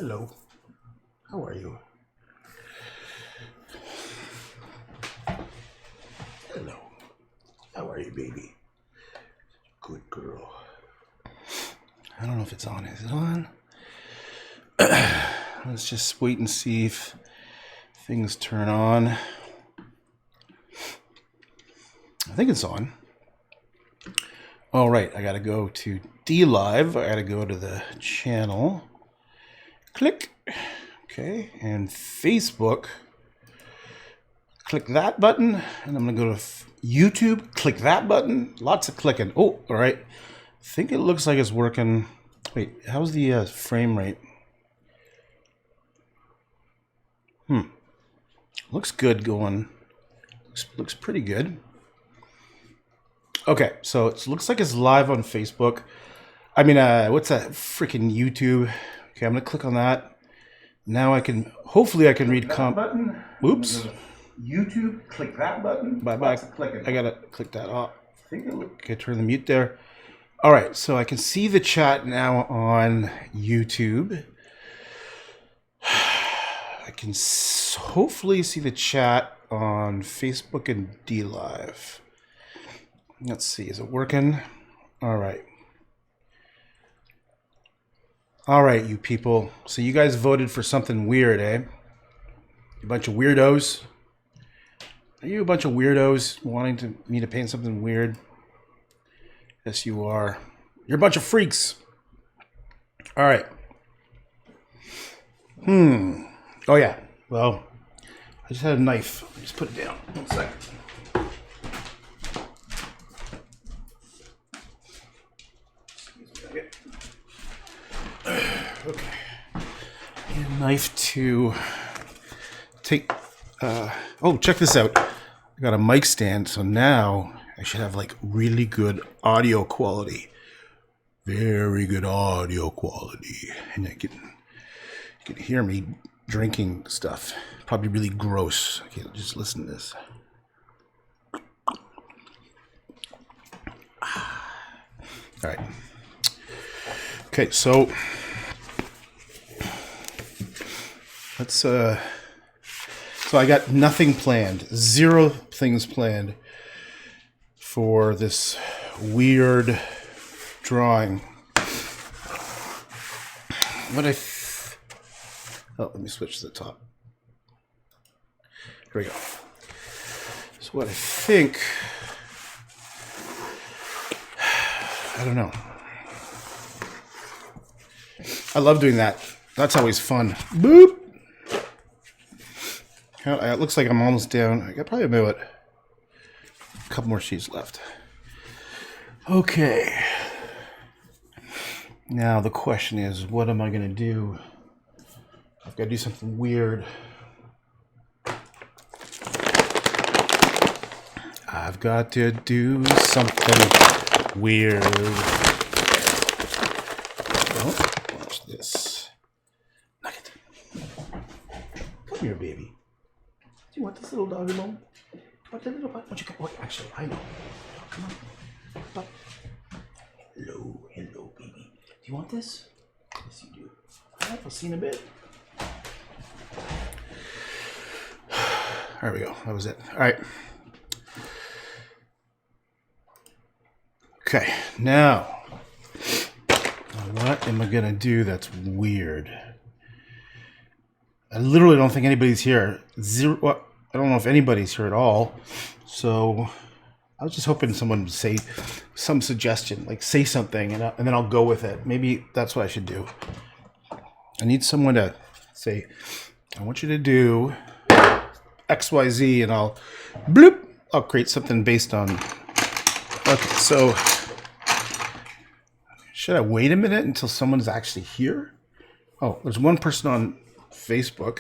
Hello. How are you? Hello. How are you, baby? Good girl. I don't know if it's on. Is it on? Let's just wait and see if things turn on. I think it's on. All right, I gotta go to DLive. I gotta go to the channel. Click. Okay, and Facebook. Click that button, and I'm gonna go to YouTube. Click that button. Lots of clicking. Oh, all right. I think it looks like it's working. Wait, how's the frame rate? Looks good going. Looks pretty good. Okay, so it looks like it's live on Facebook. I mean, what's that? Freaking YouTube. Okay, I'm gonna click on that. Now I can, hopefully I can read button. Oops. YouTube, click that button. Bye-bye. I gotta click that off. Okay, turn the mute there. All right, so I can see the chat now on YouTube. I can hopefully see the chat on Facebook and DLive. Let's see, is it working? All right. All right, you people. So you guys voted for something weird, eh? A bunch of weirdos. Are you a bunch of weirdos wanting me to paint something weird? Yes, you are. You're a bunch of freaks. All right. Oh, yeah. Well, I just had a knife. Just put it down. 1 second. Okay. I need a knife to take... oh, check this out. I got a mic stand, so now I should have like really good audio quality. Very good audio quality. And you can hear me drinking stuff. Probably really gross. Okay, just listen to this. All right. Okay, so let's so I got nothing planned. 0 things planned for this weird drawing. Oh, let me switch to the top. Here we go. So what I think, I don't know. I love doing that. That's always fun. Boop. It looks like I'm almost down. I got probably about a couple more sheets left. Okay. Now the question is, what am I going to do? I've got to do something weird. I've got to do something weird. Oh, watch this. Nugget. Come here, baby. Do you want this little doggy bone? What the little what you got? Oh, actually, I know. Come on. But hello, baby. Do you want this? Yes, you do. All right, I'll see you in a bit. There we go. That was it. All right. Okay. Now, what am I gonna do that's weird? I literally don't think anybody's here. I don't know if anybody's here at all. So I was just hoping someone would say some suggestion, like say something, and then I'll go with it. Maybe that's what I should do. I need someone to say, I want you to do XYZ, and I'll create something based on. Okay, so should I wait a minute until someone's actually here? Oh, there's one person on Facebook.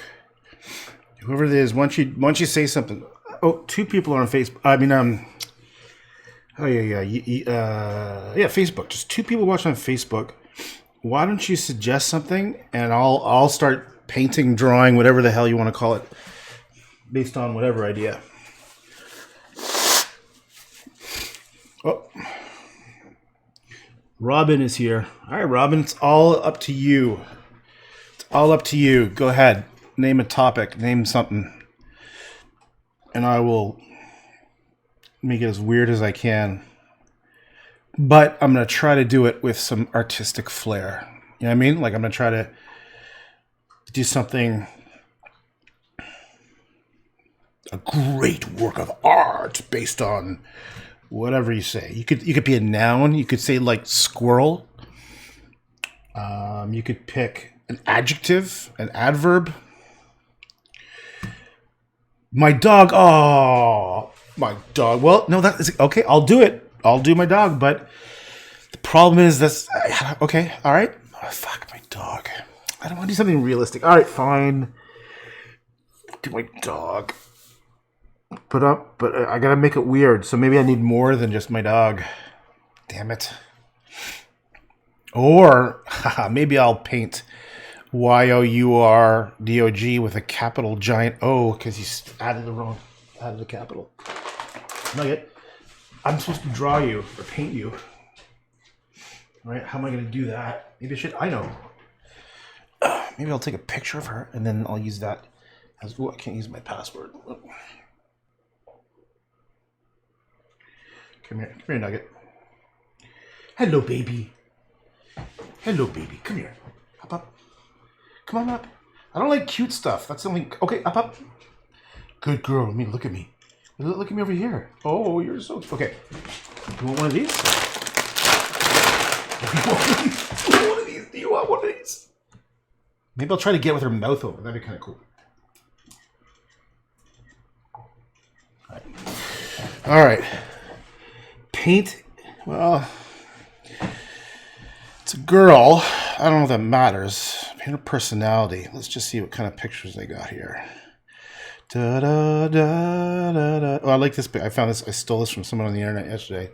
Whoever it is, once you say something. Oh, 2 people are on Facebook. I mean, Facebook. Just 2 people watching on Facebook. Why don't you suggest something, and I'll start painting, drawing, whatever the hell you want to call it, based on whatever idea. Oh, Robin is here. All right, Robin, it's all up to you. all up to you. Go ahead. Name a topic. Name something. And I will make it as weird as I can. But I'm going to try to do it with some artistic flair. You know what I mean? Like, I'm going to try to do something, a great work of art based on whatever you say. You could be a noun. You could say, like, squirrel. You could pick an adjective, an adverb. My dog. Oh, my dog. Well, no, that is okay. I'll do it. I'll do my dog. But the problem is that's okay. All right. Oh, fuck my dog. I don't want to do something realistic. All right, fine. Do my dog. But I gotta make it weird. So maybe I need more than just my dog. Damn it. Or maybe I'll paint YOURDOG with a capital giant O because you added the capital. Nugget, I'm supposed to draw you or paint you. All right? How am I going to do that? Maybe I should. I know. Maybe I'll take a picture of her and then I'll use that as. Oh, I can't use my password. Come here, Nugget. Hello, baby. Hello, baby. Come here. Up. Come on up. I don't like cute stuff. That's something. Okay, up. Good girl. Look at me. Look at me over here. Oh, you're so. Okay. You want one of these? One of these. Do you want one of these? Maybe I'll try to get with her mouth open. That'd be kind of cool. All right. Paint. Well, it's a girl. I don't know if that matters. Paint her personality. Let's just see what kind of pictures they got here. Da, da, da, da, da. Oh, I like this. I found this. I stole this from someone on the internet yesterday.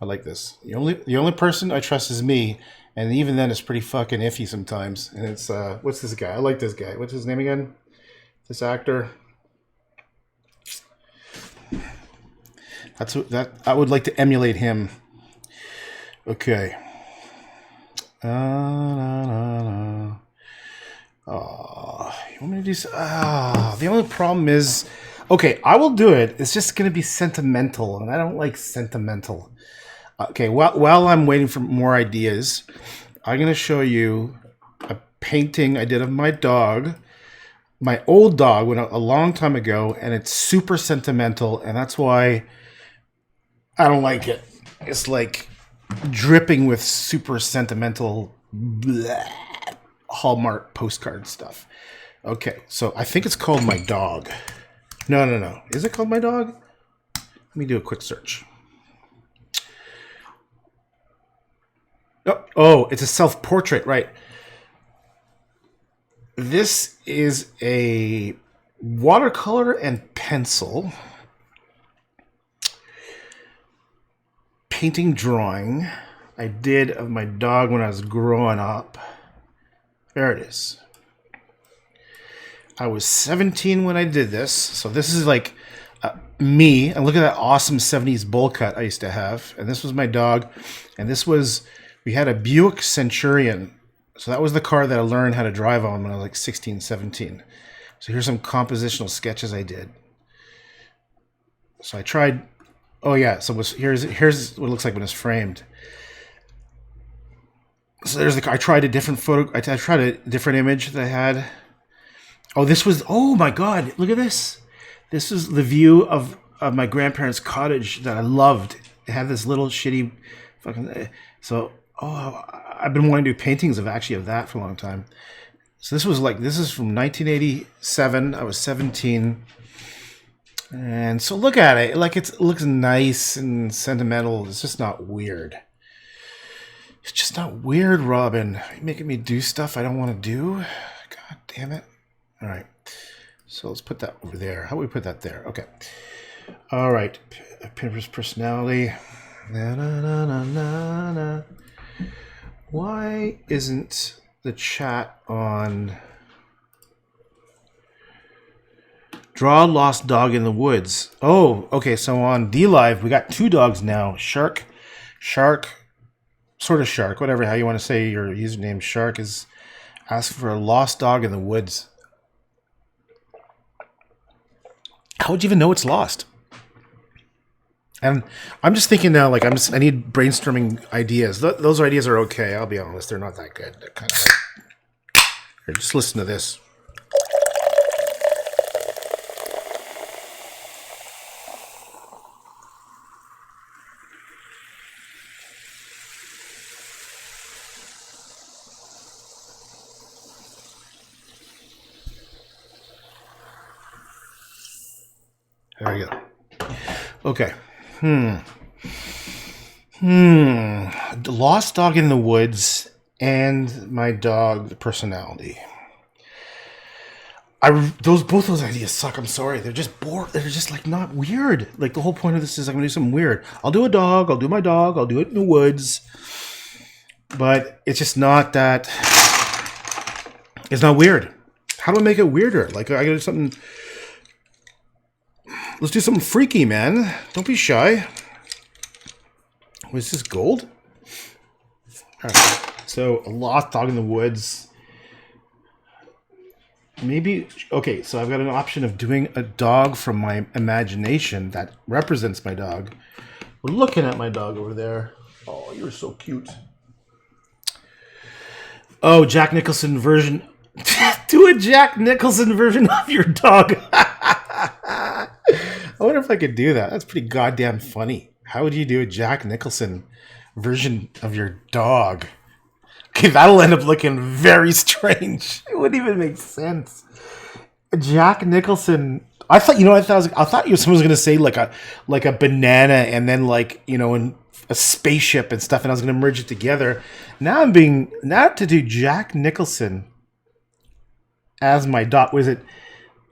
I like this. The only person I trust is me, and even then, it's pretty fucking iffy sometimes. And it's what's this guy? I like this guy. What's his name again? This actor. I would like to emulate him. Okay. You want me to do so? The only problem is, okay, I will do it. It's just going to be sentimental, and I don't like sentimental. Okay, while I'm waiting for more ideas, I'm going to show you a painting I did of my dog, my old dog, a long time ago, and it's super sentimental, and that's why I don't like it. It's like dripping with super sentimental Hallmark postcard stuff. Okay, so I think it's called My Dog. No. Is it called My Dog? Let me do a quick search. Oh, it's a self-portrait, right. This is a watercolor and pencil painting drawing I did of my dog when I was growing up. There it is. I was 17 when I did this. So this is like me. And look at that awesome 70s bowl cut I used to have. And this was my dog. And this was, we had a Buick Centurion. So that was the car that I learned how to drive on when I was like 16, 17. So here's some compositional sketches I did. So I tried, oh yeah, so here's what it looks like when it's framed. So there's I tried a different photo. I tried a different image that I had. Oh, this was, oh my God, look at this. This is the view of my grandparents' cottage that I loved. It had this little shitty fucking, so, oh, I've been wanting to do paintings of that for a long time. So this is from 1987. I was 17. And so look at it. Like it looks nice and sentimental. It's just not weird. It's just not weird, Robin. You're making me do stuff I don't want to do. God damn it. All right. So let's put that over there. How do we put that there? Okay. All right. Pinterest personality. Na, na, na, na, na, na. Why isn't the chat on? Draw lost dog in the woods. Oh, okay. So on DLive, we got 2 dogs now. Shark, sort of shark, whatever, how you want to say your username. Shark is Ask for a lost dog in the woods. How would you even know it's lost? And I'm just thinking now, like I need brainstorming ideas. Those ideas are okay. I'll be honest, they're not that good. They're kind of like, here, just listen to this. There we go. Okay. The lost dog in the woods and my dog personality. Both those ideas suck. I'm sorry. They're just bored. They're just like not weird. Like the whole point of this is I'm gonna do something weird. I'll do a dog. I'll do my dog. I'll do it in the woods. But it's just not that. It's not weird. How do I make it weirder? Like I gotta do something. Let's do something freaky, man. Don't be shy. Was this gold? All right. So a lost dog in the woods. Maybe, okay, so I've got an option of doing a dog from my imagination that represents my dog. We're looking at my dog over there. Oh, you're so cute. Oh, Jack Nicholson version. Do a Jack Nicholson version of your dog. I wonder if I could do that. That's pretty goddamn funny. How would you do a Jack Nicholson version of your dog? Okay, that'll end up looking very strange. It wouldn't even make sense. Jack Nicholson. I thought someone was going to say like a banana and then like in a spaceship and stuff, and I was going to merge it together. Now to do Jack Nicholson as my dog. Was it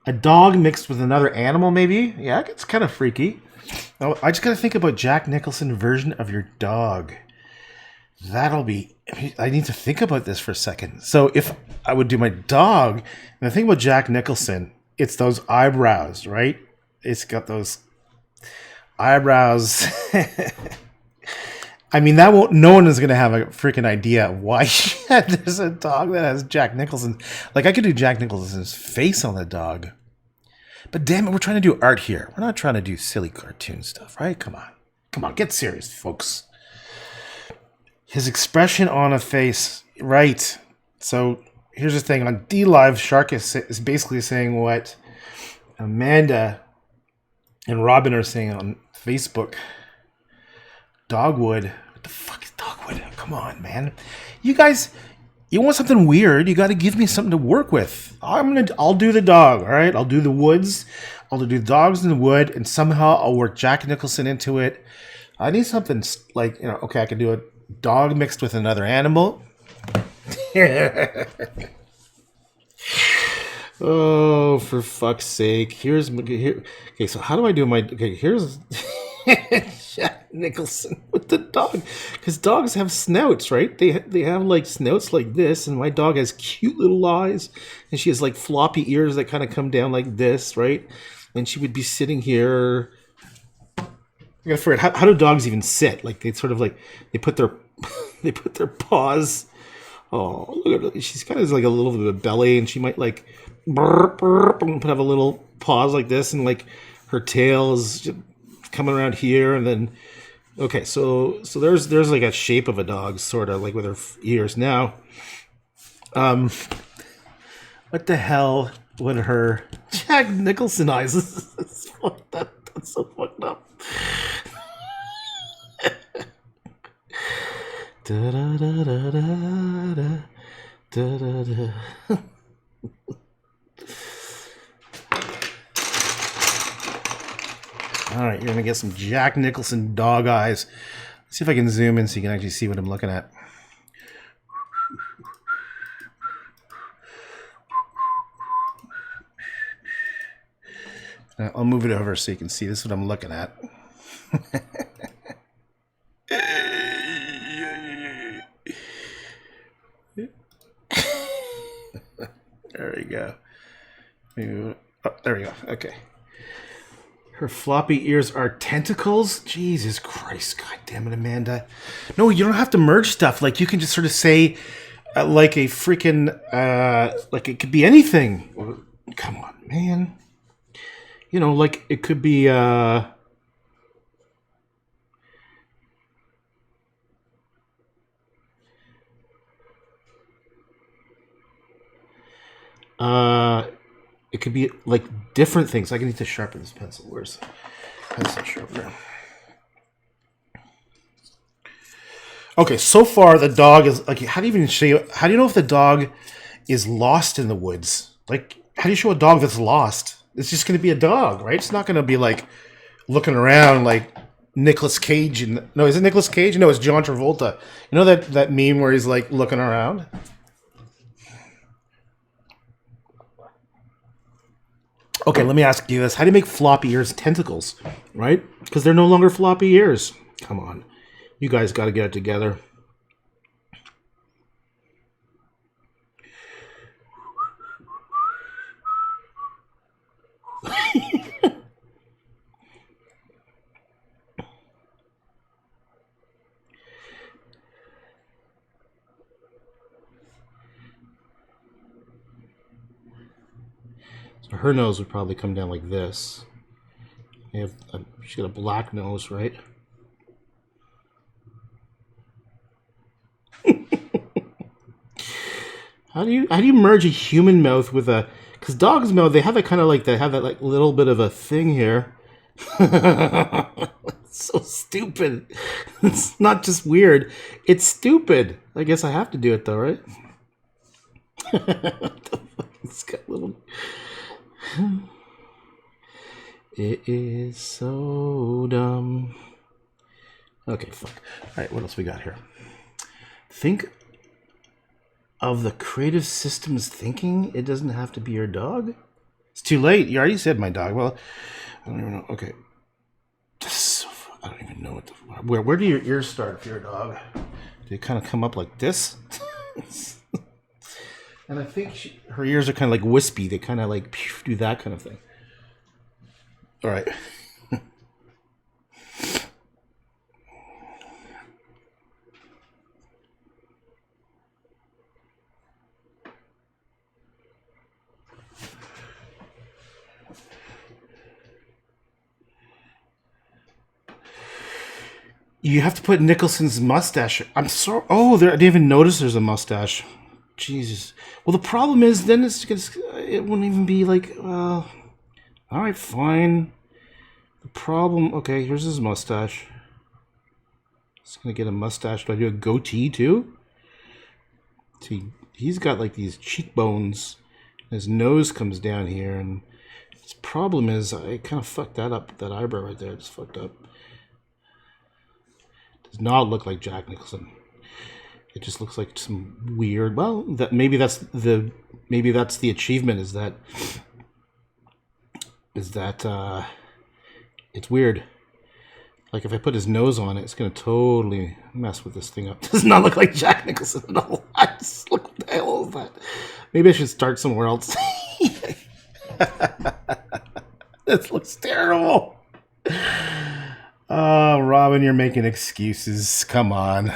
a dog mixed with another animal? Maybe. Yeah, it's kind of freaky. Oh, I just got to think about Jack Nicholson version of your dog. I need to think about this for a second. So if I would do my dog, and the thing about Jack Nicholson, it's those eyebrows, right? It's got those eyebrows. I mean, no one is going to have a freaking idea why there's a dog that has Jack Nicholson. Like, I could do Jack Nicholson's face on the dog. But damn it, we're trying to do art here. We're not trying to do silly cartoon stuff, right? Come on, get serious, folks. His expression on a face, right? So here's the thing: on D Live, Shark is basically saying what Amanda and Robin are saying on Facebook. Dogwood, what the fuck is dogwood? Come on, man! You guys, you want something weird? You got to give me something to work with. I'll do the dog. All right, I'll do the woods. I'll do the dogs in the wood, and somehow I'll work Jack Nicholson into it. I need something like okay, I can do a dog mixed with another animal. Oh, for fuck's sake. Okay, so how do I do here's Jack Nicholson with the dog. Because dogs have snouts, right? They have like snouts like this, and my dog has cute little eyes, and she has like floppy ears that kind of come down like this, right? And she would be sitting here. I gotta figure out how do dogs even sit? Like they sort of like they put their paws. Oh, look at her. She's kind of like a little bit of belly, and she might like have a little paws like this, and like her tail is coming around here, and then okay, so there's like a shape of a dog, sort of like with her ears. Now, what the hell would her Jack Nicholson eyes? That's so fucked up. Da, da, da, da, da, da, da, da. All right, you're gonna get some Jack Nicholson dog eyes. Let's see if I can zoom in so you can actually see what I'm looking at. I'll move it over so you can see this is what I'm looking at. There we go. Oh, there we go. Okay. Her floppy ears are tentacles? Jesus Christ. God damn it, Amanda. No, you don't have to merge stuff. Like, you can just sort of say, like a freaking, like it could be anything. Come on, man. You know, like it could be, it could be like different things. I need to sharpen this pencil. Where's the pencil sharpener? Okay, so far the dog is like. How do you even show you? How do you know if the dog is lost in the woods? Like, how do you show a dog that's lost? It's just going to be a dog, right? It's not going to be like looking around like Nicolas Cage. No, is it Nicolas Cage? No, it's John Travolta. You know that meme where he's like looking around? Okay, let me ask you this. How do you make floppy ears tentacles, right? Because they're no longer floppy ears. Come on. You guys got to get it together. So her nose would probably come down like this. She's got a black nose, right? How do you merge a human mouth with a? Because dogs' mouth, they have that kind of like, they have that like little bit of a thing here. It's so stupid. It's not just weird. It's stupid. I guess I have to do it though, right? It's got little. It is so dumb. Okay, fuck. All right, what else we got here? Think of the creative system's thinking. It doesn't have to be your dog. It's too late. You already said my dog. Well, I don't even know. Okay. I don't even know what the, where do your ears start if you're a dog? Do they kind of come up like this? And I think her ears are kind of like wispy. They kind of like do that kind of thing. All right. You have to put Nicholson's mustache. I'm sorry. Oh, I didn't even notice there's a mustache. Jesus. Well, the problem is then it wouldn't even be like. All right, fine. The problem. Okay, here's his mustache. He's gonna get a mustache. Do I do a goatee too? See, he's got like these cheekbones. His nose comes down here, and his problem is I kind of fucked that up. That eyebrow right there, just fucked up. Does not look like Jack Nicholson. It just looks like some weird. Well, maybe that's the achievement is that it's weird. Like if I put his nose on it, it's gonna totally mess with this thing up. Does not look like Jack Nicholson at all. I just look, what the hell is that? Maybe I should start somewhere else. This looks terrible. Oh, Robin, you're making excuses. Come on.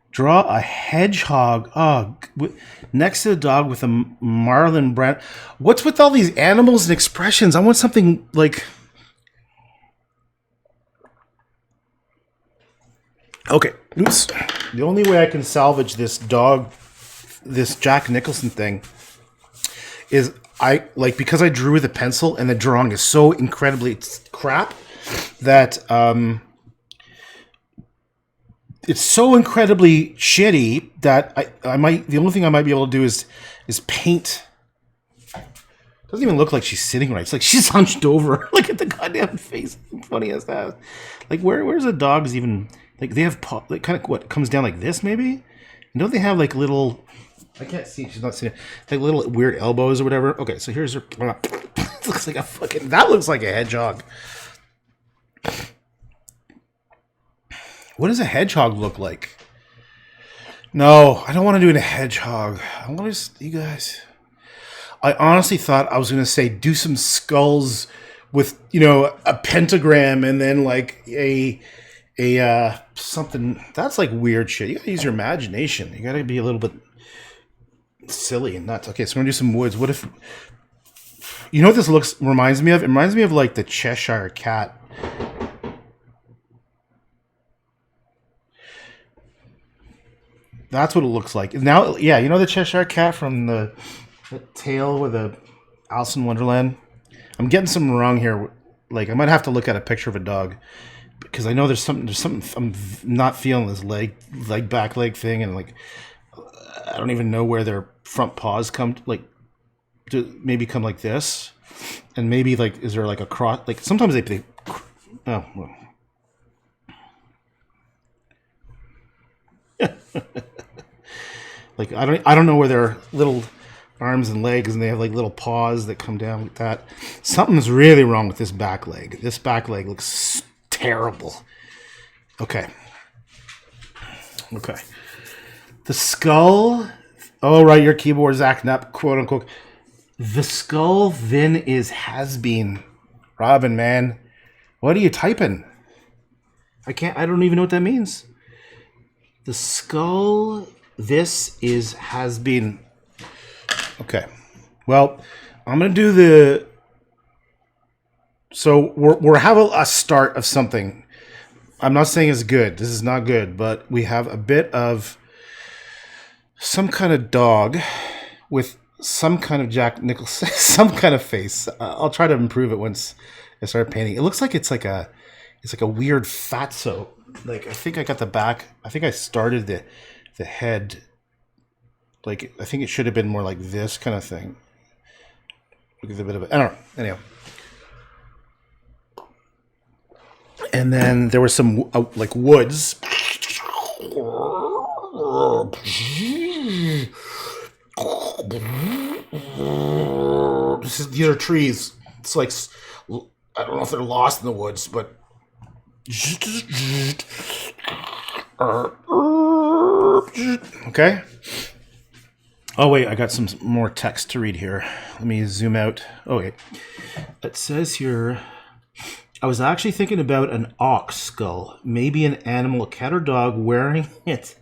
Draw a hedgehog. Oh, next to the dog with a Marlon Brand. What's with all these animals and expressions? I want something like. Okay. Oops. The only way I can salvage this Jack Nicholson thing, is because I drew with a pencil and the drawing is so incredibly crap that it's so incredibly shitty that I might, the only thing I might be able to do is paint. Doesn't even look like she's sitting right. It's like she's hunched over. Look at the goddamn face. Funny as that. Like where's the dogs even? Like they have like kind of what comes down like this maybe. And don't they have like little? I can't see. She's not seeing it. Like little weird elbows or whatever. Okay, so here's her. It looks like a fucking. That looks like a hedgehog. What does a hedgehog look like? No, I don't want to do a hedgehog. I want to, you guys. I honestly thought I was going to say do some skulls with, a pentagram and then like a something that's like weird shit. You gotta use your imagination. You gotta be a little bit silly and nuts. Okay, so we're gonna do some woods. What if, you know what this reminds me of? It reminds me of like the Cheshire Cat. That's what it looks like. Now, yeah, you know the Cheshire Cat from the tale with the Alice in Wonderland? I'm getting something wrong here. Like, I might have to look at a picture of a dog because I know there's something I'm not feeling, this back leg thing, and like I don't even know where their front paws come, like maybe come like this, and maybe like is there like a cross? Like sometimes they oh well. Like I don't know where their little arms and legs, and they have like little paws that come down like that. Something's really wrong with this back leg. This back leg looks terrible. Okay. The skull. Oh right, your keyboard's acting up, quote unquote. The skull then has been. Robin, man, what are you typing? I don't even know what that means. The skull. This has been. Okay. Well, I'm gonna do the. So we're having a start of something. I'm not saying it's good. This is not good, but we have a bit of some kind of dog with some kind of Jack Nicholson, some kind of face. I'll try to improve it once I start painting. It looks like it's like a weird fatso. Like I think I got the back. I think I started the head. Like I think it should have been more like this kind of thing. Look at the bit of it. I don't know. Anyhow. And then there were some like woods. These are trees. It's like I don't know if they're lost in the woods, but okay. Oh wait, I got some more text to read here. Let me zoom out. Oh wait, it says here. I was actually thinking about an ox skull, maybe an animal, a cat or dog, wearing it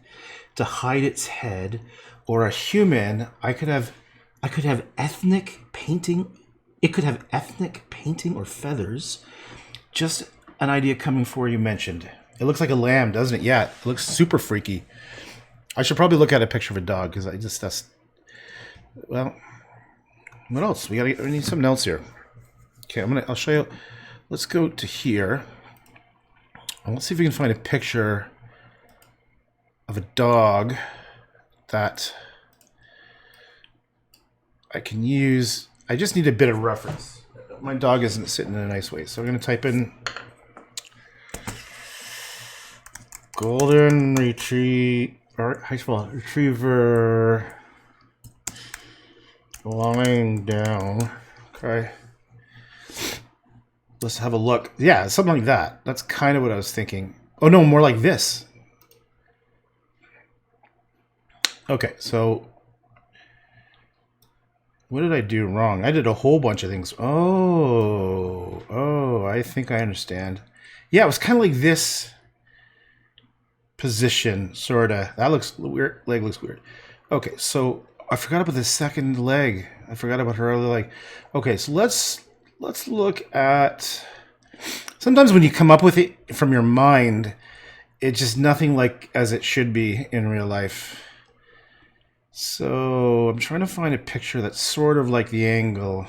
to hide its head, or a human. I could have ethnic painting. It could have ethnic painting or feathers. Just an idea coming for you mentioned. It looks like a lamb, doesn't it? Yeah, it looks super freaky. I should probably look at a picture of a dog because well, what else? We need something else here. Okay, I'll show you. Let's go to here. And let's see if we can find a picture of a dog that I can use. I just need a bit of reference. My dog isn't sitting in a nice way, so I'm going to type in golden retriever lying down. Okay. Let's have a look. Yeah, something like that. That's kind of what I was thinking. Oh, no, more like this. Okay, so what did I do wrong? I did a whole bunch of things. Oh, I think I understand. Yeah, it was kind of like this position, sort of. That looks weird. Leg looks weird. Okay, so I forgot about the second leg. I forgot about her other leg. Okay, so let's look at. Sometimes when you come up with it from your mind, it's just nothing like as it should be in real life. So I'm trying to find a picture that's sort of like the angle.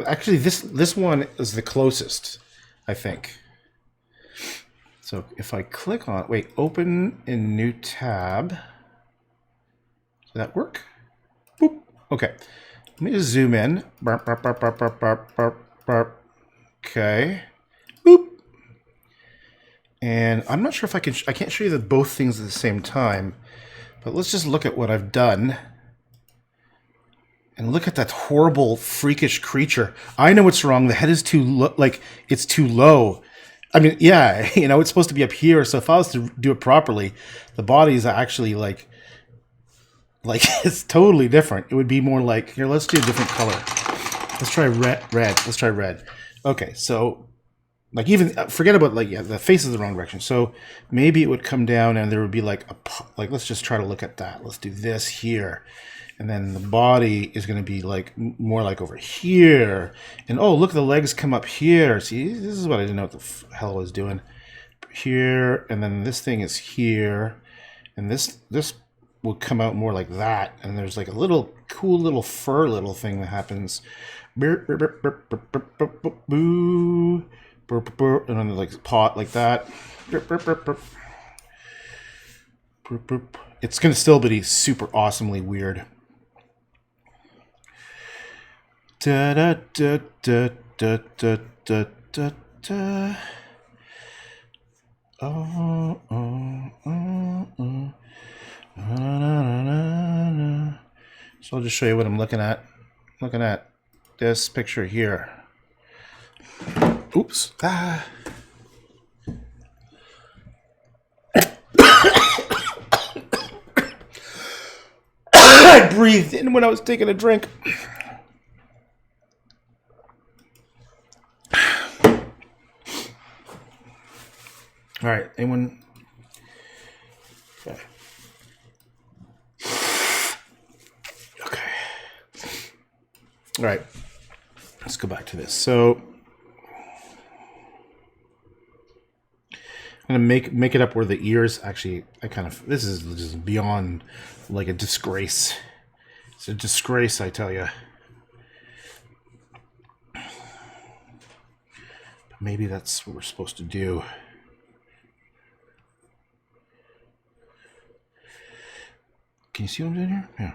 Actually, this one is the closest, I think. So if I click on, open in new tab. Does that work? Boop. Okay. Let me just zoom in. Burp, burp, burp, burp, burp, burp, burp, burp. Okay. Boop. And I'm not sure if I can't show you both things at the same time, but let's just look at what I've done. And look at that horrible, freakish creature. I know what's wrong. The head is too low. Like, it's too low. I mean, yeah, it's supposed to be up here. So if I was to do it properly, the body is actually like it's totally different. It would be more like, here, let's do a different color. Let's try red. Let's try red. Okay, so like even forget about like the face is the wrong direction. So maybe it would come down and there would be like let's just try to look at that. Let's do this here. And then the body is going to be like more like over here. And oh, look, the legs come up here. See, this is what I didn't know what the hell I was doing. Here, and then this thing is here. And this will come out more like that. And there's like a little cool little fur little thing that happens. And then like pot like that. It's going to still be super awesomely weird. Da da da da da da da da da. Oh, oh, oh, oh. So I'll just show you what I'm looking at. Looking at this picture here. Oops. Ah. I breathed in when I was taking a drink. All right, anyone? Okay. Okay. All right, let's go back to this. So I'm gonna make it up where the ears actually. This is just beyond like a disgrace. It's a disgrace, I tell you. But maybe that's what we're supposed to do. Can you see what I'm doing here? Yeah.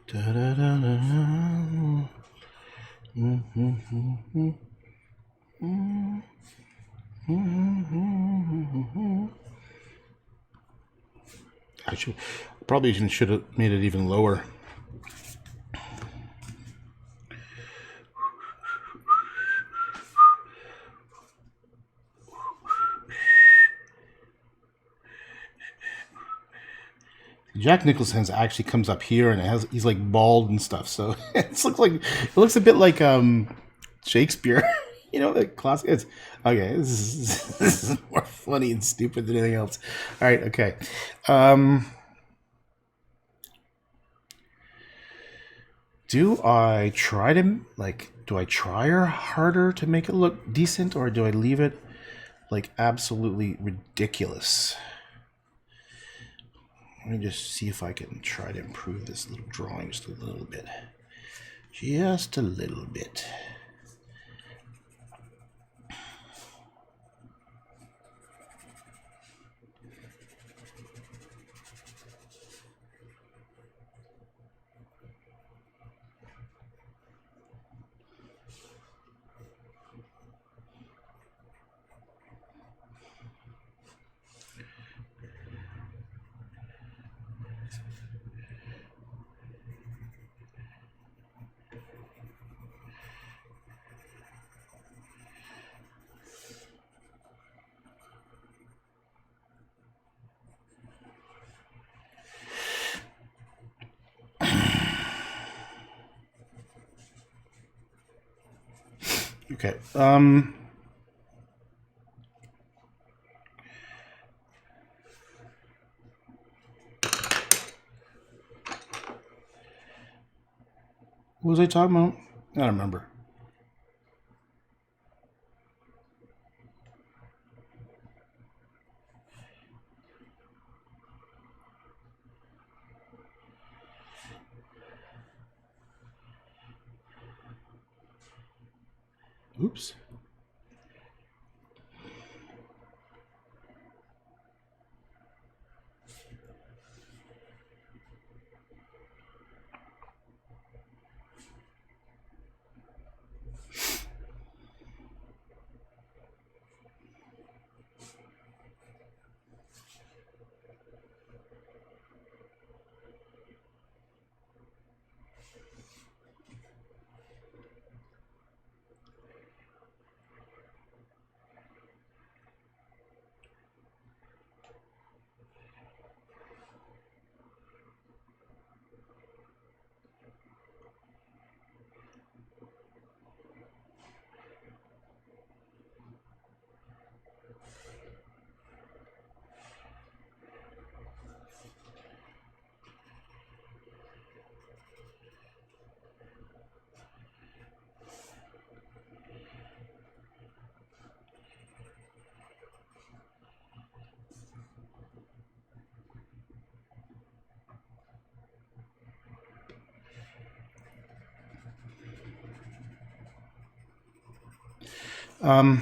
Da, da, da, da. I probably should have made it even lower. Jack Nicholson's actually comes up here, and he's like bald and stuff. So it looks a bit like Shakespeare. You know, the classic. It's okay. This is more funny and stupid than anything else. All right. Okay. Do I try harder to make it look decent, or do I leave it like absolutely ridiculous? Let me just see if I can try to improve this little drawing just a little bit. Just a little bit. Okay. What was I talking about? I don't remember. Oops. Hmm.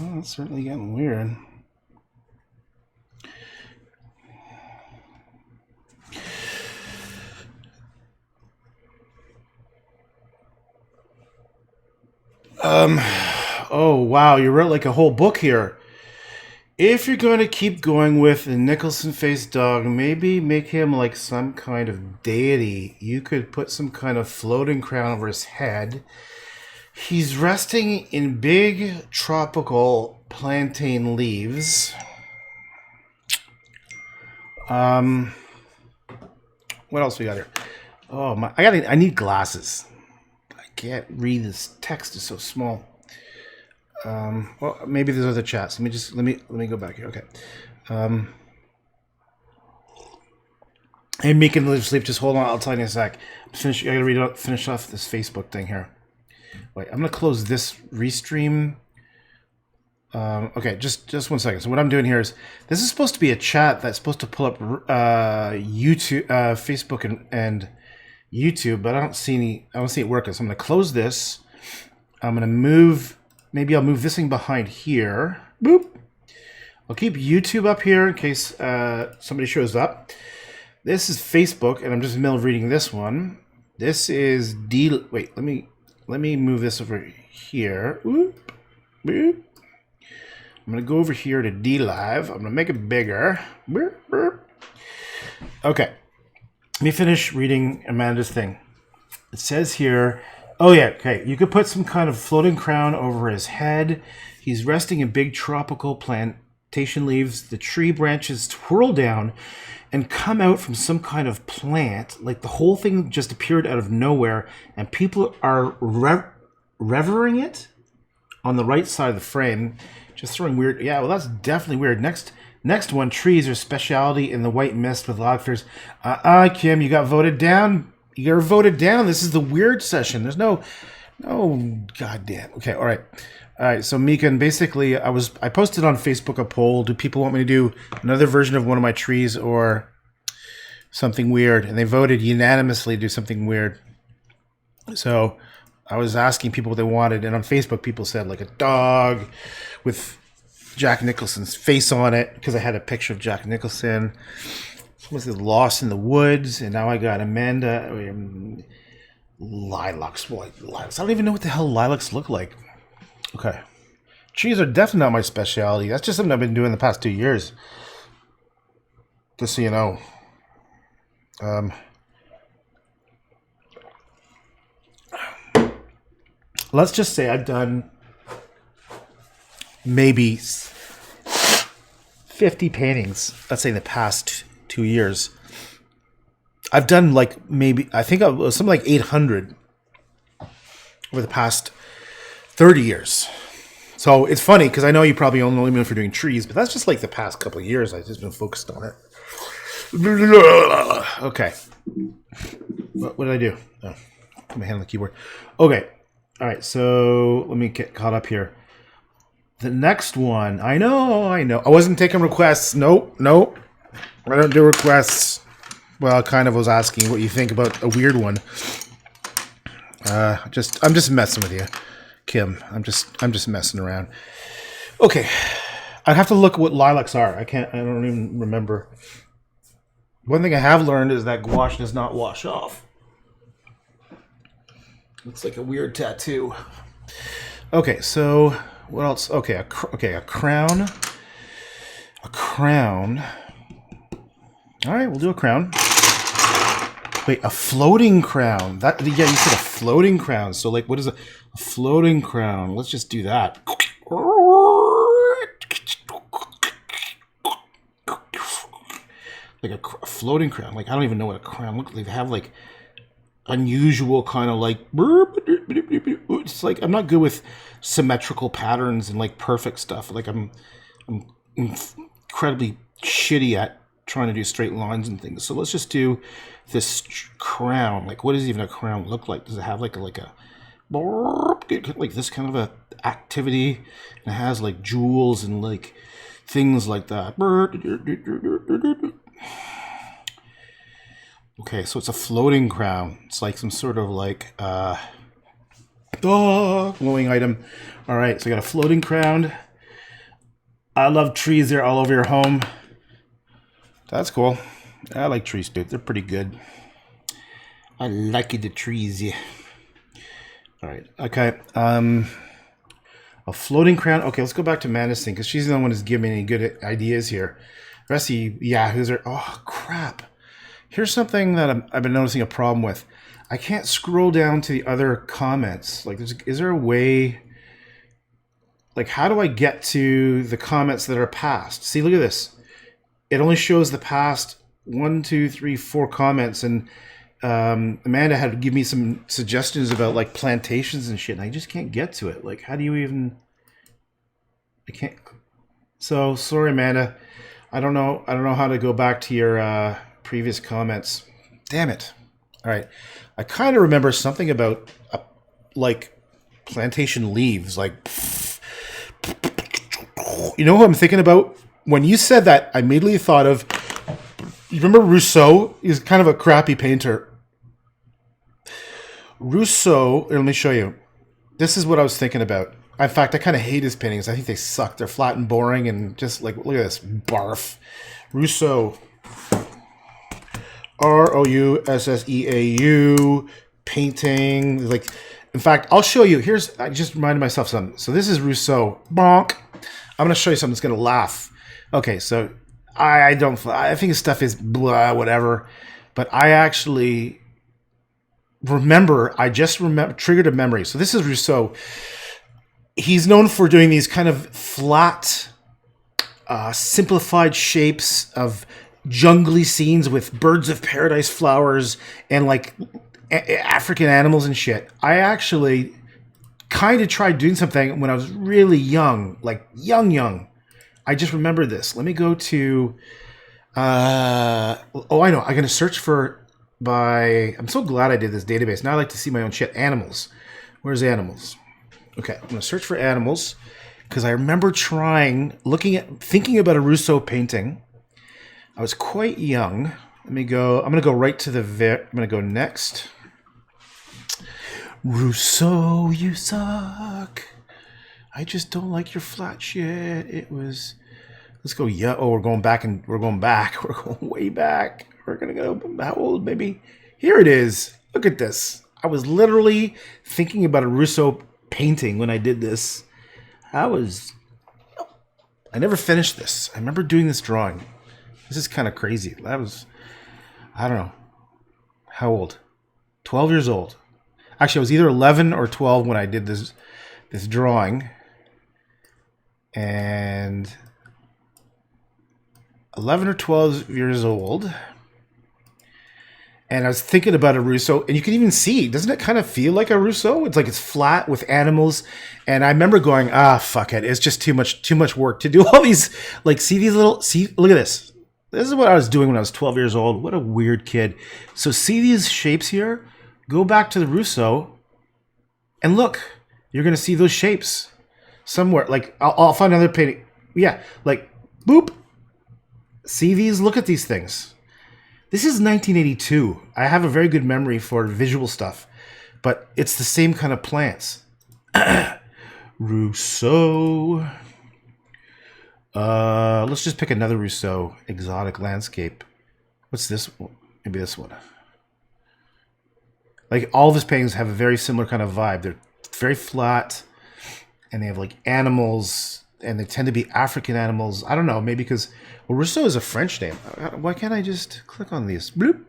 Well, it's certainly getting weird. Oh wow, you wrote like a whole book here. If you're going to keep going with the Nicholson face dog, maybe make him like some kind of deity. You could put some kind of floating crown over his head. He's resting in big tropical plantain leaves. What else we got here? Oh my! I need glasses. I can't read this text; is so small. Well, maybe there's other chats. Let me go back here. Okay. Hey, Meek and Live Sleep. Just hold on. I'll tell you in a sec. I gotta finish off this Facebook thing here. Wait, I'm gonna close this restream. Okay, just 1 second. So what I'm doing here is this is supposed to be a chat that's supposed to pull up YouTube, Facebook, and YouTube, but I don't see it working. So I'm gonna close this. I'm gonna move. Maybe I'll move this thing behind here. Boop. I'll keep YouTube up here in case somebody shows up. This is Facebook, and I'm just in the middle of reading this one. This is Wait, let me move this over here. Boop. Boop. I'm going to go over here to D Live. I'm going to make it bigger. Burp, burp. Okay. Let me finish reading Amanda's thing. It says here, oh yeah, okay. You could put some kind of floating crown over his head. He's resting in big tropical plantation leaves. The tree branches twirl down and come out from some kind of plant. Like the whole thing just appeared out of nowhere, and people are revering it on the right side of the frame. Just throwing weird. Yeah, well, that's definitely weird. Next one, trees are speciality in the white mist with lobsters. Kim, you got voted down. You're voted down. This is the weird session. There's no goddamn. Okay, all right. So Mika, and basically, I posted on Facebook a poll. Do people want me to do another version of one of my trees or something weird? And they voted unanimously to do something weird. So I was asking people what they wanted, and on Facebook, people said like a dog with Jack Nicholson's face on it because I had a picture of Jack Nicholson. Was it Lost in the Woods? And now I got Amanda. Lilacs. Boy, lilacs. I don't even know what the hell lilacs look like. Okay. Trees are definitely not my specialty. That's just something I've been doing the past 2 years. Just so you know. Let's just say I've done maybe 50 paintings, let's say in the past 2 years. I've done like maybe, I think it was something like 800 over the past 30 years. So it's funny because I know you probably only know me for doing trees, but that's just like the past couple of years. I've just been focused on it. Okay. What did I do? Oh, put my hand on the keyboard. Okay. All right, so let me get caught up here. The next one, I know. I wasn't taking requests. Nope. I don't do requests. Well, I kind of was asking what you think about a weird one. I'm just messing with you, Kim. I'm just messing around. Okay, I'd have to look at what lilacs are. I don't even remember. One thing I have learned is that gouache does not wash off. Looks like a weird tattoo. Okay, so what else? Okay, a crown. A crown. All right, we'll do a crown. Wait, a floating crown. That, yeah, you said a floating crown. So like, what is a floating crown? Let's just do that. Like a floating crown. Like, I don't even know what a crown looks like. They have like unusual kind of like, it's like, I'm not good with symmetrical patterns and like perfect stuff. Like I'm incredibly shitty at trying to do straight lines and things. So let's just do this crown. Like, what does even a crown look like? Does it have like a this kind of a activity? And it has like jewels and like things like that. Okay, so it's a floating crown. It's like some sort of like glowing item. All right, so I got a floating crown. I love trees. They're all over your home. That's cool. I like trees too. They're pretty good. I like the trees, yeah. All right, okay. A floating crown. Okay, let's go back to Manus thing because she's the only one who's giving me any good ideas here. The rest of you yahoos are, oh crap. Here's something that I've been noticing a problem with. I can't scroll down to the other comments. Like, is there a way? Like, how do I get to the comments that are past? See, look at this. It only shows the past 1, 2, 3, 4 comments, and Amanda had to give me some suggestions about like plantations and shit, and I just can't get to it. Like, how do you even? I can't. So sorry, Amanda. I don't know how to go back to your previous comments. Damn it. All right. I kind of remember something about like plantation leaves. Like, you know who I'm thinking about? When you said that, I immediately thought of, you remember Rousseau? He's kind of a crappy painter. Rousseau, let me show you. This is what I was thinking about. In fact, I kind of hate his paintings. I think they suck. They're flat and boring and just like, look at this. Barf. Rousseau. Rousseau. Painting. Like, in fact, I'll show you. I just reminded myself something. So this is Rousseau. Bonk. I'm going to show you something that's going to laugh. Okay, so I think his stuff is blah, whatever. But I actually triggered a memory. So this is Rousseau. He's known for doing these kind of flat, simplified shapes of jungly scenes with birds of paradise flowers and like African animals and shit. I actually kind of tried doing something when I was really young, like young. I just remember this. Let me go to, I know. I'm going to search I'm so glad I did this database. Now I like to see my own shit. Animals. Where's animals? Okay, I'm going to search for animals because I remember thinking about a Rousseau painting. I was quite young. I'm going to go right to I'm going to go next. Rousseau, you suck. I just don't like your flat shit. Let's go. Yeah. Oh, we're going back. We're going way back. We're going to go, how old, maybe? Here it is. Look at this. I was literally thinking about a Rousseau painting when I did this. I never finished this. I remember doing this drawing. This is kind of crazy. I don't know. How old? 12 years old. Actually, I was either 11 or 12 when I did this drawing. And 11 or 12 years old. And I was thinking about a Rousseau, and you can even see, doesn't it kind of feel like a Rousseau? It's like it's flat with animals. And I remember going, fuck it. It's just too much work to do all these, like, look at this. This is what I was doing when I was 12 years old. What a weird kid. So see these shapes here? Go back to the Rousseau and look. You're going to see those shapes somewhere. Like, I'll find another painting. Yeah, like, boop. See these? Look at these things. This is 1982. I have a very good memory for visual stuff, but it's the same kind of plants. Rousseau. Let's just pick another Rousseau. Exotic landscape. What's this one? Maybe this one. Like, all of his paintings have a very similar kind of vibe. They're very flat, and they have like animals, and they tend to be African animals. I don't know, maybe because Rousseau is a French name. Why can't I just click on these? Bloop.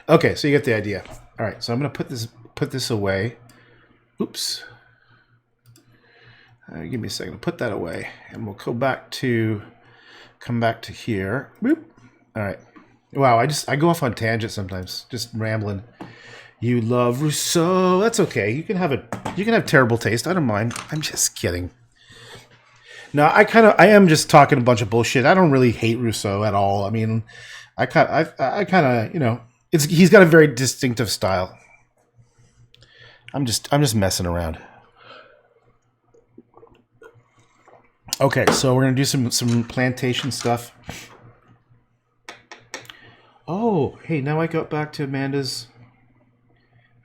Okay, so you get the idea. All right, so I'm going to put this away. Oops. Give me a second to put that away, and we'll come back to here. Boop. All right. Wow, I go off on tangents sometimes, just rambling. You love Rousseau. That's okay. You can have terrible taste. I don't mind. I'm just kidding. No, I am just talking a bunch of bullshit. I don't really hate Rousseau at all. I mean, I kind of, you know, he's got a very distinctive style. I'm just messing around. Okay, so we're gonna do some plantation stuff. Oh, hey, now I got back to Amanda's.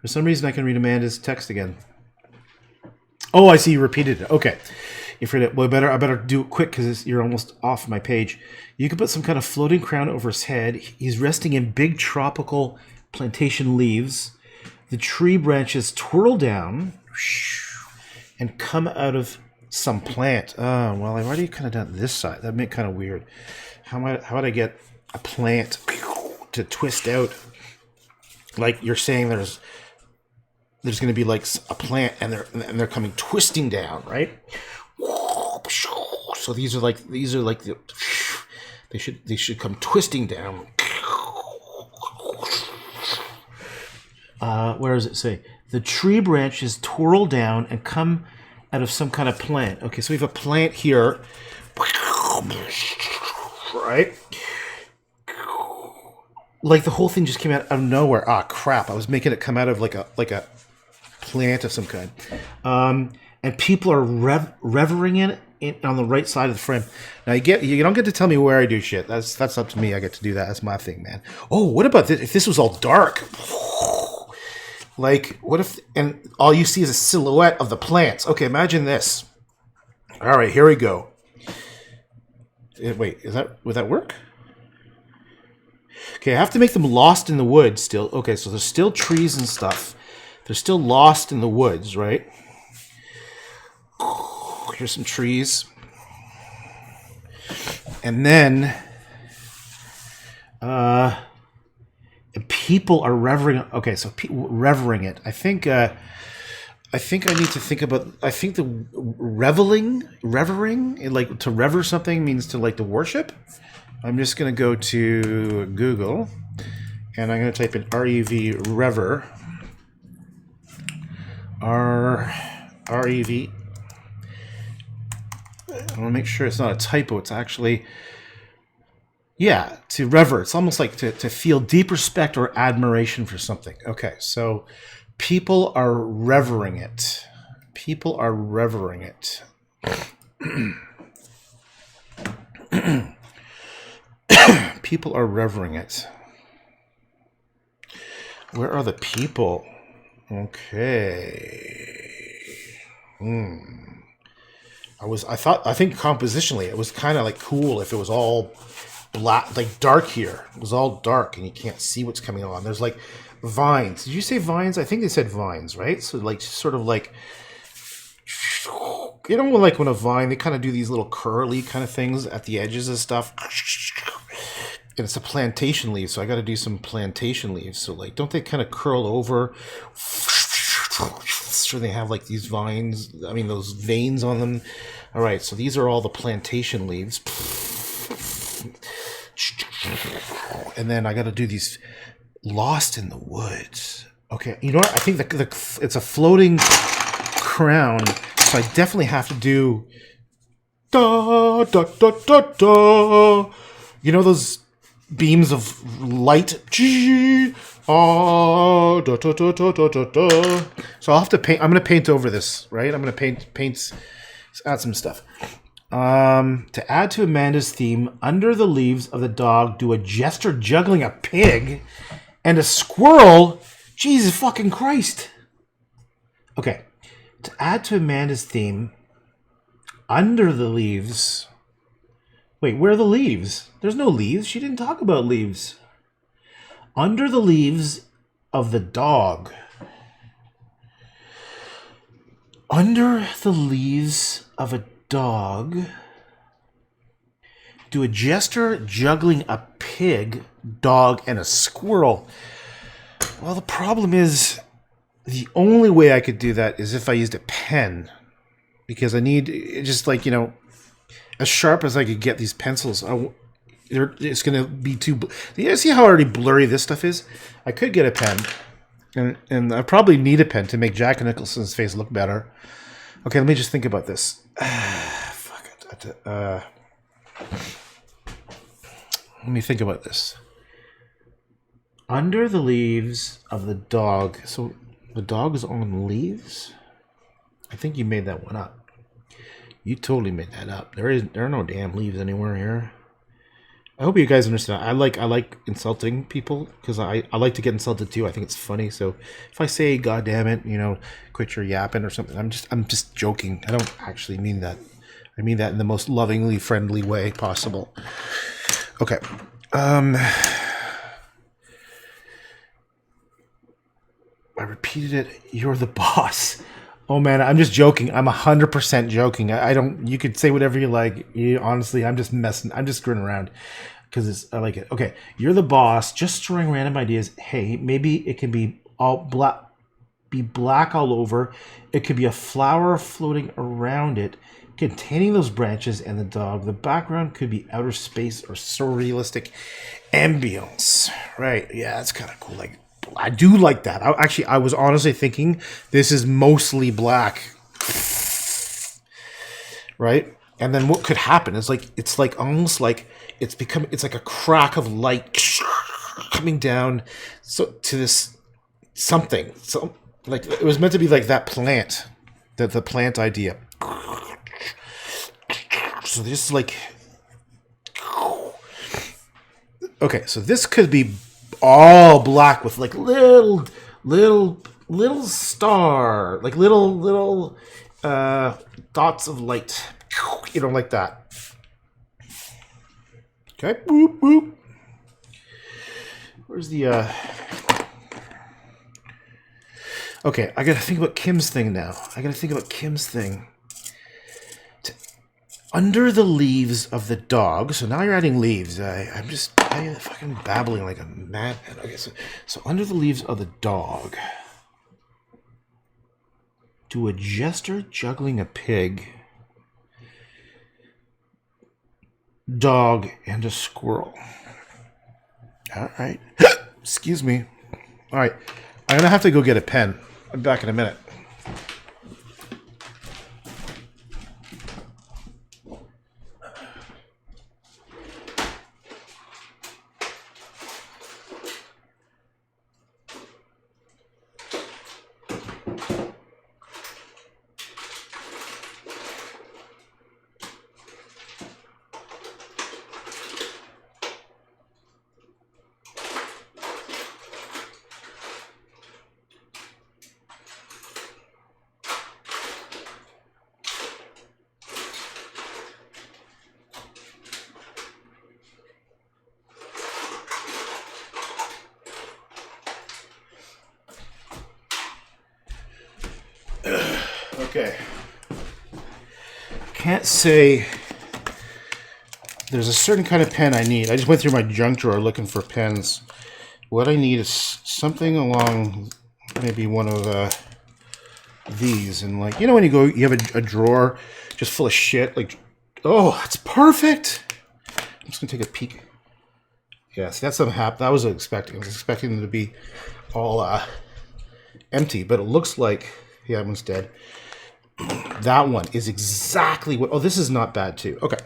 For some reason, I can read Amanda's text again. Oh, I see you repeated it. Okay. If you're well, I better do it quick because you're almost off my page. You can put some kind of floating crown over his head. He's resting in big tropical plantation leaves. The tree branches twirl down and come out of some plant. Oh, well, I've already kind of done this side. That made kind of weird. How would I get a plant to twist out? Like you're saying, there's going to be like a plant, and they're coming twisting down, right? So these are like the they should come twisting down. Where does it say? The tree branches twirl down and come out of some kind of plant. Okay, so we have a plant here, right? Like the whole thing just came out of nowhere. Ah, crap! I was making it come out of like a plant of some kind. And people are revering in it on the right side of the frame. Now you don't get to tell me where I do shit. That's up to me. I get to do that. That's my thing, man. Oh, what about this? If this was all dark, like what if and all you see is a silhouette of the plants? Okay, imagine this. All right, here we go. Wait, would that work? Okay, I have to make them lost in the woods still. Okay, so there's still trees and stuff. They're still lost in the woods, right? Here's some trees. And then people are revering. Okay, so revering it. I think I need to think about. I think the revering, like to rever something means to like to worship. I'm just going to go to Google, and I'm going to type in REV rever. REV. I want to make sure it's not a typo. It's actually, yeah, to rever. It's almost like to feel deep respect or admiration for something. Okay, so people are revering it. People are revering it. People are revering it. Where are the people? Okay. I think compositionally it was kind of like cool if it was all black, like dark here. It was all dark and you can't see what's coming on. There's like vines. Did you say vines? I think they said vines, right? So like sort of like, you know, like when a vine, they kind of do these little curly kind of things at the edges of stuff. And it's a plantation leaf, so I got to do some plantation leaves. So like, don't they kind of curl over? So they have like these vines, I mean those veins on them. All right, so these are all the plantation leaves. And then I got to do these lost in the woods. Okay, you know what? I think it's a floating crown, so I definitely have to do da da da da da. You know those beams of light. Oh, da, da, da, da, da, da, da. So I'll have to paint. I'm going to paint over this, right? I'm going to paint, add some stuff. To add to Amanda's theme, under the leaves of the dog, do a jester juggling a pig and a squirrel. Jesus fucking Christ. Okay. To add to Amanda's theme, under the leaves. Wait, where are the leaves? There's no leaves. She didn't talk about leaves. Under the leaves of the dog. Under the leaves of a dog. Do a jester juggling a pig, dog, and a squirrel. Well, the problem is the only way I could do that is if I used a pen, because I need just like, you know, as sharp as I could get these pencils. It's going to be too. You see how already blurry this stuff is? I could get a pen, and I probably need a pen to make Jack Nicholson's face look better. Okay, let me just think about this. Fuck it. Let me think about this. Under the leaves of the dog. So the dog is on leaves? I think you made that one up. You totally made that up. There are no damn leaves anywhere here. I hope you guys understand. I like insulting people because I like to get insulted too. I think it's funny. So if I say "God damn it," you know, quit your yapping or something, I'm just joking. I don't actually mean that. I mean that in the most lovingly friendly way possible. Okay. I repeated it. You're the boss. Oh man, I'm just joking. I'm 100% joking. I don't. You could say whatever you like. Honestly, I'm just messing. I'm just screwing around because I like it. Okay, you're the boss. Just throwing random ideas. Hey, maybe it can be all black. Be black all over. It could be a flower floating around it, containing those branches and the dog. The background could be outer space or surrealistic ambience. Right? Yeah, that's kind of cool. Like. I do like that. I was honestly thinking this is mostly black, right? And then what could happen is it's like almost like it's like a crack of light coming down to this something. So like it was meant to be like that plant, the plant idea. So this is like okay. So this could be all black with like little star, like little dots of light, you know, like that. Okay, boop boop. Where's the okay, I gotta think about Kim's thing now. Under the leaves of the dog. So now you're adding leaves. I'm fucking babbling like a madman. Okay, so under the leaves of the dog. To a jester juggling a pig, dog, and a squirrel. All right. Excuse me. All right. I'm going to have to go get a pen. I'm back in a minute. Okay. Can't say there's a certain kind of pen I need. I just went through my junk drawer looking for pens. What I need is something along maybe one of these. And like, you know when you have a drawer just full of shit? Like, oh, it's perfect. I'm just going to take a peek. Yeah, see, that's something happened. I was expecting them to be all empty. But it looks like, yeah, that one's dead. That one is exactly what... Oh, this is not bad, too. Okay.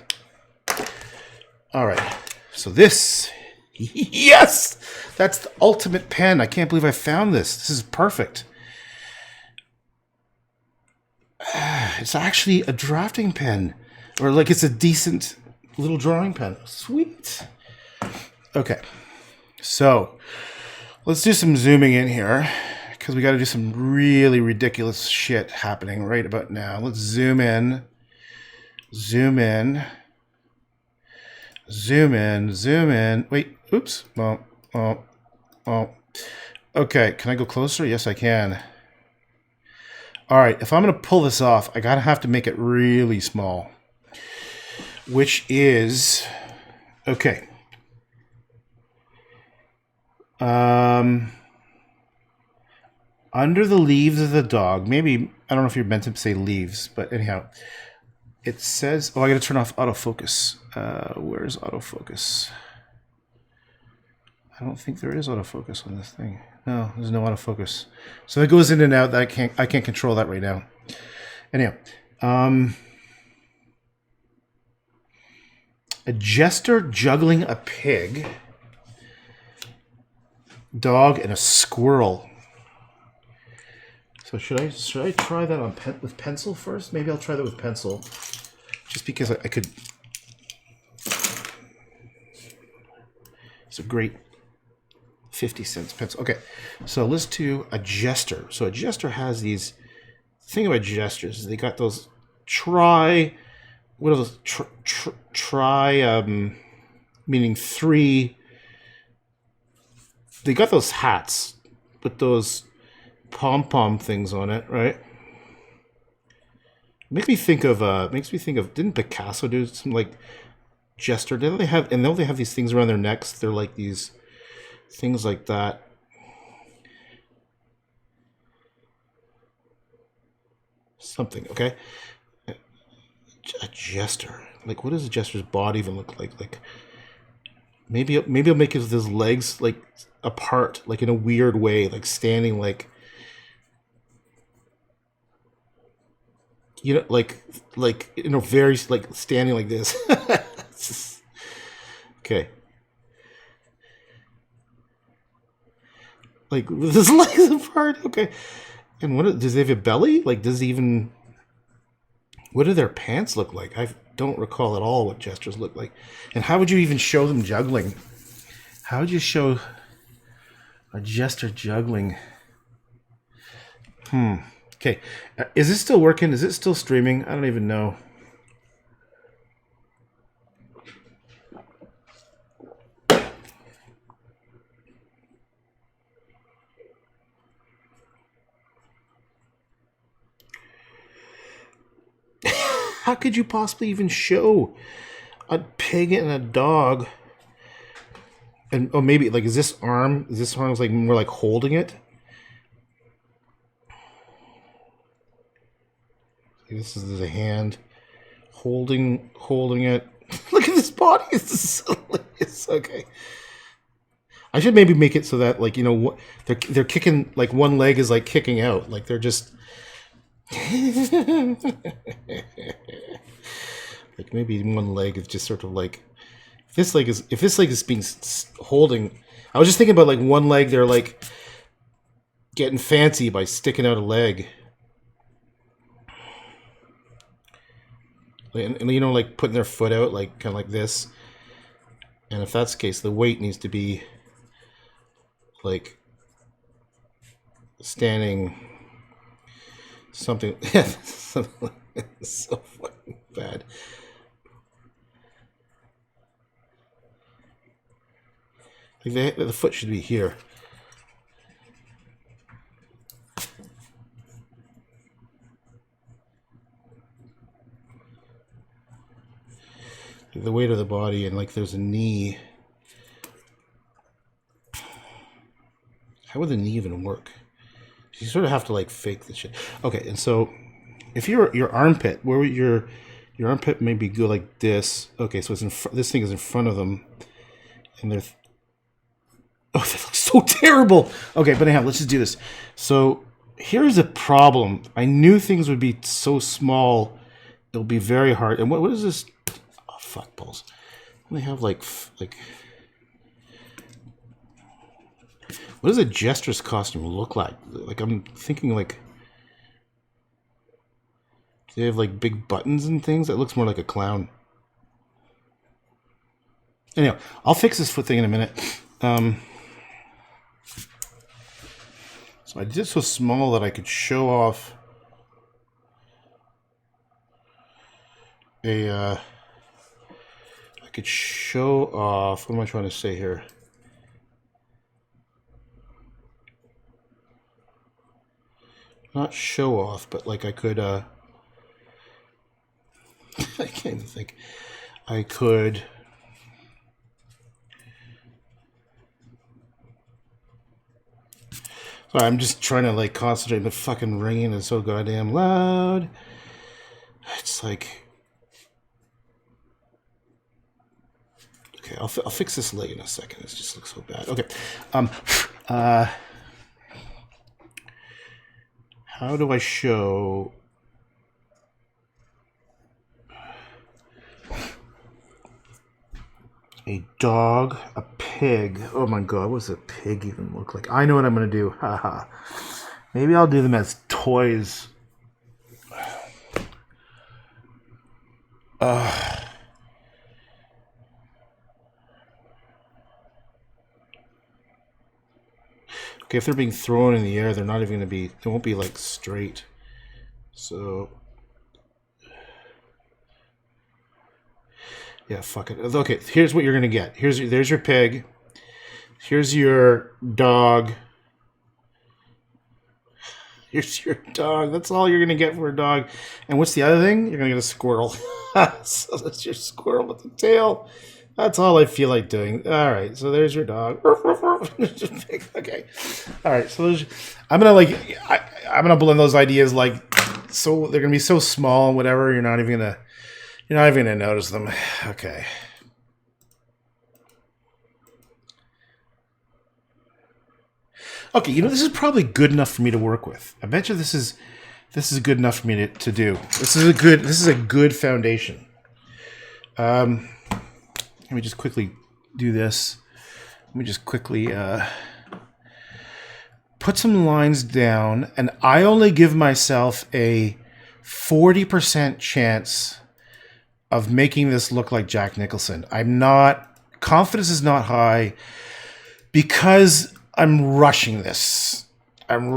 All right. So this... Yes! That's the ultimate pen. I can't believe I found this. This is perfect. It's actually a drafting pen. Or like it's a decent little drawing pen. Sweet. Okay. So, let's do some zooming in here. Because we got to do some really ridiculous shit happening right about now. Let's zoom in. Zoom in. Zoom in. Zoom in. Wait. Oops. Oh. Okay. Can I go closer? Yes, I can. All right. If I'm going to pull this off, I gotta have to make it really small. Which is... Okay. Under the leaves of the dog. Maybe, I don't know if you're meant to say leaves, but anyhow. It says, oh, I gotta turn off autofocus. Where's autofocus? I don't think there is autofocus on this thing. No, there's no autofocus. So it goes in and out. I can't control that right now. Anyhow, a jester juggling a pig, dog, and a squirrel. So should I try that on with pencil first? Maybe I'll try that with pencil, just because I could. It's a great 50-cent pencil. Okay, so let's do a jester. So a jester has these. The thing about jesters is they got those what are those meaning three. They got those hats with those pom-pom things on it, right? Makes me think of didn't Picasso do some like jester? Don't they have these things around their necks? They're like these things like that. Something, okay? A jester. Like, what does a jester's body even look like? Like, maybe I'll make his legs like apart, like in a weird way, like standing like, you know, like you know, very like standing like this. Okay. Like with his legs apart. Okay. And does he have a belly? Like, does he even? What do their pants look like? I don't recall at all what jesters look like. And how would you even show them juggling? How would you show a jester juggling? Okay. Is this still working? Is it still streaming? I don't even know. How could you possibly even show a pig and a dog? And maybe like, is this arm like more like holding it? This is a hand holding it. Look at this body. It's okay. I should maybe make it so that, like, you know, they're kicking, like one leg is like kicking out, like they're just like maybe one leg is just sort of like, if this leg is being holding. I was just thinking about like one leg, they're like getting fancy by sticking out a leg. And you know, like putting their foot out, like kind of like this. And if that's the case, the weight needs to be like standing something. It's so fucking bad. Like the foot should be here. The weight of the body, and like there's a knee. How would the knee even work? You sort of have to like fake the shit. Okay, and so if your armpit, where your armpit maybe go like this. Okay, so it's this thing is in front of them, and they're. Oh, that looks so terrible. Okay, but anyhow, let's just do this. So here's a problem. I knew things would be so small. It'll be very hard. And what is this? Fuck balls. They have like what does a jester's costume look like? Like, I'm thinking like, do they have like big buttons and things? That looks more like a clown. Anyway, I'll fix this foot thing in a minute. So I did it so small that I could show off I could show off, what am I trying to say here? Not show off, but like I could, I can't even think. I could, Sorry, I'm just trying to like concentrate. The fucking ringing is so goddamn loud. It's like, okay, I'll fix this leg in a second. It just looks so bad. Okay, how do I show? A dog, a pig. Oh my god, what does a pig even look like? I know what I'm gonna do. Haha. Maybe I'll do them as toys. Okay, if they're being thrown in the air, they're not even gonna be. They won't be like straight. So. Yeah, fuck it. Okay, here's what you're gonna get. There's your pig. Here's your dog. Here's your dog. That's all you're gonna get for a dog. And what's the other thing? You're gonna get a squirrel. So that's your squirrel with the tail. That's all I feel like doing. All right, so there's your dog. Okay. All right, so I'm gonna blend those ideas like so they're gonna be so small and whatever. You're not even gonna notice them. Okay. Okay, this is probably good enough for me to work with. I bet you this is good enough for me to do. This is a good foundation. Let me just quickly do this. Let me just quickly put some lines down, and I only give myself a 40% chance of making this look like Jack Nicholson. Confidence is not high because I'm rushing this. I'm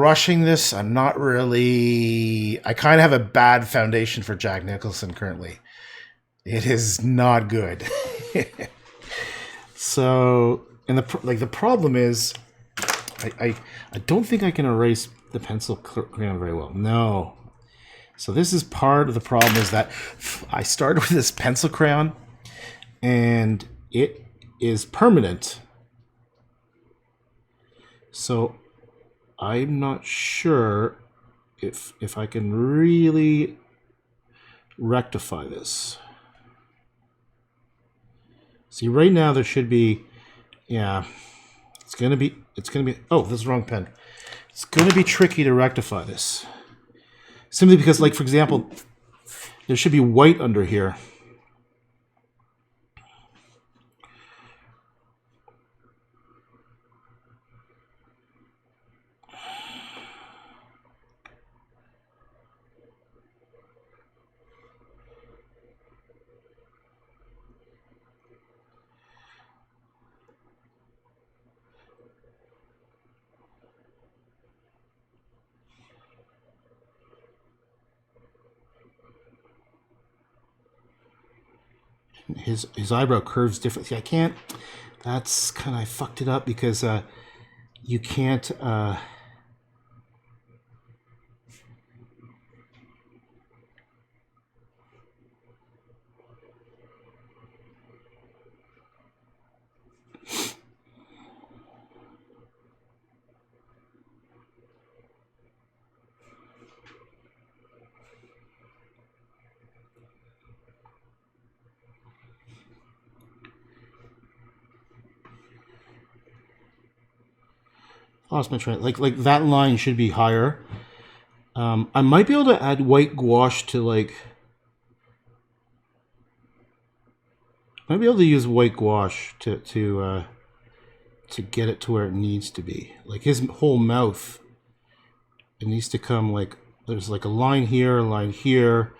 not really. I kind of have a bad foundation for Jack Nicholson currently. It is not good. So, and the problem is, I don't think I can erase the pencil crayon very well. No. So this is part of the problem, is that I started with this pencil crayon, and it is permanent. So I'm not sure if I can really rectify this. See, right now there should be, yeah, it's gonna be, oh, this is the wrong pen. It's gonna be tricky to rectify this. Simply because, like, for example, there should be white under here. His eyebrow curves differently. I can't. That's kind of, I fucked it up because you can't. Lost my train. Like that line should be higher. I might be able to add white gouache to like. Might be able to use white gouache to get it to where it needs to be. Like his whole mouth, it needs to come like there's like a line here, a line here.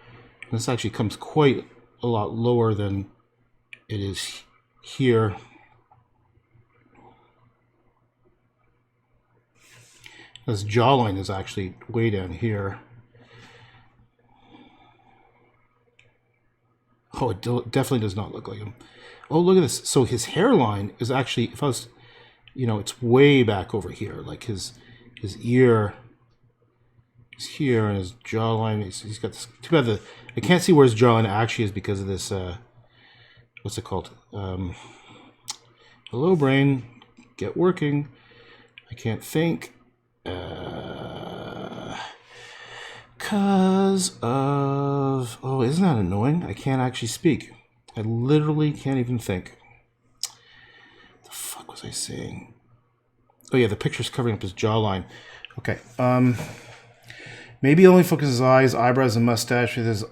And this actually comes quite a lot lower than it is here. This jawline is actually way down here. Oh, it definitely does not look like him. Oh, look at this. So his hairline is actually, if I was, it's way back over here. Like his ear is here, and his jawline, he's got this. Too bad I can't see where his jawline actually is because of this, what's it called? Hello, brain. Get working. I can't think. Because of... Oh, isn't that annoying? I can't actually speak. I literally can't even think. What the fuck was I saying? Oh yeah, the picture's covering up his jawline. Okay. Maybe only focus his eyes, eyebrows, and mustache with his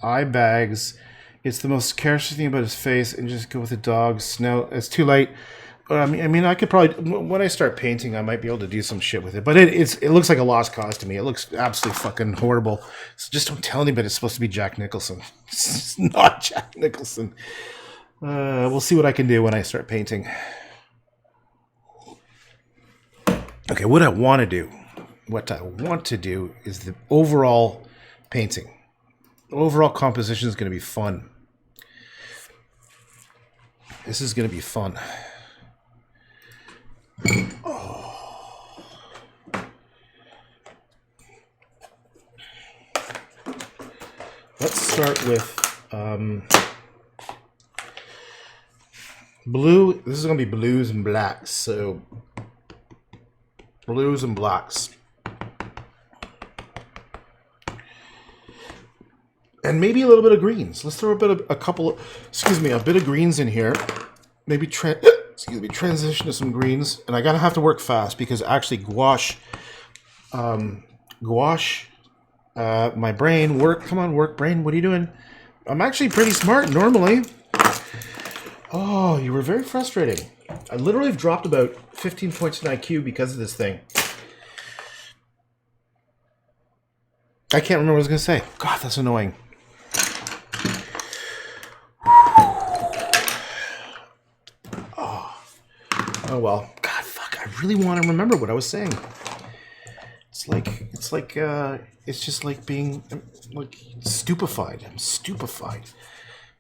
eye bags. It's the most characteristic thing about his face, and just go with the dog's snout. It's too late. I mean, I could probably, when I start painting, I might be able to do some shit with it. But it looks like a lost cause to me. It looks absolutely fucking horrible. So just don't tell anybody it's supposed to be Jack Nicholson. It's not Jack Nicholson. We'll see what I can do when I start painting. Okay, what I want to do is the overall painting. Overall composition is going to be fun. This is going to be fun. Oh. Let's start with blue. This is going to be blues and blacks. So blues and blacks. And maybe a little bit of greens. Let's throw a bit of greens in here. Maybe transition to some greens. And I gotta have to work fast because actually gouache, my brain, come on, work brain, what are you doing? I'm actually pretty smart normally. Oh, you were very frustrating. I literally have dropped about 15 points in IQ because of this thing. I can't remember what I was gonna say. God, that's annoying. Oh well, God, fuck! I really want to remember what I was saying. It's just like being like stupefied. I'm stupefied.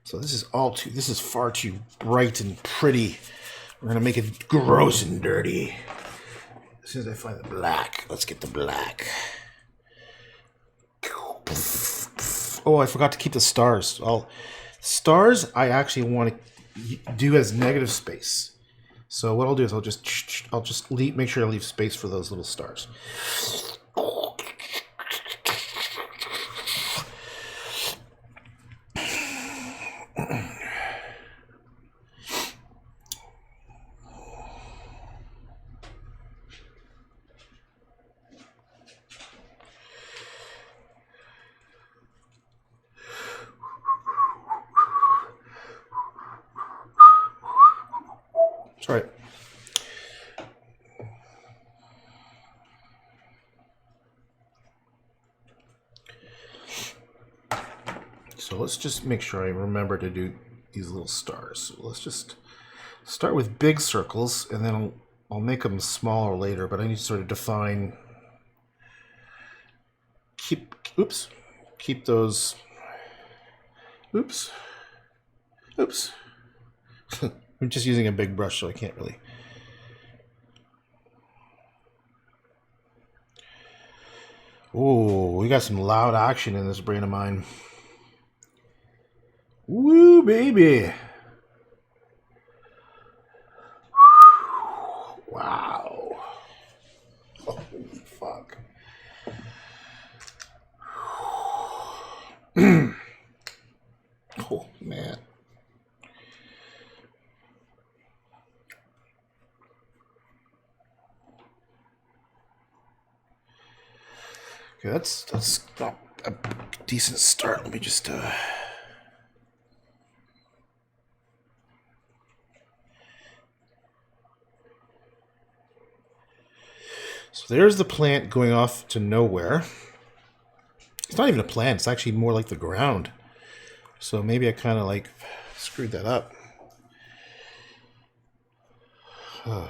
So this is far too bright and pretty. We're gonna make it gross and dirty. As soon as I find the black, let's get the black. Oh, I forgot to keep the stars. Stars, I actually want to do as negative space. So what I'll do is I'll just make sure I leave space for those little stars. That's right. So let's just make sure I remember to do these little stars. So let's just start with big circles, and then I'll make them smaller later, but I need to sort of define... Keep those... Oops. I'm just using a big brush, so I can't really... Oh, we got some loud action in this brain of mine. Woo, baby. Wow. Holy fuck. Oh, man. Okay, that's not a decent start. Let me just So there's the plant going off to nowhere. It's not even a plant, it's actually more like the ground. So maybe I kind of like screwed that up. So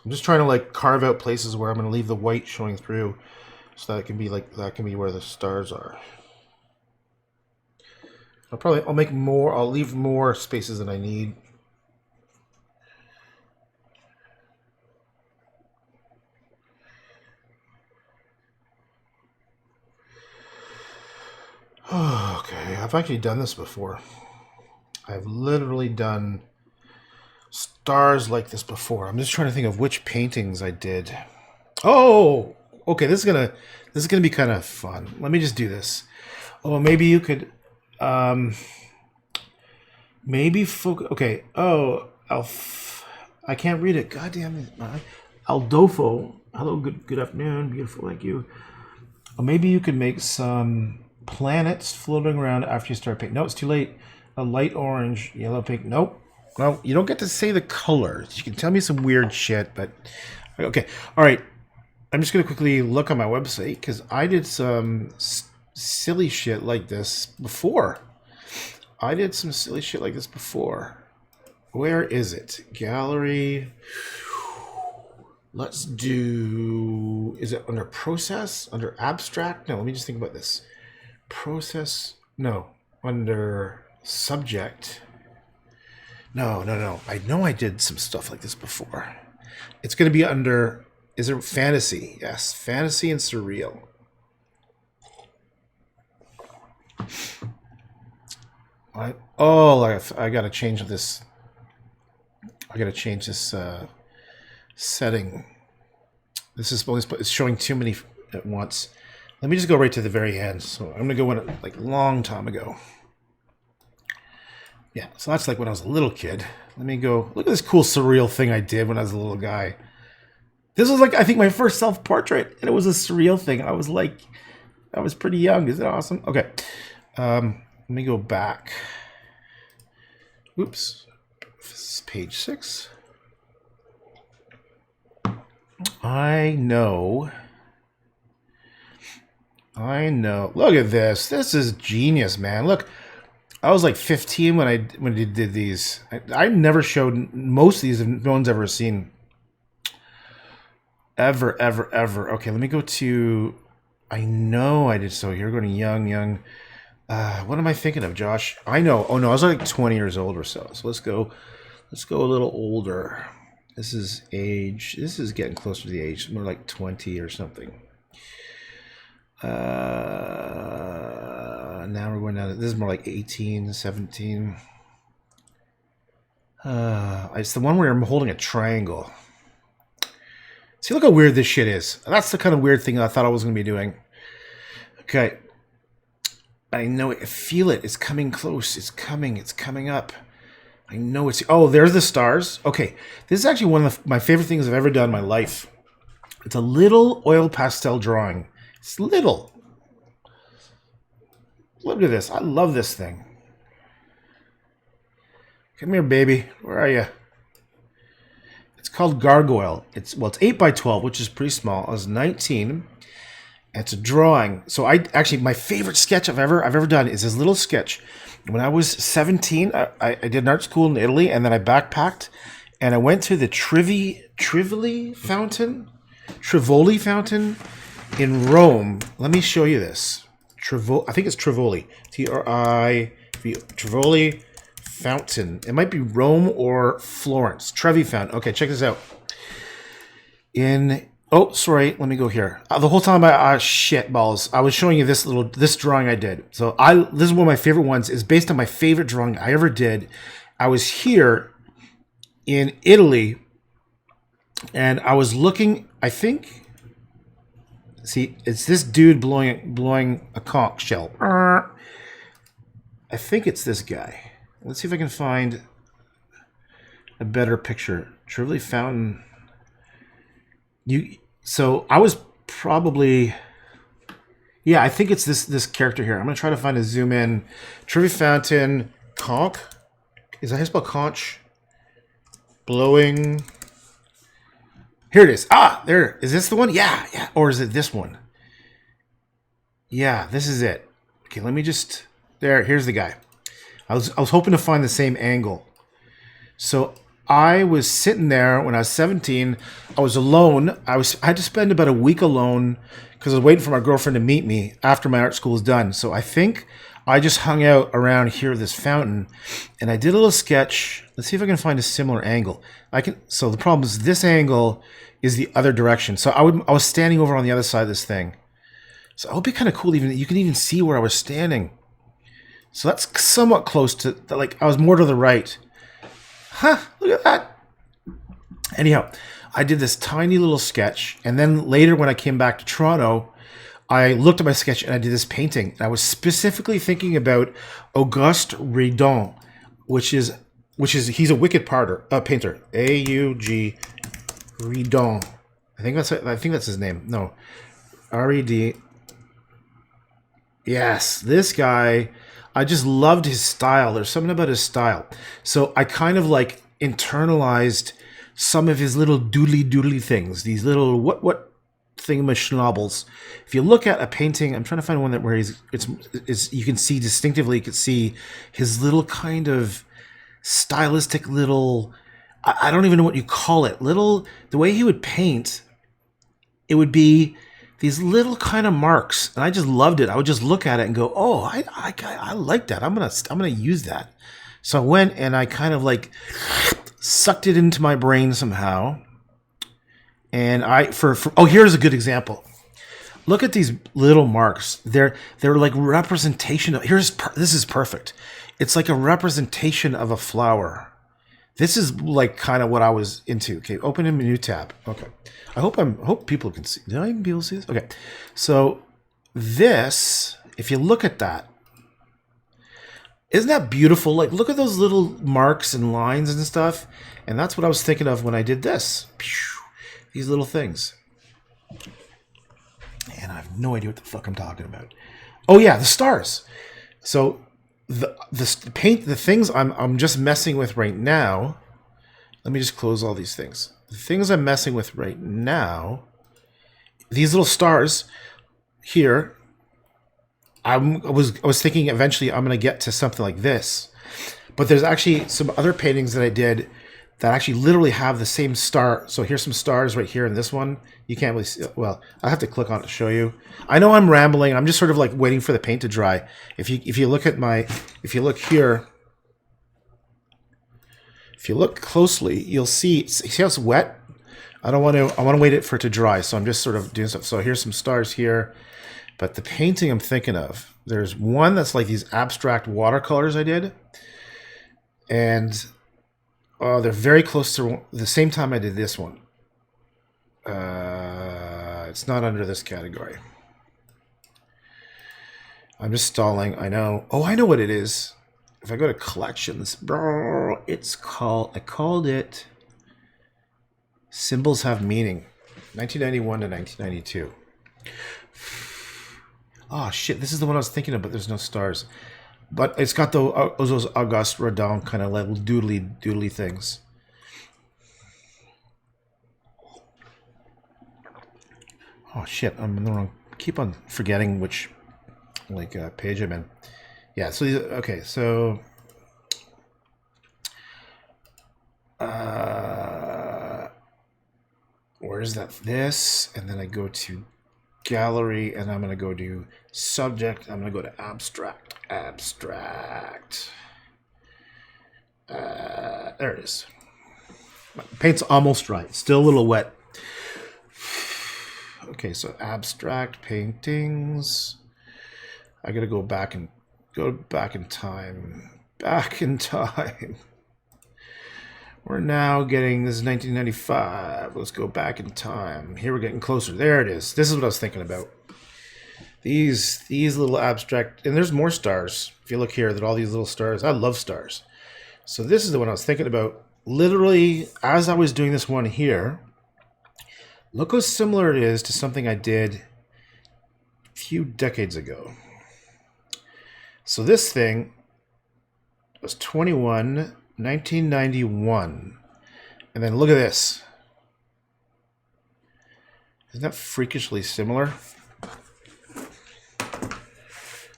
I'm just trying to like carve out places where I'm going to leave the white showing through, so that it can be like, that can be where the stars are. I'll leave more spaces than I need. Okay, I've actually done this before. I've literally done stars like this before. I'm just trying to think of which paintings I did. Oh, okay. This is gonna be kind of fun. Let me just do this. Oh, maybe you could, maybe focus. Okay. Oh, I can't read it. God damn it. Aldofo. Hello. Good afternoon. Beautiful. Thank you. Or maybe you could make some planets floating around after you start painting. No, it's too late. A light orange, yellow, pink. Nope. No, you don't get to say the colors. You can tell me some weird shit, but okay. All right. I'm just going to quickly look on my website because I did some silly shit like this before. Where is it? Gallery. Let's do... Is it under process? Under abstract? No, let me just think about this. Process? No. Under subject. No. I know I did some stuff like this before. It's going to be under... Is it fantasy? Yes. Fantasy and surreal. I got to change this. I got to change this... setting. This is it's showing too many at once. Let me just go right to the very end. So I'm gonna go in like long time ago. Yeah, so that's like when I was a little kid. Let me go. Look at this cool surreal thing I did when I was a little guy. This was like I think my first self-portrait, and it was a surreal thing. I was pretty young. Isn't it awesome? Okay, let me go back. Oops, this is page 6. I know. Look at this. This is genius, man. Look, I was like 15 when I did these. I never showed most of these. No one's ever seen. Ever. Okay, let me go to. I know I did so. You're going to young. What am I thinking of, Josh? I know. Oh no, I was like 20 years old or so. So let's go a little older. This is age. This is getting closer to the age. More like 20 or something. Now we're going down to, this is more like 18, 17. It's the one where I'm holding a triangle. See, look how weird this shit is. That's the kind of weird thing I thought I was going to be doing. Okay. I know it. I feel it. It's coming close. It's coming up. I know it's... Oh, there's the stars. Okay. This is actually one of my favorite things I've ever done in my life. It's a little oil pastel drawing. It's little. Look at this. I love this thing. Come here, baby. Where are you? It's called Gargoyle. It's 8 by 12, which is pretty small. I was 19. It's a drawing. So my favorite sketch I've ever done is this little sketch. When I was 17, I did an art school in Italy, and then I backpacked, and I went to the Tivoli fountain in Rome. Let me show you this. I think it's Tivoli. Tivoli fountain. It might be Rome or Florence. Trevi fountain. Okay, check this out. Oh, sorry. Let me go here. The whole time shit balls. I was showing you this drawing I did. So this is one of my favorite ones. It's based on my favorite drawing I ever did. I was here in Italy, and I was looking. I think. See, it's this dude blowing a conch shell. I think it's this guy. Let's see if I can find a better picture. Tivoli fountain. So I was probably, yeah, I think it's this character here. I'm gonna try to find a zoom in. Tivoli fountain, conch. Is that how you spell conch? Blowing. Here it is. Ah, there. Is this the one? Yeah. Or is it this one? Yeah, this is it. Okay, let me just. Here's the guy. I was hoping to find the same angle. So I was sitting there when I was 17. I was alone. I had to spend about a week alone because I was waiting for my girlfriend to meet me after my art school was done. So I think I just hung out around here at this fountain, and I did a little sketch. Let's see if I can find a similar angle. So the problem is this angle is the other direction. So I was standing over on the other side of this thing. So it would be kind of cool even you can even see where I was standing. So that's somewhat close to, like, I was more to the right. Huh, look at that. Anyhow, I did this tiny little sketch, and then later when I came back to Toronto, I looked at my sketch and I did this painting. And I was specifically thinking about Auguste Rodin, which is he's a wicked painter. A-U-G Rodin. I think that's his name. No, R-E-D. Yes, this guy. I just loved his style. There's something about his style. So I kind of like internalized some of his little doodly things. These little what thingamaschnobbles. If you look at a painting, I'm trying to find one that where it's you can see distinctively. You can see his little kind of stylistic little. I don't even know what you call it. The way he would paint, it would be these little kind of marks, and I just loved it. I would just look at it and go, "Oh, I like that. I'm gonna use that." So I went and I kind of like sucked it into my brain somehow. And here's a good example. Look at these little marks. They're like representation of. This is perfect. It's like a representation of a flower. This is like kind of what I was into. Okay, open a new tab. Okay, I hope people can see. Did I even be able to see this? Okay, so this, if you look at that, isn't that beautiful? Like, look at those little marks and lines and stuff. And that's what I was thinking of when I did this. These little things. And I have no idea what the fuck I'm talking about. Oh yeah, the stars. So the things I'm just messing with right now. Let me just close all these things. The things I'm messing with right now, these little stars here. I was thinking eventually I'm going to get to something like this. But there's actually some other paintings that I did that actually literally have the same star. So here's some stars right here in this one. You can't really see. Well, I have to click on it to show you. I know I'm rambling. I'm just sort of like waiting for the paint to dry. If you look here, if you look closely, you'll see how it's wet. I want to wait for it to dry. So I'm just sort of doing stuff. So here's some stars here. But the painting I'm thinking of, there's one that's like these abstract watercolors I did. And they're very close to the same time I did this one. It's not under this category. I'm just stalling. I know. Oh, I know what it is. If I go to collections, I called it Symbols Have Meaning. 1991 to 1992. Oh shit, this is the one I was thinking of, but there's no stars. But it's got those Auguste Rodin kind of little doodly things. Oh shit, I'm in the wrong. Keep on forgetting which page I'm in. Yeah, so okay, so where's that? This, and then I go to gallery, and I'm going to go to subject. I'm going to go to abstract. There it is. My paint's almost dry. It's still a little wet. Okay, so abstract paintings. I got to go back in time. Back in time. We're now getting, this is 1995. Let's go back in time. Here we're getting closer. There it is. This is what I was thinking about. These little abstract, and there's more stars. If you look here, that all these little stars. I love stars. So this is the one I was thinking about. Literally, as I was doing this one here, look how similar it is to something I did a few decades ago. So this thing was 1991. And then look at this. Isn't that freakishly similar?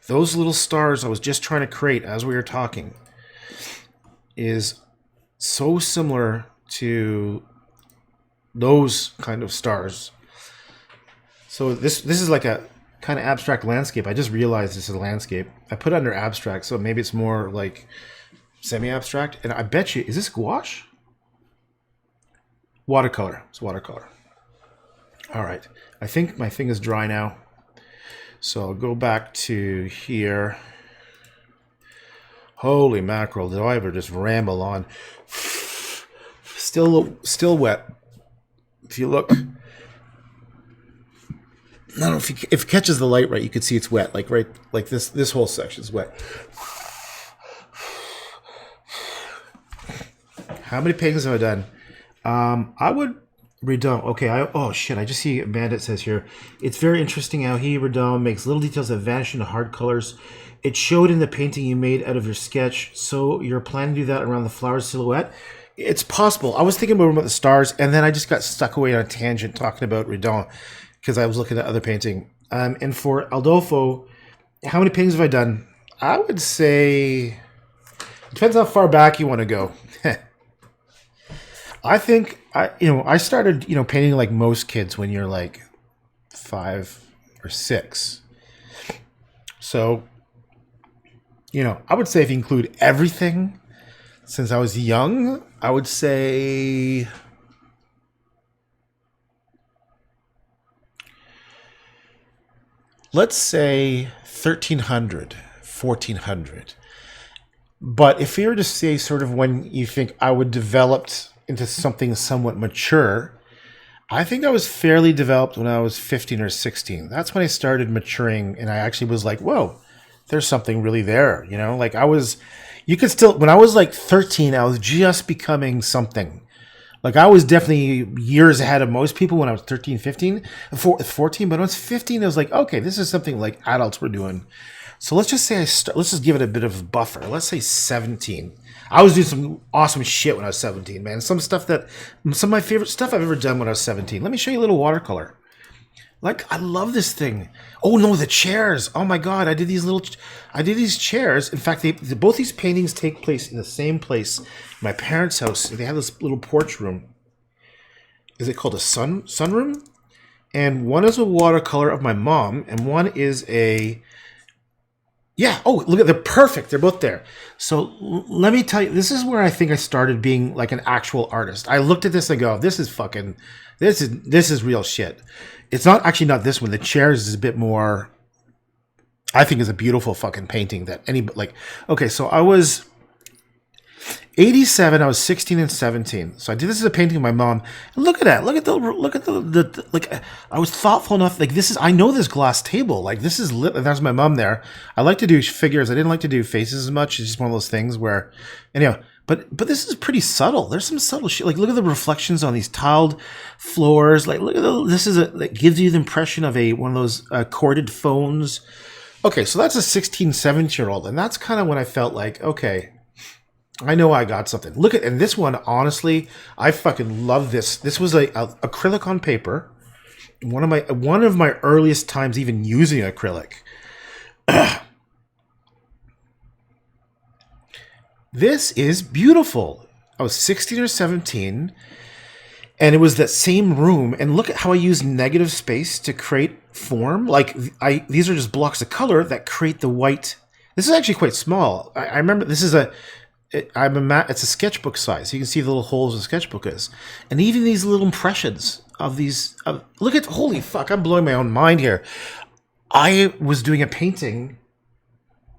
Those little stars I was just trying to create as we were talking is so similar to those kind of stars. So this is like a kind of abstract landscape. I just realized this is a landscape. I put it under abstract, so maybe it's more like semi-abstract. And I bet you, is this gouache? Watercolor. It's watercolor. All right. I think my thing is dry now. So I'll go back to here. Holy mackerel, did I ever just ramble on? Still wet. If you look, I don't know if it catches the light right, you can see it's wet. Like right, like this whole section is wet. How many paintings have I done? I would Redome. Okay. Oh shit! I just see Bandit says here. It's very interesting how he Redome makes little details that vanish into hard colors. It showed in the painting you made out of your sketch. So you're planning to do that around the flower silhouette? It's possible. I was thinking more about the stars, and then I just got stuck away on a tangent talking about Redome because I was looking at other painting. And for Aldolfo, how many paintings have I done? I would say depends how far back you want to go. I think I started painting like most kids when you're like 5 or 6. So I would say if you include everything since I was young, I would say let's say 1,300, 1,400. But if you were to say sort of when you think I would develop into something somewhat mature, I think I was fairly developed when I was 15 or 16. That's when I started maturing, and I actually was like, whoa, there's something really there. Like you could still, when I was like 13, I was just becoming something. Like I was definitely years ahead of most people when I was 13, 15, 14, but when I was 15, I was like, okay, this is something like adults were doing. So let's just say let's just give it a bit of a buffer. Let's say 17. I was doing some awesome shit when I was 17, man. Some of my favorite stuff I've ever done when I was 17. Let me show you a little watercolor. Like, I love this thing. Oh no, the chairs. Oh my God, I did these chairs. In fact, both these paintings take place in the same place, my parents' house. They have this little porch room. Is it called a sunroom? And one is a watercolor of my mom, and one is a... Yeah. Oh, look at, they're perfect. They're both there. So let me tell you, this is where I think I started being like an actual artist. I looked at this and go, this is real shit. It's not this one. The chairs is a bit more, I think is a beautiful fucking painting that okay. So I was 87. I was 16 and 17. So I did this as a painting of my mom. And look at that. Look at the like. I was thoughtful enough. Like I know this glass table. Like this is lit. There's my mom there. I like to do figures. I didn't like to do faces as much. It's just one of those things where, anyhow. But this is pretty subtle. There's some subtle shit. Like look at the reflections on these tiled floors. Like look at this is that gives you the impression of one of those corded phones. Okay, so that's a 16, 17-year-old, and that's kind of when I felt like, okay, I know I got something. Look at, and this one, honestly, I fucking love this. This was a acrylic on paper. One of my earliest times even using acrylic. This is beautiful. I was 16 or 17, and it was that same room. And look at how I use negative space to create form. Like these are just blocks of color that create the white. This is actually quite small. I remember this is it's a sketchbook size. You can see the little holes the sketchbook is. And even these little impressions of these, look at, holy fuck, I'm blowing my own mind here. I was doing a painting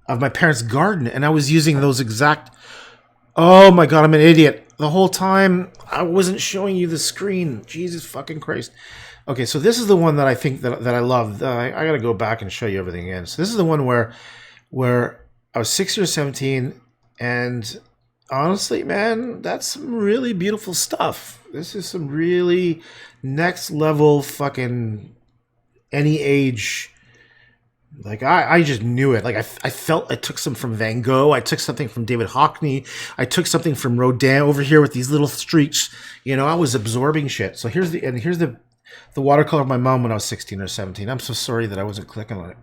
of my parents' garden, and I was using those exact, oh my God, I'm an idiot. The whole time I wasn't showing you the screen. Jesus fucking Christ. Okay, so this is the one that I think that I love. I got to go back and show you everything again. So this is the one where I was 16 or 17, and honestly, man, that's some really beautiful stuff. This is some really next level fucking any age. Like I just knew it. Like I felt I took some from Van Gogh. I took something from David Hockney. I took something from Rodin over here with these little streaks. I was absorbing shit. So here's the watercolor of my mom when I was 16 or 17. I'm so sorry that I wasn't clicking on it.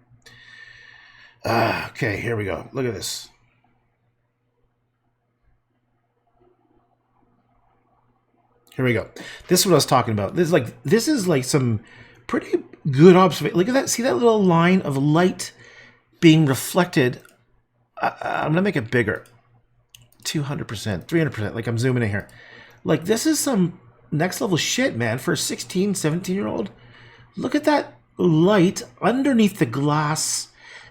Okay, here we go. Look at this. Here we go. This is what I was talking about. This is like some pretty good observation. Look at that. See that little line of light being reflected? I'm gonna make it bigger. 200%, 300%. Like I'm zooming in here. Like this is some next level shit, man. For a 16, 17-year-old. Look at that light underneath the glass,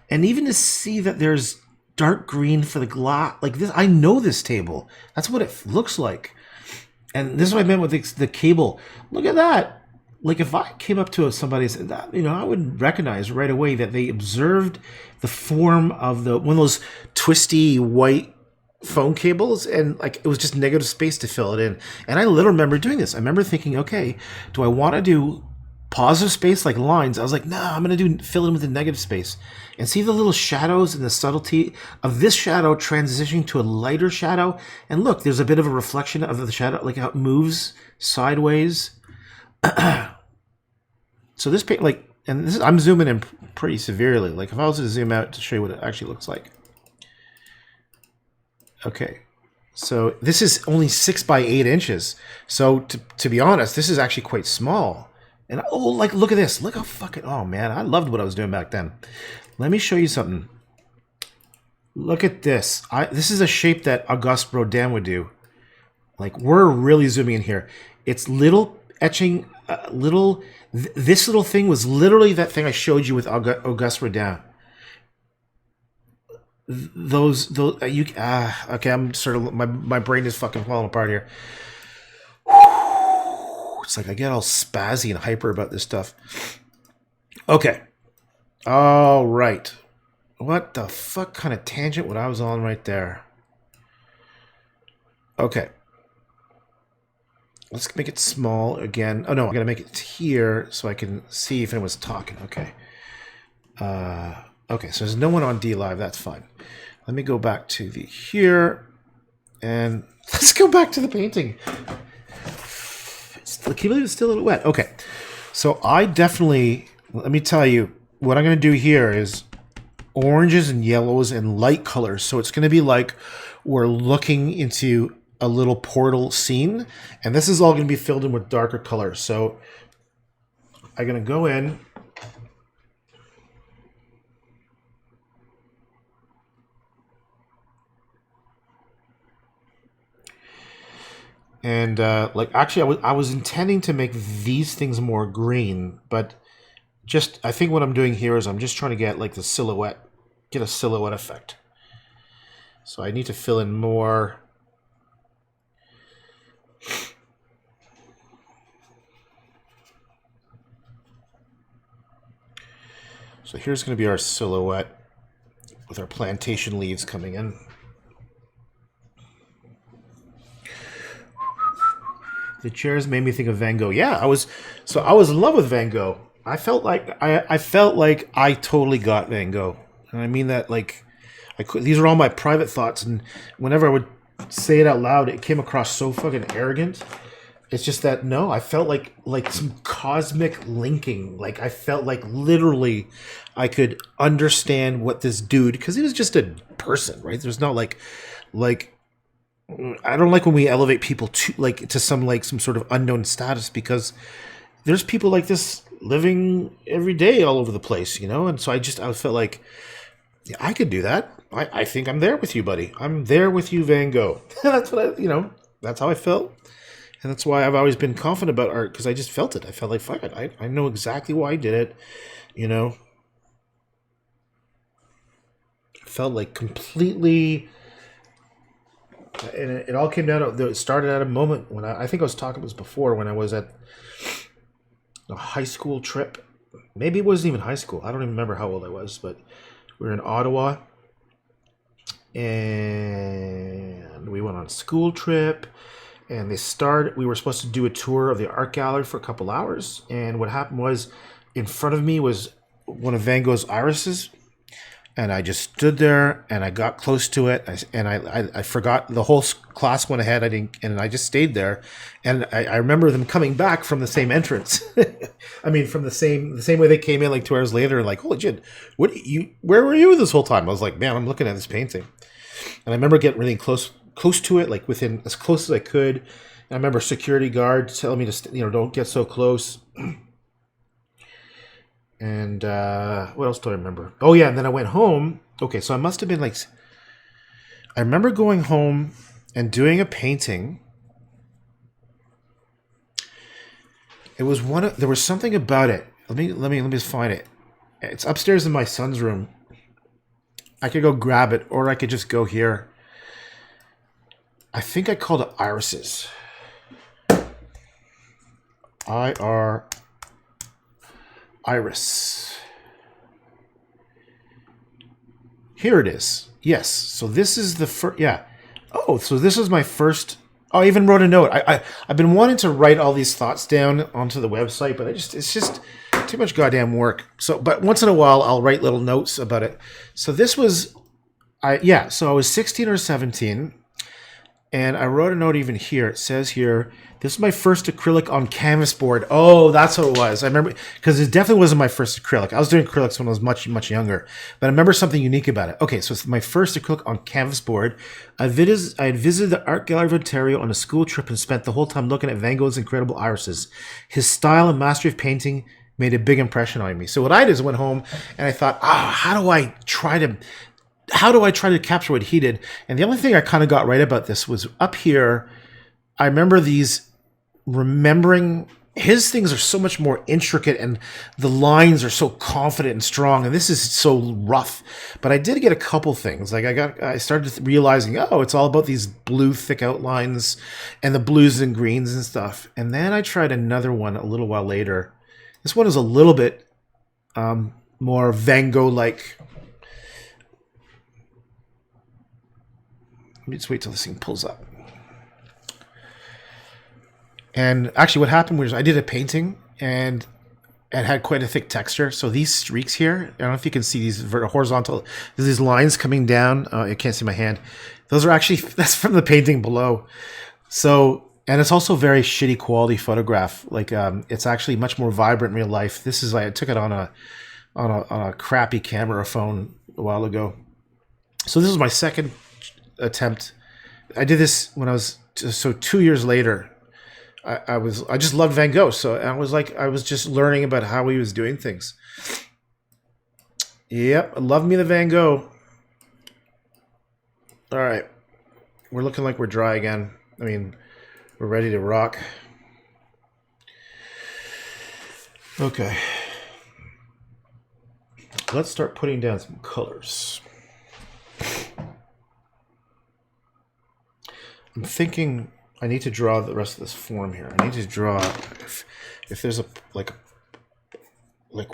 and even to see that there's dark green for the glass. Like this, I know this table. That's what it looks like. And this is what I meant with the cable. Look at that. Like if I came up to somebody and said that, I would recognize right away that they observed the form of one of those twisty white phone cables, and like it was just negative space to fill it in. And I literally remember doing this. I remember thinking, okay, do I want to do positive space like lines? I was like, nah, I'm gonna fill in with the negative space. And see the little shadows and the subtlety of this shadow transitioning to a lighter shadow. And look, there's a bit of a reflection of the shadow, like how it moves sideways. So this paint, like, and this I'm zooming in pretty severely. Like if I was to zoom out to show you what it actually looks like. Okay, so this is only 6 by 8 inches. So to be honest, this is actually quite small. And oh, like look at this. Look how fucking, oh man, I loved what I was doing back then. Let me show you something. Look at this. This is a shape that Auguste Rodin would do. Like we're really zooming in here. It's little etching, this little thing was literally that thing I showed you with Auguste Rodin. Okay, I'm sort of, my brain is fucking falling apart here. It's like I get all spazzy and hyper about this stuff. Okay. All right. What the fuck kind of tangent what I was on right there? Okay. Let's make it small again. Oh no, I gotta make it here so I can see if anyone's talking. Okay. Okay, so there's no one on D Live. That's fine. Let me go back to the here, and let's go back to the painting. Can you believe it's still a little wet? Okay, so I definitely, let me tell you, what I'm going to do here is oranges and yellows and light colors. So it's going to be like we're looking into a little portal scene, and this is all going to be filled in with darker colors. So I'm going to go in. And like actually, I was intending to make these things more green, but just I think what I'm doing here is I'm just trying to get like the silhouette, get a silhouette effect. So I need to fill in more. So here's going to be our silhouette with our plantation leaves coming in. The chairs made me think of Van Gogh. Yeah, I was in love with Van Gogh. I felt like I totally got Van Gogh, and I mean that like these are all my private thoughts, and whenever I would say it out loud, it came across so fucking arrogant. It's just that no, I felt like some cosmic linking. Like I felt like literally I could understand what this dude, because he was just a person, right? There's not like I don't like when we elevate people to some sort of unknown status, because there's people like this living every day all over the place, and so I felt like, yeah, I could do that. I think I'm there with you, buddy. I'm there with you, Van Gogh. That's what that's how I felt, and that's why I've always been confident about art, because I just felt it. I felt like, fuck it, I know exactly why I did it, I felt like completely. And it all came down to, it started at a moment when I think I was talking about this before, when I was at a high school trip. Maybe it wasn't even high school. I don't even remember how old I was, but we were in Ottawa and we went on a school trip, and we were supposed to do a tour of the art gallery for a couple hours. And what happened was, in front of me was one of Van Gogh's irises. And I just stood there, and I got close to it, and I forgot. The whole class went ahead. And I just stayed there, and I remember them coming back from the same entrance. I mean, from the same way they came in like 2 hours later, and like, holy shit, where were you this whole time? I was like, man, I'm looking at this painting, and I remember getting really close to it, like within as close as I could. And I remember security guard telling me to, don't get so close. And what else do I remember? Oh, yeah, and then I went home. Okay, so I must have been like... I remember going home and doing a painting. It was there was something about it. Let me just find it. It's upstairs in my son's room. I could go grab it, or I could just go here. I think I called it irises. Iris. Here it is. Yes. So this is the first. Yeah. Oh, so this is my first. Oh, I even wrote a note. I've been wanting to write all these thoughts down onto the website, but it's just too much goddamn work. So, but once in a while, I'll write little notes about it. So this was, So I was 16 or 17, and I wrote a note even here. It says here, this is my first acrylic on canvas board. Oh, that's what it was. I remember, because it definitely wasn't my first acrylic. I was doing acrylics when I was much, much younger. But I remember something unique about it. Okay, so it's my first acrylic on canvas board. I had visited the Art Gallery of Ontario on a school trip and spent the whole time looking at Van Gogh's incredible irises. His style and mastery of painting made a big impression on me. So what I did is went home and I thought, how do I try to capture what he did? And the only thing I kind of got right about this was up here. I remember remembering his things are so much more intricate and the lines are so confident and strong, and this is so rough. But I did get a couple things. Like I started realizing, it's all about these blue thick outlines and the blues and greens and stuff. And then I tried another one a little while later. This one is a little bit more Van Gogh-like. Let me just wait till this thing pulls up. And actually what happened was I did a painting and it had quite a thick texture. So these streaks here, I don't know if you can see these horizontal, there's these lines coming down. You can't see my hand. Those are actually, that's from the painting below. So, and it's also very shitty quality photograph. Like it's actually much more vibrant in real life. This is, I took it on a crappy camera phone a while ago. So this is my second attempt. I did this when I was, 2 years later. I just loved Van Gogh, so I was just learning about how he was doing things. Yep, I love me the Van Gogh. All right, we're looking like we're dry again. I mean, we're ready to rock. Okay, let's start putting down some colors. I'm thinking I need to draw the rest of this form here. I need to draw if there's a like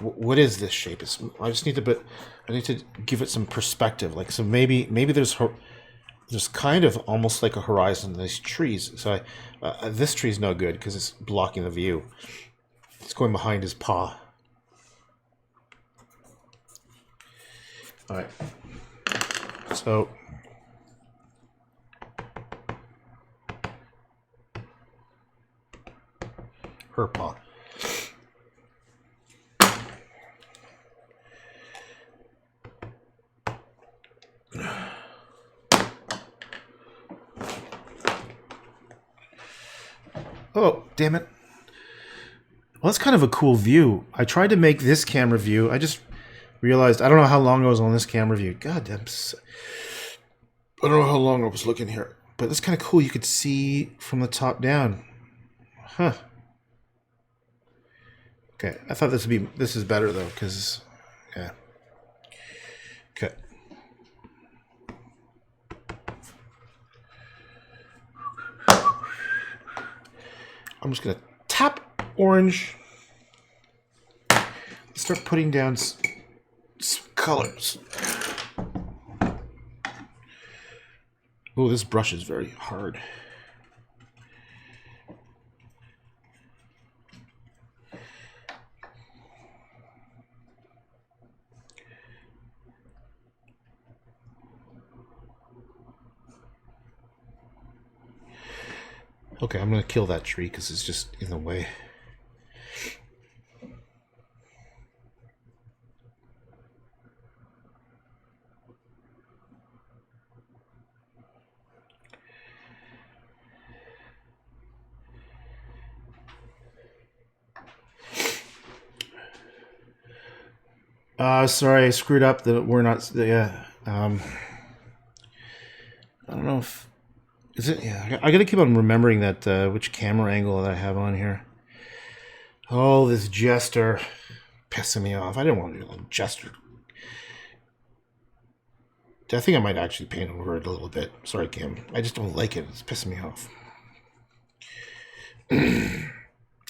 what is this shape? I need to give it some perspective. Like, so maybe there's kind of almost like a horizon in these trees. So this tree's no good because it's blocking the view. It's going behind his paw. All right. So her paw. Oh, damn it. Well, that's kind of a cool view. I tried to make this camera view. I just realized, I don't know how long I was on this camera view. God damn. I don't know how long I was looking here. But that's kind of cool. You could see from the top down. Huh. Okay, I thought this is better though, because, yeah. Okay. I'm just gonna tap orange. Start putting down some colors. Oh, this brush is very hard. Okay, I'm going to kill that tree because it's just in the way. Sorry, I screwed up. We're not. Yeah. I don't know if. Is it? Yeah, I gotta keep on remembering that which camera angle that I have on here. Oh, this jester pissing me off. I didn't want to do a jester. I think I might actually paint over it a little bit. Sorry, Kim. I just don't like it. It's pissing me off.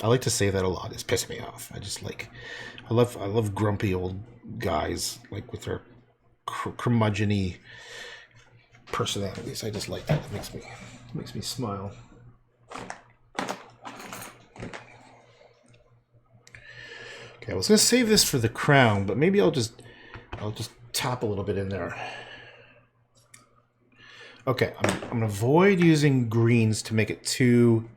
I like to say that a lot. It's pissing me off. I love grumpy old guys like with their curmudgeon-y personalities. I just like that. It makes me smile. Okay, I was gonna save this for the crown, but maybe I'll just tap a little bit in there. Okay, I'm gonna avoid using greens to make it too.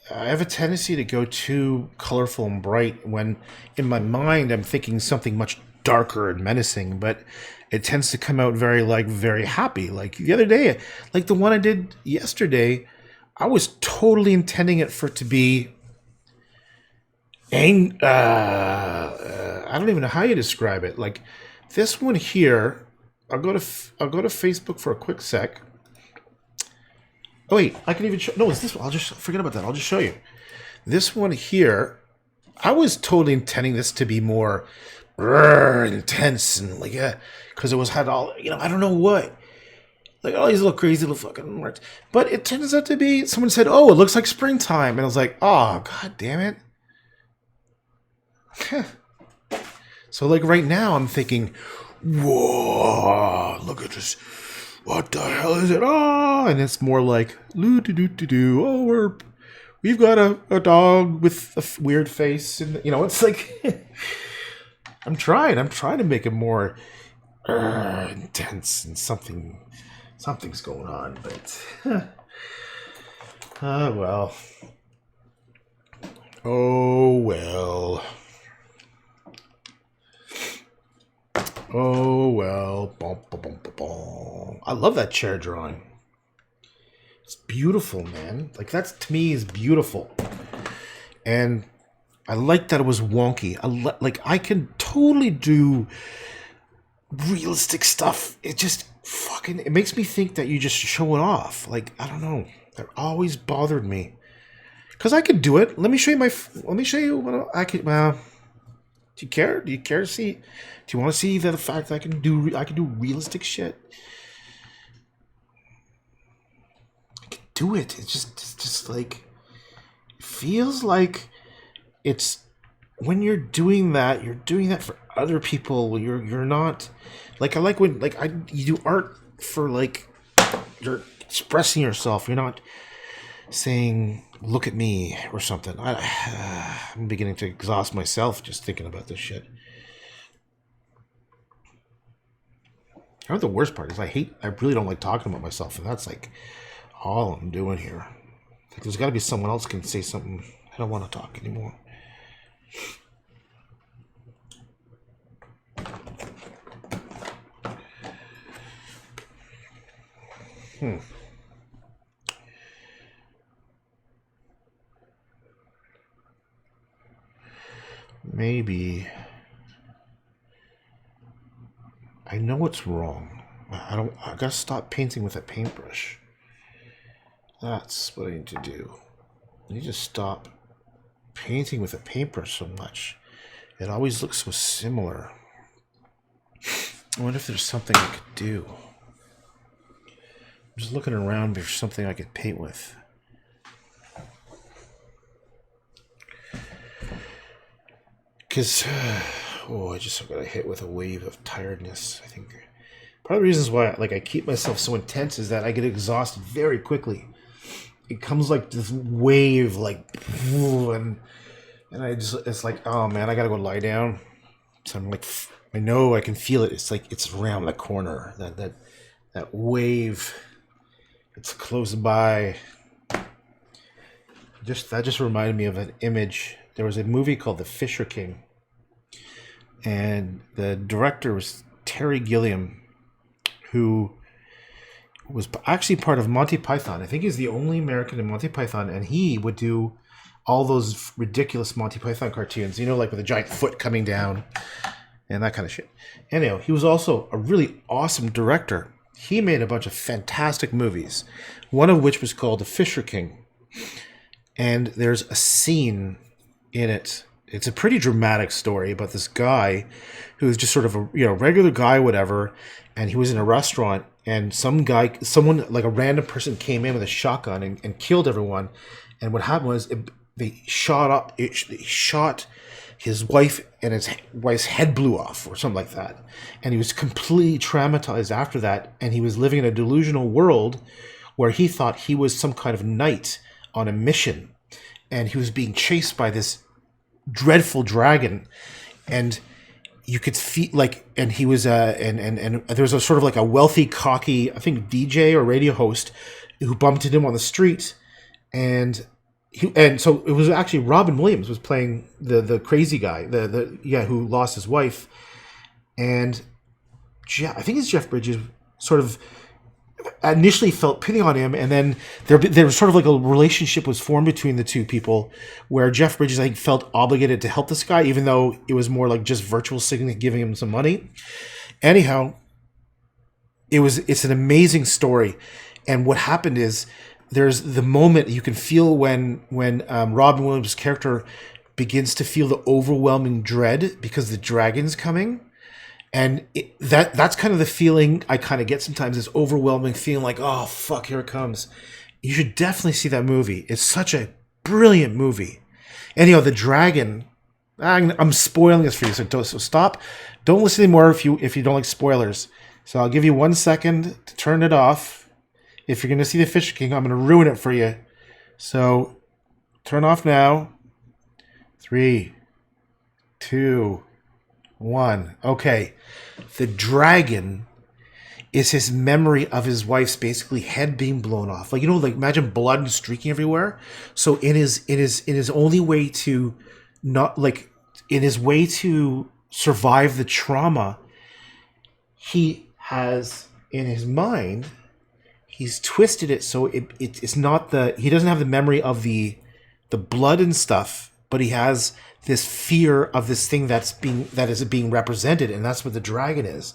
I have a tendency to go too colorful and bright when in my mind I'm thinking something much darker and menacing, but it tends to come out very happy. Like the other day, like the one I did yesterday, I was totally intending it for it to be I don't even know how you describe it. Like this one here, I'll go to Facebook for a quick sec. Oh wait, I can even show. No, it's this one. I'll just forget about that. I'll just show you. This one here, I was totally intending this to be more intense and like because it had all I don't know what, like all these little crazy little fucking words. But it turns out to be someone said, "Oh, it looks like springtime," and I was like, "Oh, god damn it." So like right now, I'm thinking, "Whoa, look at this." What the hell is it? Oh, and it's more like oh, we've got a dog with a weird face, and it's like I'm trying to make it more intense, and something's going on, but oh well. Oh well. Bum, bum, bum, bum, bum. I love that chair drawing. It's beautiful, man. Like that to me is beautiful, and I like that it was wonky. I can totally do realistic stuff. It just it makes me think that you just show it off. Like I don't know. That always bothered me because I could do it. Let me show you what I could. Well, do you care? Do you care to see? Do you want to see the fact that I can do realistic shit? I can do it. It's just like it feels like it's when you're doing that for other people. You're not like I like when you do art for like you're expressing yourself. You're not saying "look at me" or something. I'm beginning to exhaust myself just thinking about this shit. You know, the worst part is I really don't like talking about myself, and that's like all I'm doing here. Like, there's got to be someone else can say something. I don't want to talk anymore. Maybe I know what's wrong. I gotta stop painting with a paintbrush. That's what I need to do. I need to stop painting with a paintbrush so much. It always looks so similar. I wonder if there's something I could do. I'm just looking around for something I could paint with. Because, I just got hit with a wave of tiredness. I think part of the reasons why I keep myself so intense is that I get exhausted very quickly. It comes like this wave, and it's like, oh man, I gotta go lie down. So I'm like, I know I can feel it. It's like it's around the corner. That wave, it's close by. That just reminded me of an image. There was a movie called The Fisher King, and the director was Terry Gilliam, who was actually part of Monty Python. I think he's the only American in Monty Python, and he would do all those ridiculous Monty Python cartoons, like with a giant foot coming down and that kind of shit. Anyhow, he was also a really awesome director. He made a bunch of fantastic movies, one of which was called The Fisher King. And there's a scene in it. It's a pretty dramatic story about this guy who's just sort of a regular guy, whatever, and he was in a restaurant and someone like a random person came in with a shotgun and killed everyone. And what happened was they shot his wife, and his wife's head blew off or something like that. And he was completely traumatized after that, and he was living in a delusional world where he thought he was some kind of knight on a mission, and he was being chased by this dreadful dragon. And you could feel like, and he was and there was a sort of like a wealthy, cocky, I think DJ or radio host who bumped into him on the street, and so it was actually Robin Williams was playing the crazy guy, who lost his wife, and I think it's Jeff Bridges sort of initially felt pity on him, and then there was sort of like a relationship was formed between the two people, where Jeff Bridges, I think, felt obligated to help this guy, even though it was more like just virtual signaling, giving him some money. Anyhow, it's an amazing story, and what happened is there's the moment you can feel when Robin Williams' character begins to feel the overwhelming dread because the dragon's coming. And that's kind of the feeling I kind of get sometimes, this overwhelming feeling like, oh, fuck, here it comes. You should definitely see that movie. It's such a brilliant movie. Anyhow, the dragon, I'm spoiling this for you, so stop. Don't listen anymore if you don't like spoilers. So I'll give you 1 second to turn it off. If you're going to see The Fisher King, I'm going to ruin it for you. So turn off now. 3, 2, 1. Okay. The dragon is his memory of his wife's basically head being blown off. Like, like imagine blood and streaking everywhere. So in his only way to in his way to survive the trauma, he has in his mind, he's twisted it so it's not he doesn't have the memory of the blood and stuff, but he has this fear of this thing that is being represented, and that's what the dragon is.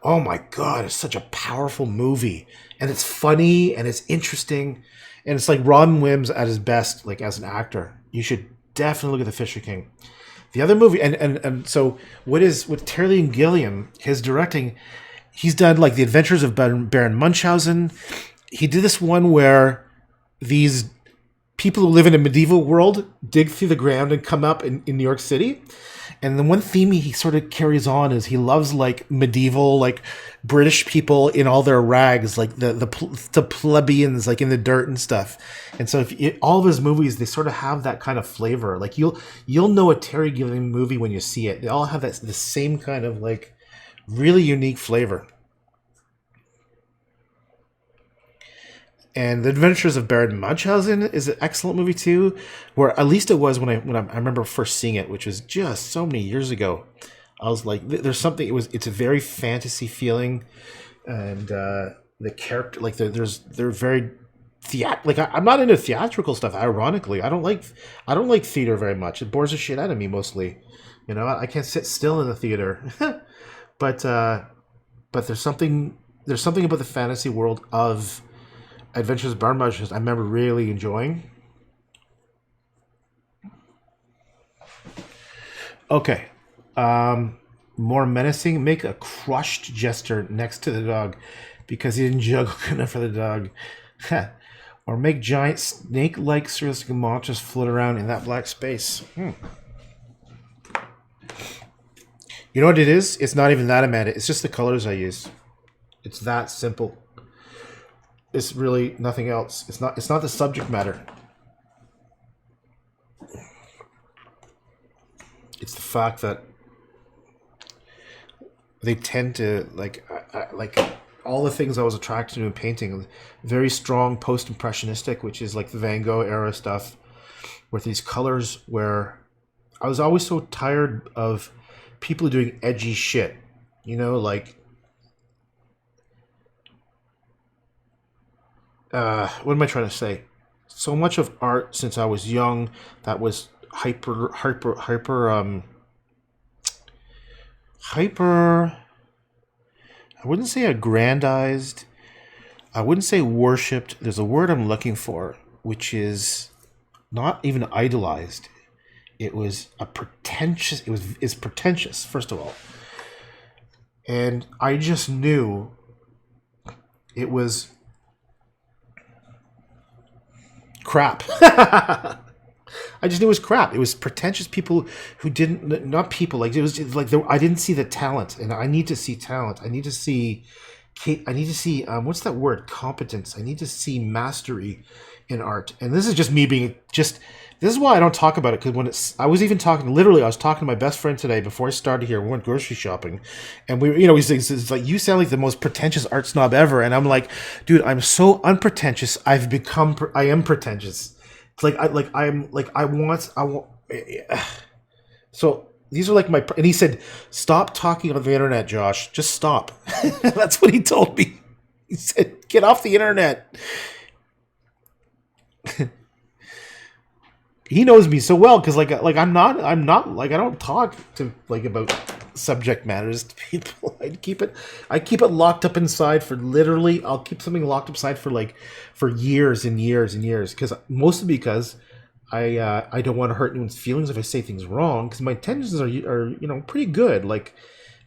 Oh my God, it's such a powerful movie, and it's funny and it's interesting, and it's like Robin Williams at his best, like as an actor. You should definitely look at The Fisher King. The other movie, and so with Terry Gilliam, his directing, he's done like The Adventures of Baron Munchausen. He did this one where these people who live in a medieval world dig through the ground and come up in New York City. And the one theme he sort of carries on is he loves like medieval, like British people in all their rags, like the plebeians, like in the dirt and stuff. And so all of his movies, they sort of have that kind of flavor. Like you'll know a Terry Gilliam movie when you see it. They all have the same kind of like really unique flavor. And The Adventures of Baron Munchausen is an excellent movie too, where at least it was when I remember first seeing it, which was just so many years ago. I was like, there's something. It's a very fantasy feeling, and the character, like they're very like I'm not into theatrical stuff. Ironically, I don't like theater very much. It bores the shit out of me mostly. I can't sit still in the theater. but there's something about the fantasy world of Adventures of Baron Munchausen I remember really enjoying. Okay. More menacing. Make a crushed jester next to the dog because he didn't juggle enough for the dog. Or make giant snake-like surrealistic monsters float around in that black space. You know what it is? It's not even that, Amanda. It's just the colors I use. It's that simple. It's really nothing else. It's not the subject matter. It's the fact that they tend to like all the things I was attracted to in painting. Very strong post-impressionistic, which is like the Van Gogh era stuff, with these colors where I was always so tired of people doing edgy shit. Like what am I trying to say? So much of art since I was young that was hyper I wouldn't say aggrandized, I wouldn't say worshipped. There's a word I'm looking for, which is not even idolized. It's pretentious, first of all. And I just knew It was crap. I just knew it was crap. It was pretentious people who didn't, not people, like, it was just like, I didn't see the talent, and I need to see talent. I need to see, what's that word? Competence. I need to see mastery in art. And this is just me being just, this is why I don't talk about it, because I was talking to my best friend today before I started here. We went grocery shopping, and he's like, you sound like the most pretentious art snob ever. And I'm like, dude, I'm so unpretentious. I am pretentious. It's like I want. So these are like and he said, stop talking on the internet, Josh. Just stop. That's what he told me. He said, get off the internet. He knows me so well because I'm not like, I don't talk to like about subject matters to people. I keep it locked up inside for literally. I'll keep something locked up inside for years and years and years, mostly because I don't want to hurt anyone's feelings if I say things wrong, because my intentions are pretty good. Like,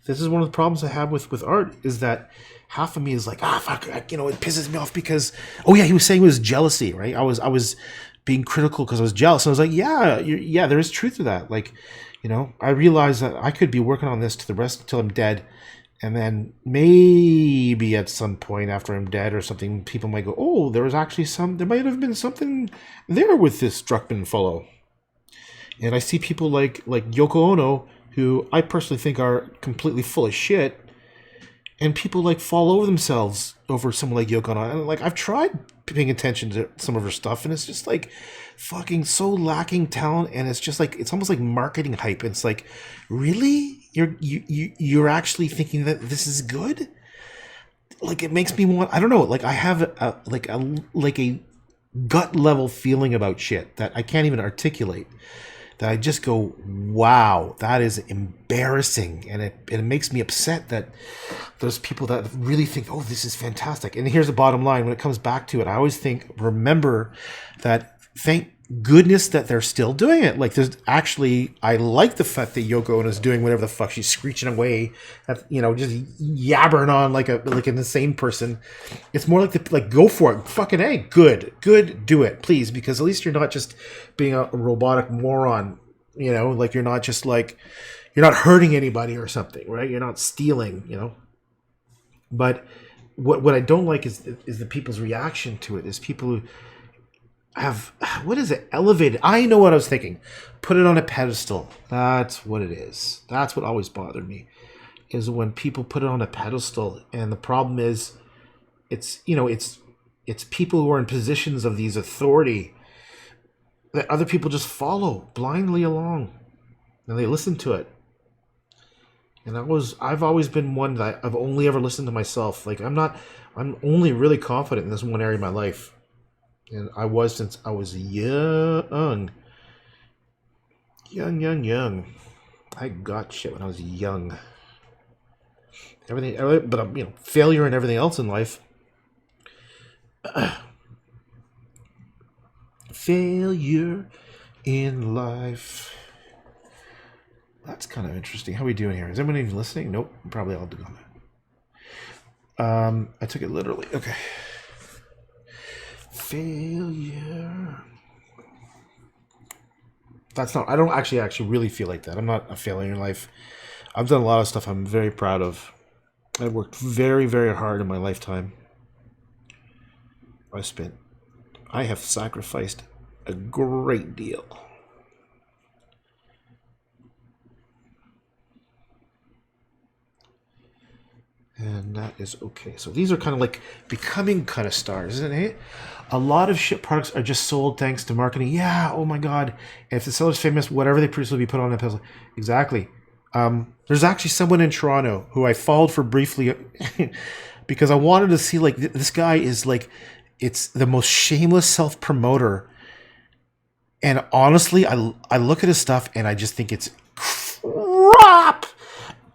this is one of the problems I have with art, is that half of me is like, fuck, it pisses me off because, oh yeah, he was saying it was jealousy, right? I was being critical because I was jealous. And I was like, yeah, there is truth to that. Like, I realized that I could be working on this till I'm dead. And then maybe at some point after I'm dead or something, people might go, oh, there might have been something there with this Druckmann fellow. And I see people like Yoko Ono, who I personally think are completely full of shit, and people like fall over themselves over someone like Yoko Ono. And like, I've tried paying attention to some of her stuff, and it's just like fucking so lacking talent, and it's just like, it's almost like marketing hype. It's like, really? You're actually thinking that this is good? Like, it makes me want, I don't know, like I have a gut level feeling about shit that I can't even articulate, that I just go, wow, that is embarrassing. And it makes me upset that there's people that really think, oh, this is fantastic. And here's the bottom line. When it comes back to it, I always remember that, thank goodness that they're still doing it. Like, I like the fact that Yoko Ono is doing whatever the fuck she's screeching away at, just yabbering on like an insane person. It's more like go for it. Fucking A, good, do it, please, because at least you're not just being a robotic moron. Like, you're not just like, you're not hurting anybody or something, right? You're not stealing, But what I don't like is the people's reaction to it. Is people who have, what is it, elevated? I know what I was thinking. Put it on a pedestal. That's what it is. That's what always bothered me, is when people put it on a pedestal. And the problem is, it's people who are in positions of these authority that other people just follow blindly along, and they listen to it. And I've always been one that I've only ever listened to myself. Like, I'm only really confident in this one area of my life. And I was since I was young. I got shit when I was young. But failure and everything else in life. Failure in life. That's kind of interesting. How are we doing here? Is anyone even listening? Nope. Probably all doing that. I took it literally. Okay. Failure. I don't actually really feel like that. I'm not a failure in life. I've done a lot of stuff I'm very proud of. I worked very, very hard in my lifetime. I have sacrificed a great deal. And that is okay. So these are kind of like becoming kind of stars, isn't it? A lot of shit products are just sold thanks to marketing. Yeah, oh my God. If the seller's famous, whatever they produce will be put on a pedestal. Exactly. There's actually someone in Toronto who I followed for briefly because I wanted to see, like, this guy is like, it's the most shameless self-promoter. And honestly, I look at his stuff and I just think it's crap.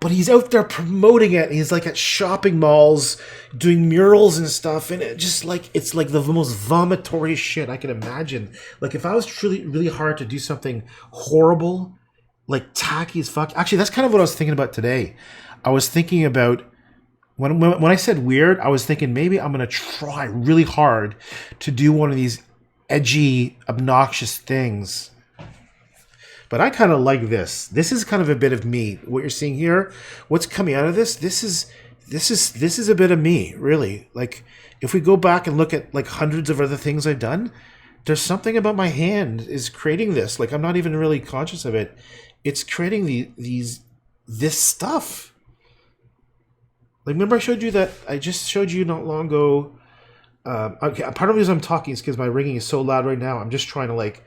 But he's out there promoting it. He's like at shopping malls doing murals and stuff. And it's like the most vomitory shit I can imagine. Like, if I was truly really hard to do something horrible, like tacky as fuck. Actually, that's kind of what I was thinking about today. I was thinking about when I said weird, I was thinking maybe I'm gonna try really hard to do one of these edgy, obnoxious things. But I kind of like this. This is kind of a bit of me. What you're seeing here, what's coming out of this, this is a bit of me, really. Like if we go back and look at like hundreds of other things I've done, there's something about my hand is creating this. Like I'm not even really conscious of it. It's creating this stuff. Like, remember I showed you that? I just showed you not long ago. Okay, part of the reason I'm talking is because my ringing is so loud right now. I'm just trying to like,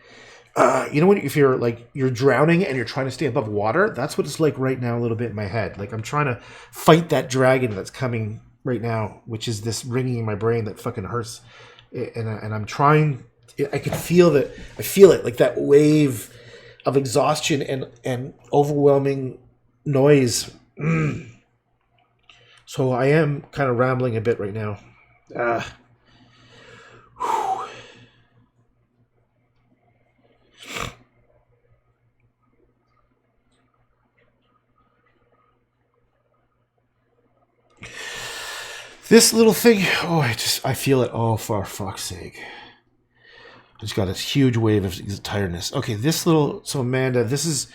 you know, when if you're like you're drowning and you're trying to stay above water, that's what it's like right now a little bit in my head. Like I'm trying to fight that dragon that's coming right now, which is this ringing in my brain that fucking hurts. And I'm trying. I can feel that. I feel it like that wave of exhaustion and overwhelming noise. So I am kind of rambling a bit right now. This little thing, I feel it. Oh, for fuck's sake. I just got this huge wave of tiredness. Okay, so Amanda, this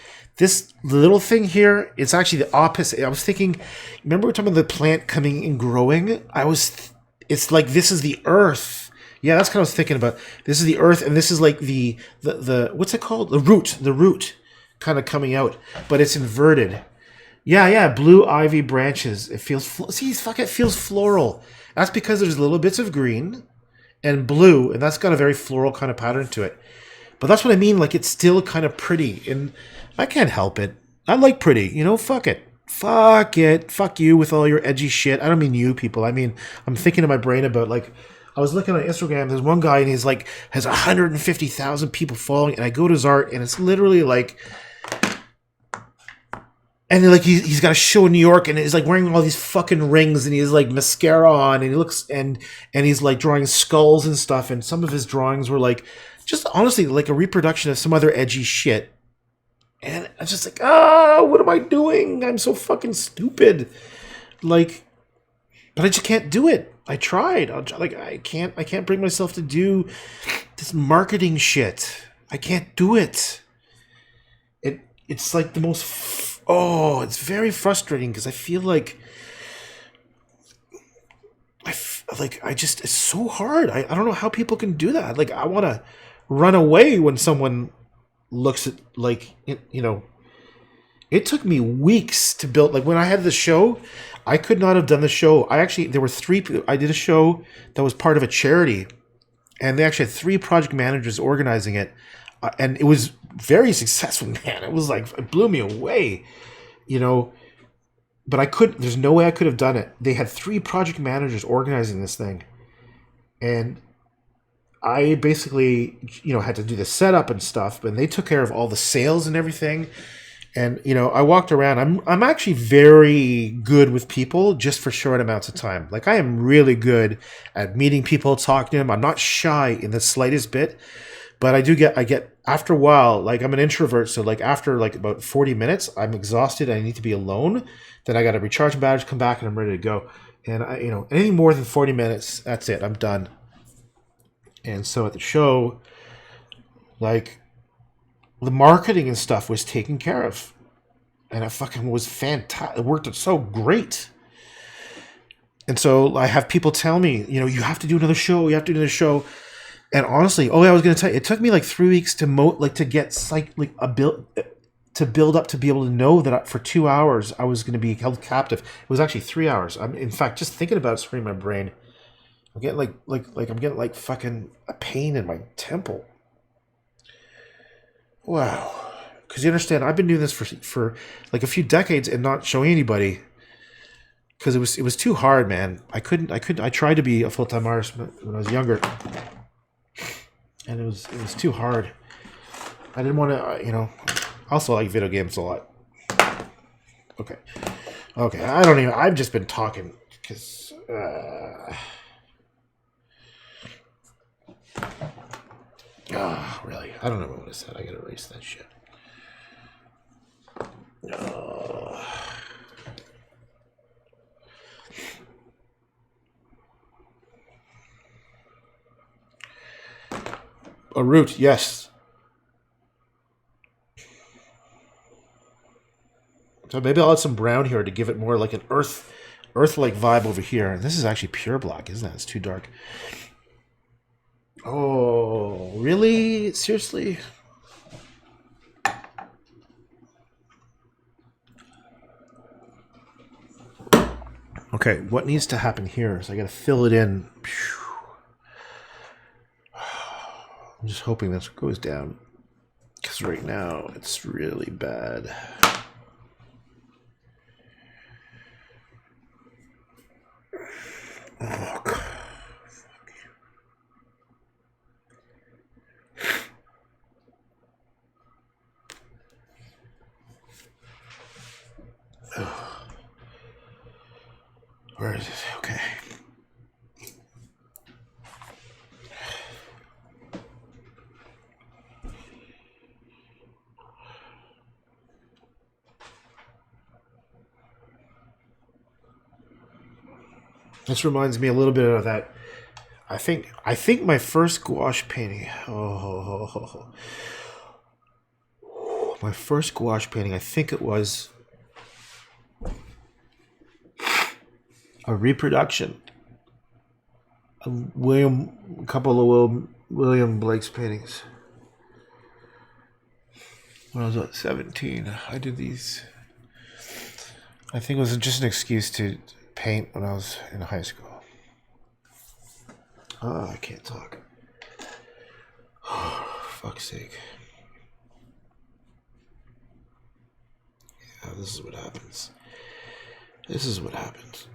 little thing here, it's actually the opposite. I was thinking, remember we were talking about the plant coming and growing? It's like this is the earth. Yeah, that's what I was thinking about. This is the earth, and this is like the what's it called? The root kind of coming out, but it's inverted. Yeah, blue ivy branches. It feels, it feels floral. That's because there's little bits of green and blue, and that's got a very floral kind of pattern to it. But that's what I mean, like it's still kind of pretty, and I can't help it. I like pretty, fuck it. Fuck it. Fuck you with all your edgy shit. I don't mean you people. I mean, I'm thinking in my brain about like, I was looking on Instagram, there's one guy and he's like, has 150,000 people following, and I go to his art, and it's literally like, and like he's got a show in New York, and he's like wearing all these fucking rings, and he has like mascara on, and he looks and he's like drawing skulls and stuff, and some of his drawings were like just honestly like a reproduction of some other edgy shit. And I'm just like, what am I doing? I'm so fucking stupid. Like, but I just can't do it. I tried. I can't bring myself to do this marketing shit. I can't do it. It's like the most. It's very frustrating because I feel like it's so hard. I don't know how people can do that. Like I want to run away when someone looks at like, it took me weeks to build. Like when I had the show, I could not have done the show. I did a show that was part of a charity, and they actually had 3 project managers organizing it. And it was very successful, man. It was like, it blew me away, but there's no way I could have done it. They had 3 project managers organizing this thing. And I basically, had to do the setup and stuff, but they took care of all the sales and everything. And, I walked around. I'm actually very good with people just for short amounts of time. Like I am really good at meeting people, talking to them. I'm not shy in the slightest bit. But I get after a while, like I'm an introvert, so like after like about 40 minutes, I'm exhausted. I need to be alone. Then I got to recharge my batteries, come back, and I'm ready to go. And anything more than 40 minutes, that's it. I'm done. And so at the show, like the marketing and stuff was taken care of, and it fucking was fantastic. It worked out so great. And so I have people tell me, you have to do another show. You have to do another show. And honestly, I was going to tell you, it took me like 3 weeks to build up to be able to know that for 2 hours I was going to be held captive. It was actually 3 hours. In fact, just thinking about it, in my brain, I'm getting I'm getting like fucking a pain in my temple. Wow, because you understand, I've been doing this for like a few decades and not showing anybody because it was too hard, man. I couldn't. I tried to be a full-time artist when I was younger. And it was too hard. I didn't want to, also like video games a lot. Okay. I've just been talking because, really? I don't know what I said. I gotta erase that shit. A root, yes. So maybe I'll add some brown here to give it more like an earth-like vibe over here. And this is actually pure black, isn't it? It's too dark. Oh, really? Seriously? Okay, what needs to happen here is I got to fill it in. I'm just hoping this goes down, because right now it's really bad. Oh, God. Where is it? Okay. This reminds me a little bit of that. I think my first gouache painting. My first gouache painting. I think it was a reproduction of a couple of William Blake's paintings. When I was about 17, I did these. I think it was just an excuse to paint when I was in high school. Oh, I can't talk. Oh, fuck's sake. Yeah, this is what happens. This is what happens.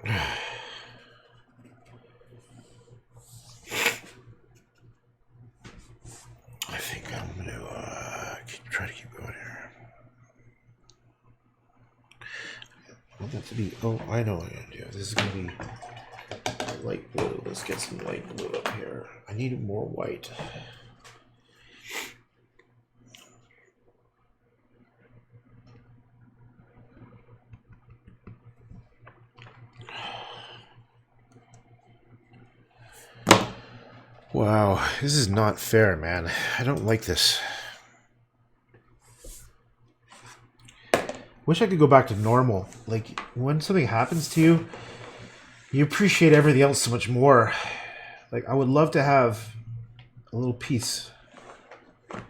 I think I'm going to try to keep going here. I want that to be... Oh, I know what I'm going to do. This is going to be light blue. Let's get some light blue up here. I need more white. Wow, this is not fair, man. I don't like this. Wish I could go back to normal. Like, when something happens to you, you appreciate everything else so much more. Like, I would love to have a little piece. Okay,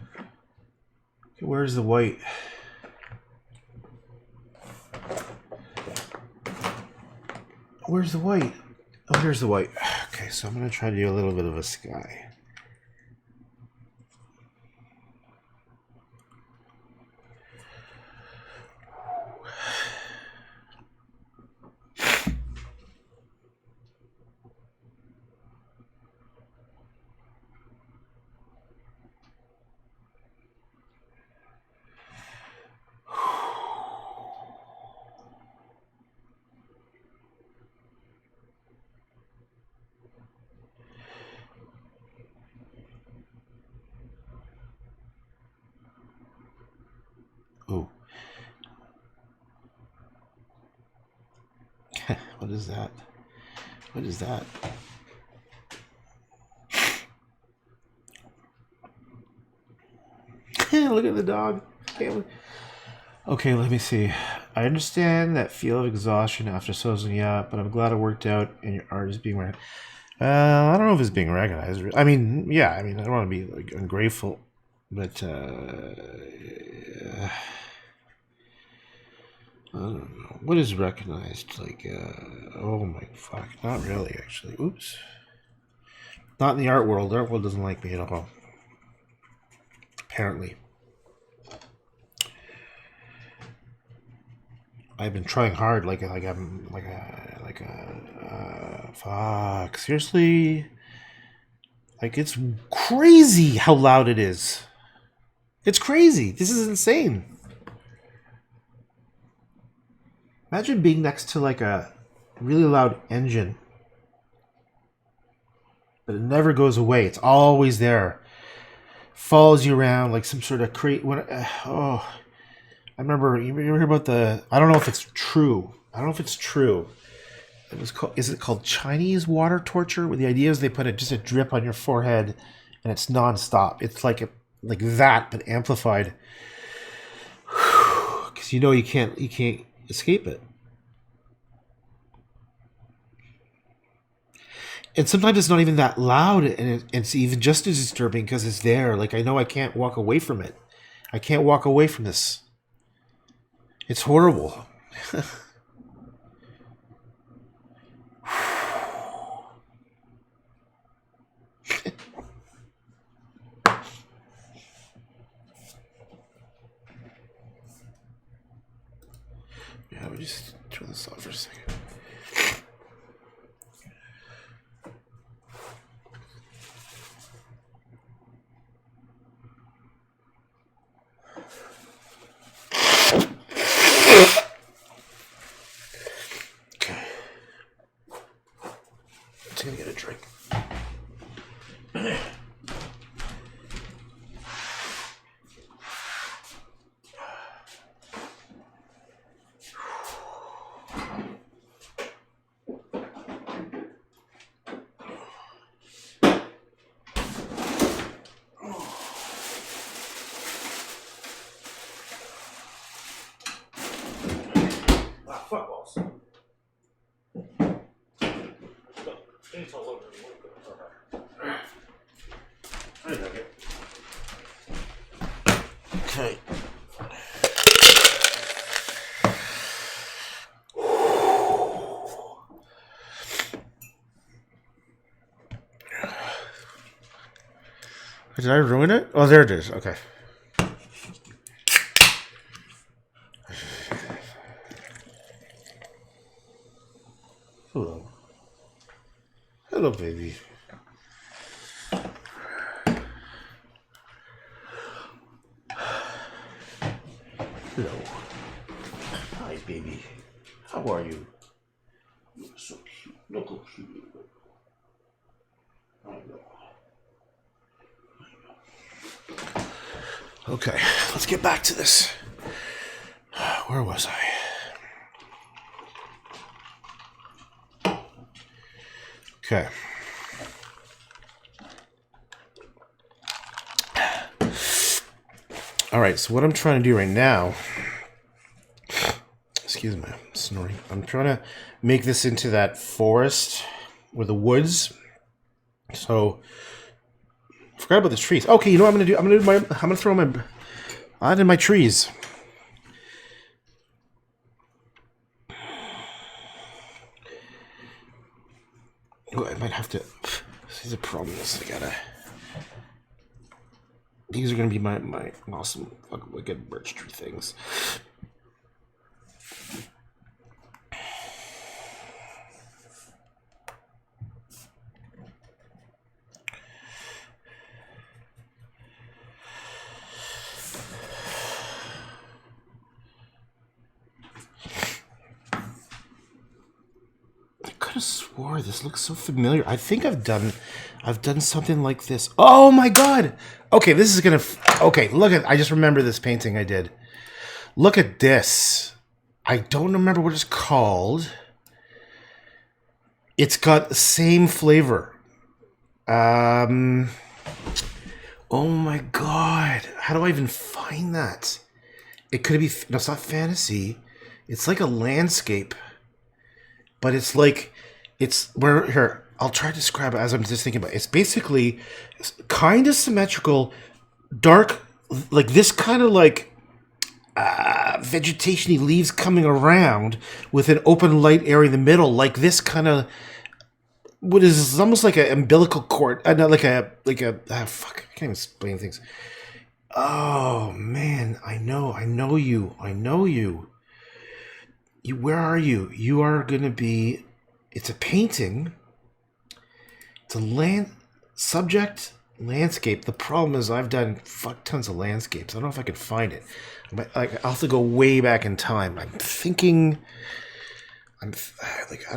where's the white? Where's the white? Oh, here's the white. Okay, so I'm going to try to do a little bit of a sky. Oh. What is that? What is that? Look at the dog. Okay, let me see. I understand that feel of exhaustion after Susan, yeah, but I'm glad it worked out and your art is being recognized. I don't know if it's being recognized. I mean, yeah, I mean, I don't want to be like ungrateful, but I don't know. What is recognized? Like, oh my fuck. Not really, actually. Oops. Not in the art world. The art world doesn't like me at all. Apparently. I've been trying hard, fuck, seriously? Like, it's crazy how loud it is. It's crazy. This is insane. Imagine being next to, like, a really loud engine. But it never goes away. It's always there. Follows you around like some sort of I remember, you ever hear about I don't know if it's true. I don't know if it's true. it was called. Is it called Chinese water torture? Where the idea is they put just a drip on your forehead, and it's nonstop. It's like that, but amplified. Because you can't escape it. And sometimes it's not even that loud, and it's even just as disturbing because it's there. Like I know I can't walk away from it. I can't walk away from this. It's horrible. Yeah, let me just turn this off for a second. Okay. I'm just gonna get a drink. Fuck balls. It's all over me. Okay. Did I ruin it? Oh, there it is. Okay. Hello. Hello, baby. Hello. Hi, baby. How are you? You're so cute. Look how cute you look. I know. Okay, let's get back to this. Where was I? Okay. All right, so what I'm trying to do right now, excuse me, I'm snoring. I'm trying to make this into that forest or the woods. So, I forgot about the trees. Okay, you know what I'm gonna do? I'm gonna throw my out in my trees. Oh, I might have to. See, the problem is these are gonna be my awesome fucking wicked birch tree things. I could have swore this looks so familiar. I think I've done something like this. Oh my god! Okay, this is gonna. Okay, look at. I just remember this painting I did. Look at this. I don't remember what it's called. It's got the same flavor. Oh my god! How do I even find that? It could be. No, it's not fantasy. It's like a landscape. But it's like, it's where here. I'll try to describe it as I'm just thinking about it. It's basically kind of symmetrical, dark, like this kind of like vegetation-y leaves coming around with an open light area in the middle, like this kind of what is almost like an umbilical cord, not like a fuck. I can't even explain things. Oh man, I know you. Where are you? You are gonna be. It's a painting. It's a subject landscape. The problem is I've done fuck tons of landscapes. I don't know if I can find it. I'll have to go way back in time. I don't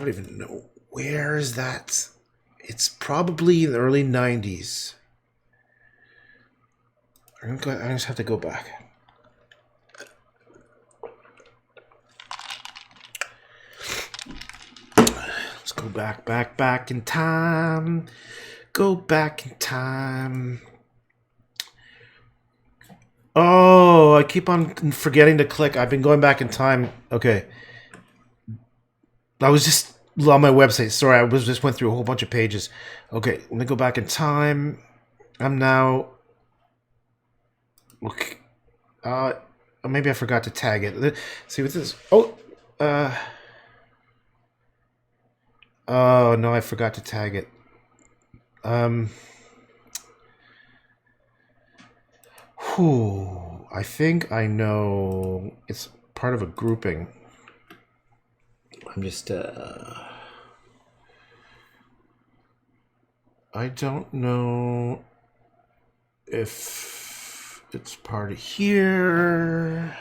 even know where is that. It's probably in the early 90s. I just have to go back. go back in time. Go back in time. Oh, I keep on forgetting to click. I've been going back in time. Okay. I was just on my website. Sorry, I just went through a whole bunch of pages. Okay, let me go back in time. I'm now... Okay. Maybe I forgot to tag it. Let's see what this... Oh, no, I forgot to tag it. I think I know it's part of a grouping. I'm just, I don't know if it's part of here.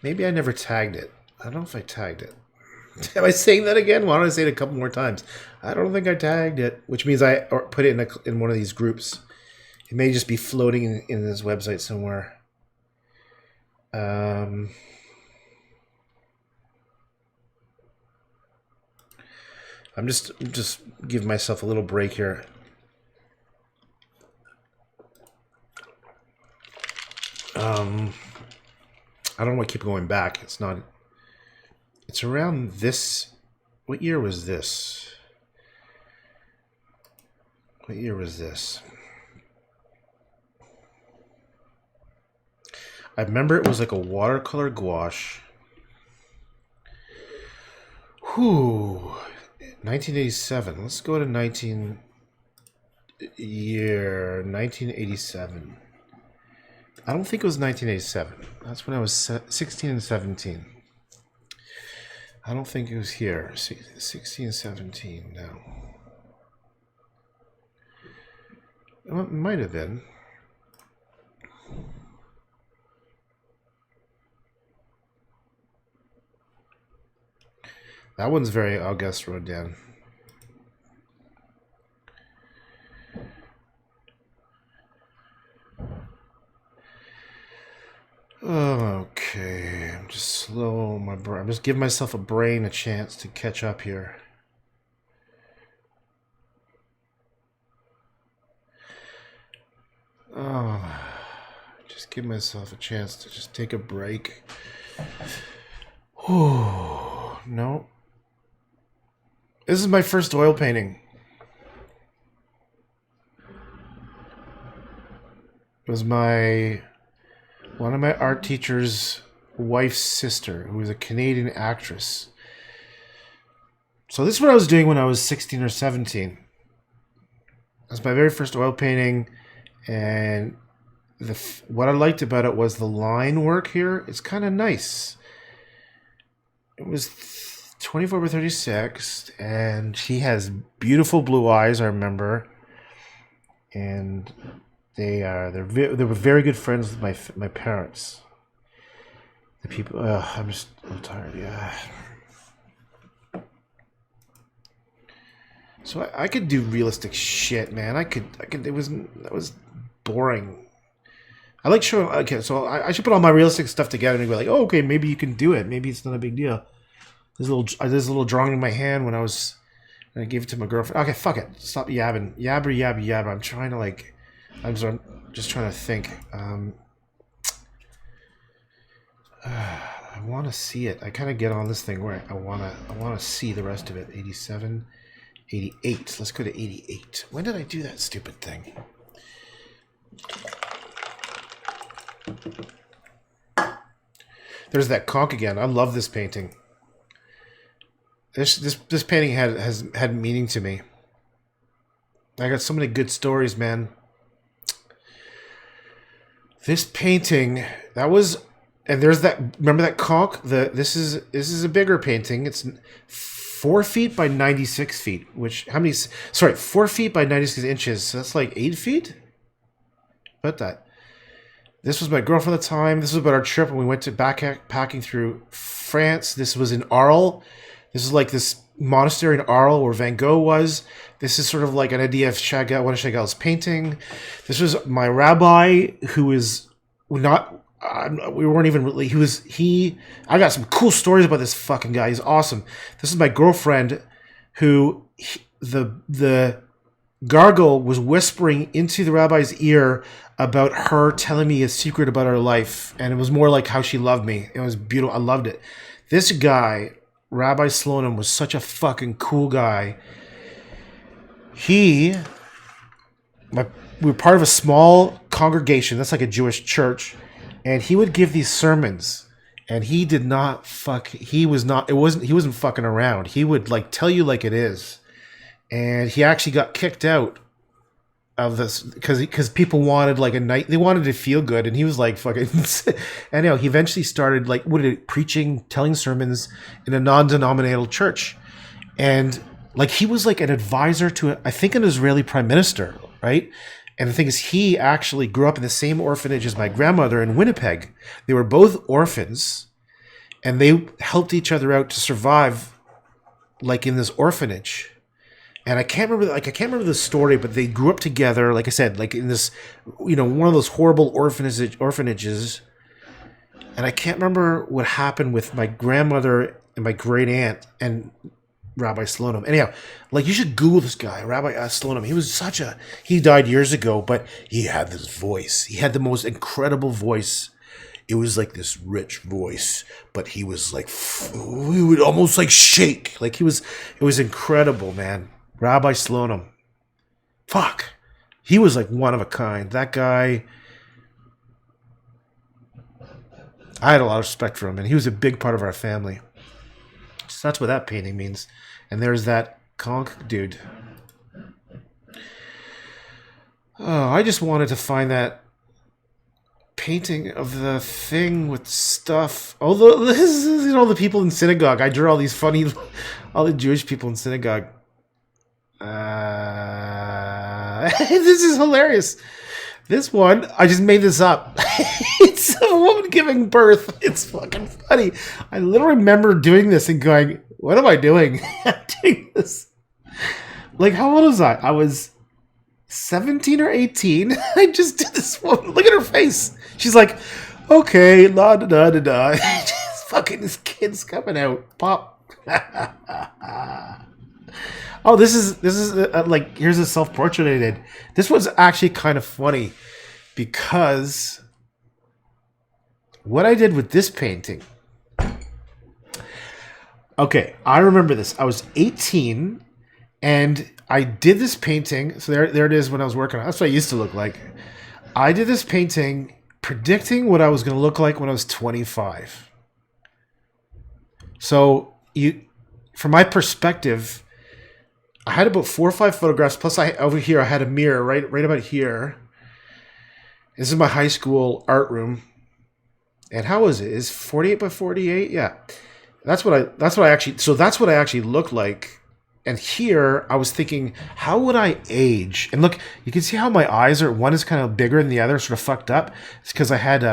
Maybe I never tagged it. I don't know if I tagged it. Am I saying that again? Why don't I say it a couple more times? I don't think I tagged it, which means I put it in one of these groups. It may just be floating in this website somewhere. I'm just give myself a little break here. I don't want to keep going back. It's not. It's around this. What year was this? What year was this? I remember it was like a watercolor gouache. 1987. Let's go to 1987. I don't think it was 1987. That's when I was 16 and 17. I don't think it was here. 16 and 17 now. Well, it might have been. That one's very August Rodin. Okay, I'm just slow. I'm just giving myself a chance to catch up here. Just give myself a chance to just take a break. No. This is my first oil painting. It was one of my art teacher's wife's sister, who was a Canadian actress. So this is what I was doing when I was 16 or 17. That's my very first oil painting, and what I liked about it was the line work here. It's kind of nice. It was 24 by 36, and she has beautiful blue eyes, I remember. And they were very good friends with my parents. The people. I'm tired. Yeah. So I could do realistic shit, man. I could. That was boring. I like showing. Okay, so I should put all my realistic stuff together and be like, oh, okay, maybe you can do it. Maybe it's not a big deal. There's a little drawing in my hand when I gave it to my girlfriend. Okay, fuck it. Stop yabbing. Yabber. I'm trying to I'm just trying to think. I want to see it. I kind of get on this thing where I want to see the rest of it. 87, 88. Let's go to 88. When did I do that stupid thing? There's that conch again. I love this painting. This painting has had meaning to me. I got so many good stories, man. This painting, and there's that. Remember that conch? This is a bigger painting. It's 4 feet by 96 feet. 4 feet by 96 inches. So that's like 8 feet. About that. This was my girlfriend at the time. This was about our trip when we went to backpacking through France. This was in Arles. This is like this monastery in Arles where Van Gogh was. This is sort of like an idea of Chagall, one of Chagall's painting. This was my rabbi, who is not. We weren't even really. I got some cool stories about this fucking guy. He's awesome. This is my girlfriend, who the gargoyle was whispering into the rabbi's ear about her telling me a secret about her life, and it was more like how she loved me. It was beautiful. I loved it. This guy, Rabbi Slonim, was such a fucking cool guy. We were part of a small congregation. That's like a Jewish church, and he would give these sermons. And he did not fuck. He wasn't fucking around. He would like tell you like it is. And he actually got kicked out of this because people wanted like a night. They wanted to feel good, and he was like fucking. Anyhow, he eventually started like preaching, telling sermons in a non-denominational church, and like he was like an advisor to I think an Israeli prime minister, right? And the thing is, he actually grew up in the same orphanage as my grandmother in Winnipeg. They were both orphans, and they helped each other out to survive, like in this orphanage. And I can't remember the story, but they grew up together, like I said, like in this, one of those horrible orphanages. And I can't remember what happened with my grandmother and my great aunt and Rabbi Slonim. Anyhow, like you should Google this guy, Rabbi Slonim. He died years ago, but he had this voice. He had the most incredible voice. It was like this rich voice, but he was like, he would almost like shake. Like it was incredible, man. Rabbi Slonim. Fuck. He was like one of a kind. That guy, I had a lot of respect for him, and he was a big part of our family. So that's what that painting means. And there's that conch dude. Oh, I just wanted to find that painting of the thing with stuff. Although this is, the people in synagogue. I drew all these funny, all the Jewish people in synagogue. This is hilarious. This one, I just made this up. It's a woman giving birth. It's fucking funny. I literally remember doing this and going, what am I doing? I'm doing this. Like, how old was I? I was 17 or 18. I just did this woman. Look at her face. She's like, okay, la da da da da. Just fucking this kid's coming out. Pop. Oh, this is like, here's a self-portrait I did. This was actually kind of funny because what I did with this painting. Okay, I remember this. I was 18 and I did this painting. So there it is when I was working on it. That's what I used to look like. I did this painting predicting what I was going to look like when I was 25. So from my perspective, I had about 4 or 5 photographs. Plus, over here I had a mirror right about here. This is my high school art room. And how was it? Is 48 by 48? Yeah, that's what I actually looked like. And here I was thinking, how would I age? And look, you can see how my eyes are. One is kind of bigger than the other, sort of fucked up. It's because I had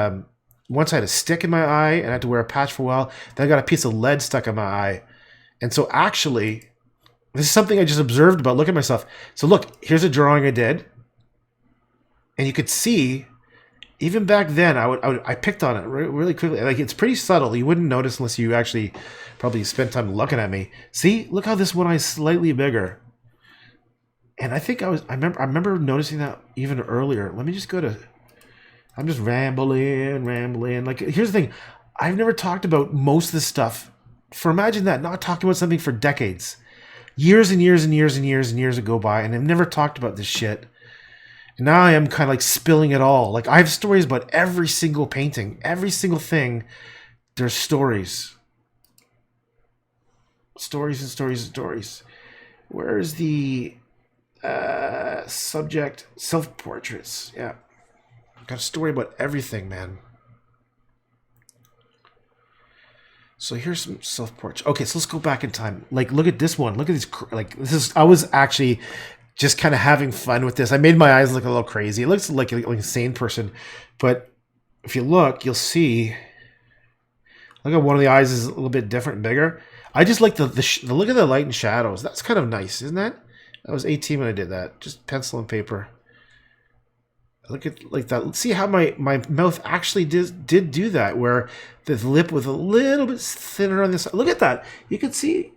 once I had a stick in my eye and I had to wear a patch for a while. Then I got a piece of lead stuck in my eye, and so actually. This is something I just observed about looking at myself. So look, here's a drawing I did. And you could see, even back then, I picked on it really quickly. Like, it's pretty subtle. You wouldn't notice unless you actually probably spent time looking at me. See, look how this one eye is slightly bigger. And I think I remember noticing that even earlier. Let me just go to, I'm just rambling. Like, here's the thing. I've never talked about most of this stuff. Imagine that, not talking about something for decades. Years and years and years and years and years go by, and I've never talked about this shit. And now I am kind of like spilling it all. Like, I have stories about every single painting, every single thing. There's stories. Stories and stories and stories. Where's the subject? Self-portraits. Yeah. Got a story about everything, man. So here's some self-portraits. Okay, so let's go back in time. Like, look at this one. Look at these. Like, this is. I was actually just kind of having fun with this. I made my eyes look a little crazy. It looks like an insane person, but if you look, you'll see. Look at one of the eyes is a little bit different and bigger. I just like the look at the light and shadows. That's kind of nice, isn't that? I was 18 when I did that. Just pencil and paper. Look at like that. See how my mouth actually did do that, where the lip was a little bit thinner on this side. Look at that. You can see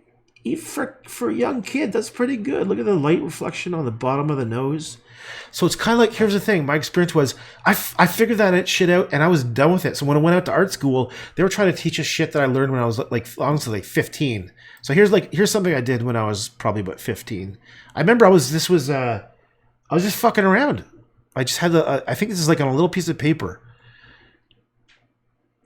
for a young kid, that's pretty good. Look at the light reflection on the bottom of the nose. So it's kind of like, here's the thing. My experience was I figured that shit out and I was done with it. So when I went out to art school, they were trying to teach us shit that I learned when I was honestly like 15. So here's something I did when I was probably about 15. I remember I was just fucking around. I just had I think this is like on a little piece of paper.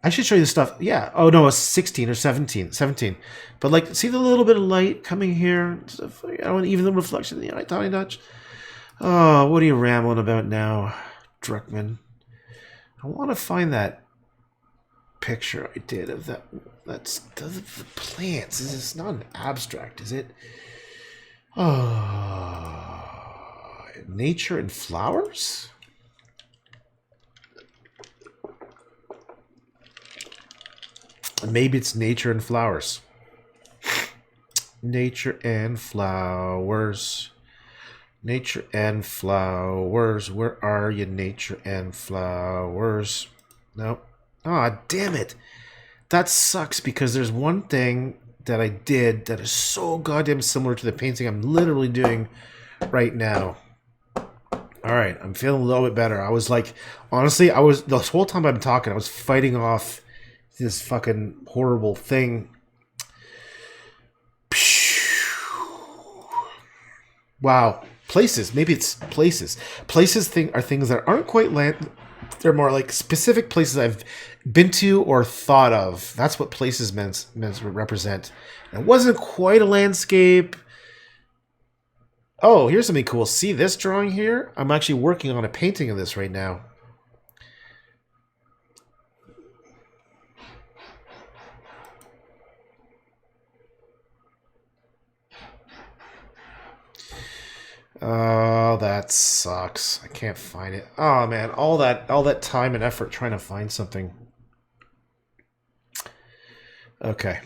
I should show you the stuff. Yeah. Oh no, it's 16 or 17. But like, see the little bit of light coming here? Even the reflection, tiny touch. Oh, what are you rambling about now, Druckmann? I want to find that picture I did of that. That's the plants. It's not an abstract, is it? Oh, nature and flowers? Maybe it's nature and flowers. Nature and flowers. Nature and flowers. Where are you, nature and flowers? No. Ah, damn it. That sucks because there's one thing that I did that is so goddamn similar to the painting I'm literally doing right now. All right, I'm feeling a little bit better. I was like, honestly, the whole time I've been talking, I was fighting off this fucking horrible thing. Wow. Places. Maybe it's places. Places are things that aren't quite land. They're more like specific places I've been to or thought of. That's what places meant represent. It wasn't quite a landscape. Oh, here's something cool. See this drawing here? I'm actually working on a painting of this right now. Oh, that sucks. I can't find it. Oh man, all that time and effort trying to find something. Okay.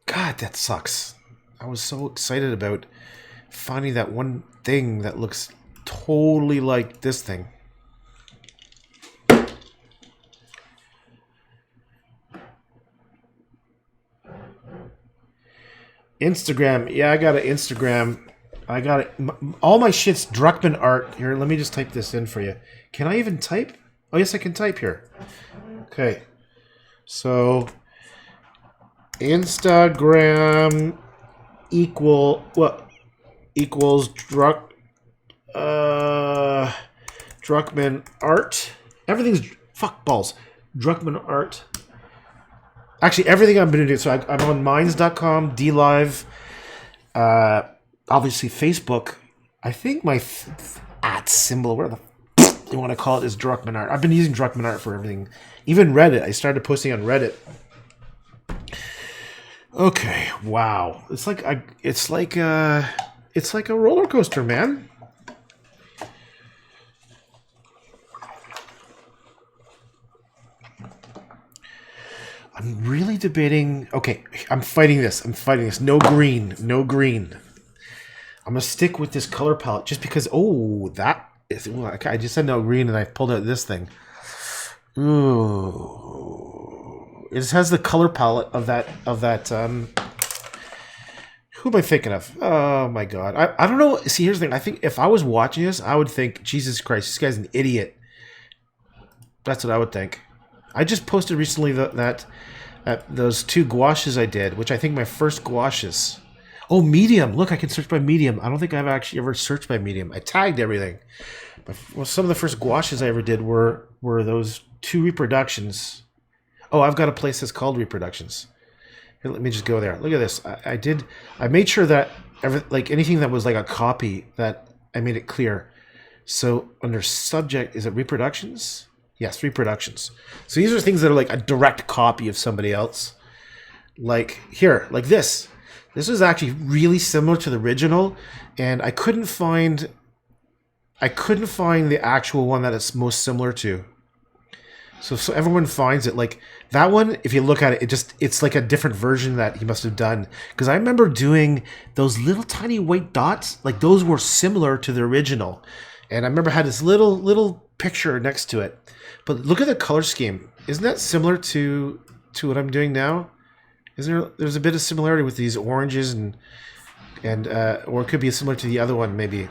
God, that sucks. I was so excited about finding that one thing that looks totally like this thing. Instagram. Yeah, I got an Instagram. I got it. All my shit's Druckmann art. Here, let me just type this in for you. Can I even type? Oh, yes, I can type here. Okay. So, Instagram equals Druckmann art. Everything's fuck balls. Druckmann art. Actually, everything I'm going to do. So I'm on minds.com, DLive, obviously Facebook. I think my at symbol, where the you want to call it, is Druckmann art. I've been using Druckmann art for everything. Even Reddit. I started posting on Reddit. Okay, wow. It's like a roller coaster, man. I'm really debating. Okay, I'm fighting this. No green. I'm gonna stick with this color palette just because. Oh, that is. I just said no green, and I pulled out this thing. Ooh, it has the color palette of that. Who am I thinking of? Oh my god, I don't know. See, here's the thing. I think if I was watching this, I would think, Jesus Christ, this guy's an idiot. That's what I would think. I just posted recently that those 2 gouaches I did, which I think my first gouaches. Oh, medium. Look, I can search by medium. I don't think I've actually ever searched by medium. I tagged everything. Well, some of the first gouaches I ever did were those 2 reproductions. Oh, I've got a place that's called Reproductions. Here, let me just go there. Look at this. I made sure that anything that was like a copy, that I made it clear. So under subject, is it Reproductions? Yes, Reproductions. So these are things that are like a direct copy of somebody else. Like here, like this. This is actually really similar to the original, and I couldn't find the actual one that it's most similar to. So everyone finds it. Like that one, if you look at it, it's like a different version that he must have done. Because I remember doing those little tiny white dots, like those were similar to the original. And I remember I had this little picture next to it. But look at the color scheme. Isn't that similar to what I'm doing now? There's a bit of similarity with these oranges and or it could be similar to the other one maybe.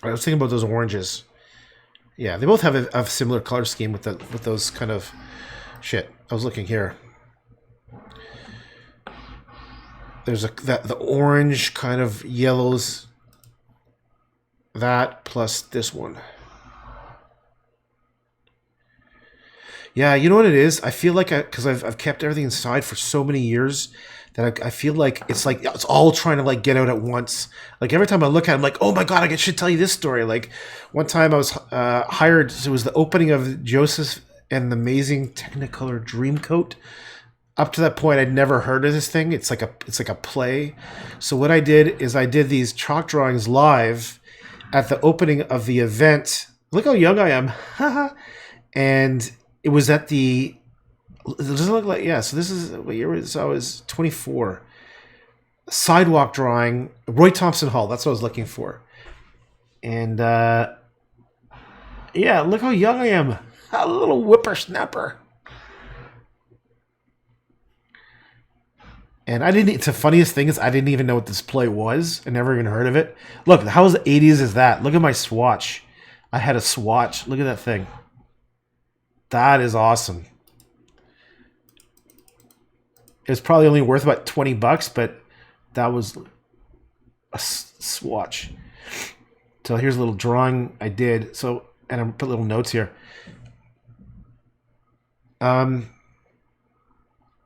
I was thinking about those oranges. Yeah, they both have a similar color scheme with those kind of shit. I was looking here. There's the orange kind of yellows. That plus this one. Yeah, you know what it is? I feel like because I've kept everything inside for so many years that I feel like it's all trying to like get out at once. Like every time I look at it, I'm like, oh my god, I should tell you this story. Like one time I was hired. So it was the opening of Joseph and the Amazing Technicolor Dreamcoat. Up to that point, I'd never heard of this thing. It's like a play. So what I did is I did these chalk drawings live at the opening of the event. Look how young I am, and it was at the. It doesn't look like so. This is what year was I was 24. Sidewalk drawing, Roy Thompson Hall. That's what I was looking for, and look how young I am. A little whippersnapper. And I didn't. The funniest thing is I didn't even know what this play was. I never even heard of it. Look, how 80s is that? Look at my swatch. I had a swatch. Look at that thing. That is awesome. It was probably only worth about $20, but that was a swatch. So here's a little drawing I did. So, and I put little notes here.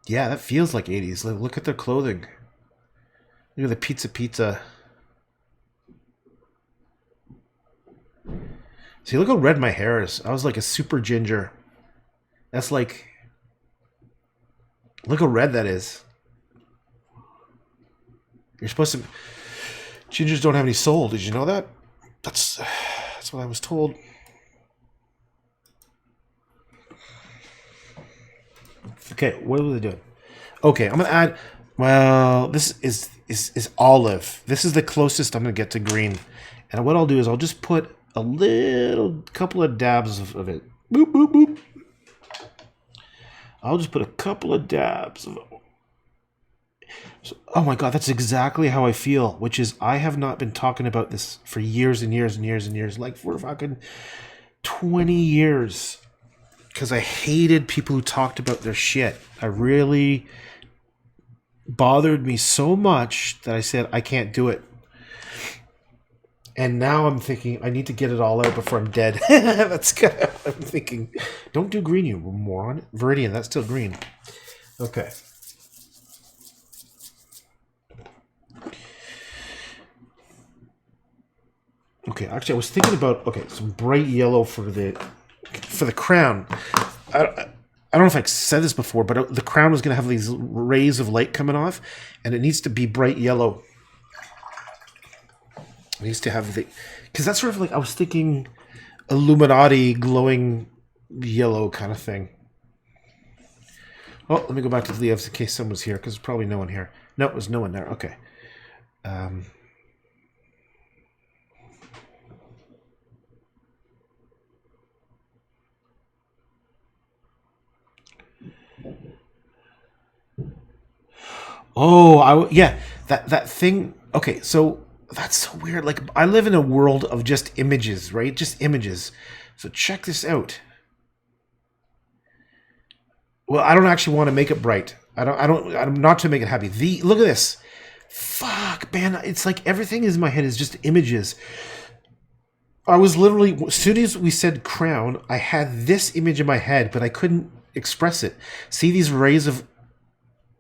Yeah, that feels like 80s. Look at their clothing. Look at the pizza. See, look how red my hair is. I was like a super ginger. That's like... Look how red that is. You're supposed to... Gingers don't have any soul. Did you know that? That's what I was told. Okay, what was I doing? Okay, I'm gonna add. Well, this is olive. This is the closest I'm gonna get to green, and what I'll do is I'll just put a couple of dabs of it. Boop boop boop. I'll just put a couple of dabs of. Oh my god, that's exactly how I feel. Which is, I have not been talking about this for years and years and years and years, like for fucking 20 years. Because I hated people who talked about their shit. I really bothered me so much that I said, I can't do it. And now I'm thinking, I need to get it all out before I'm dead. That's kind of what I'm thinking. Don't do green, you moron. Viridian, that's still green. Okay. Okay, actually, I was thinking about, some bright yellow for the crown. I don't know if I said this before, but the crown was going to have these rays of light coming off, and it needs to be bright yellow. It needs to have because that's sort of like, I was thinking Illuminati glowing yellow kind of thing. Oh, let me go back to the leaves in case someone's here, because there's probably no one here. No, there's no one there. Okay. Oh, that thing. Okay, so that's so weird. Like, I live in a world of just images, right? Just images. So check this out. Well, I don't actually want to make it bright. I'm not to make it happy. Look at this. Fuck, man. It's like everything in my head is just images. I was literally, as soon as we said crown, I had this image in my head, but I couldn't express it. See these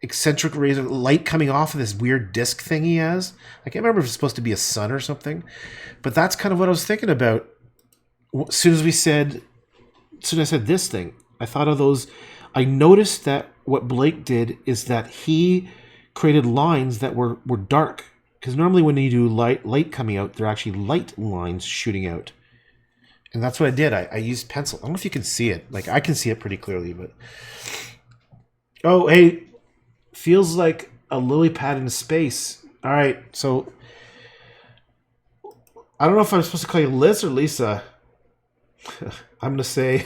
eccentric rays of light coming off of this weird disc thing he has? I can't remember if it's supposed to be a sun or something, but that's kind of what I was thinking about. As soon as I said this thing, I thought of those. I noticed that what Blake did is that he created lines that were dark, because normally when you do light coming out, they're actually light lines shooting out. And that's what I did. I used pencil. I don't know if you can see it. Like, I can see it pretty clearly, but... Oh, hey. Feels like a lily pad in space. All right, so... I don't know if I'm supposed to call you Liz or Lisa. I'm going to say...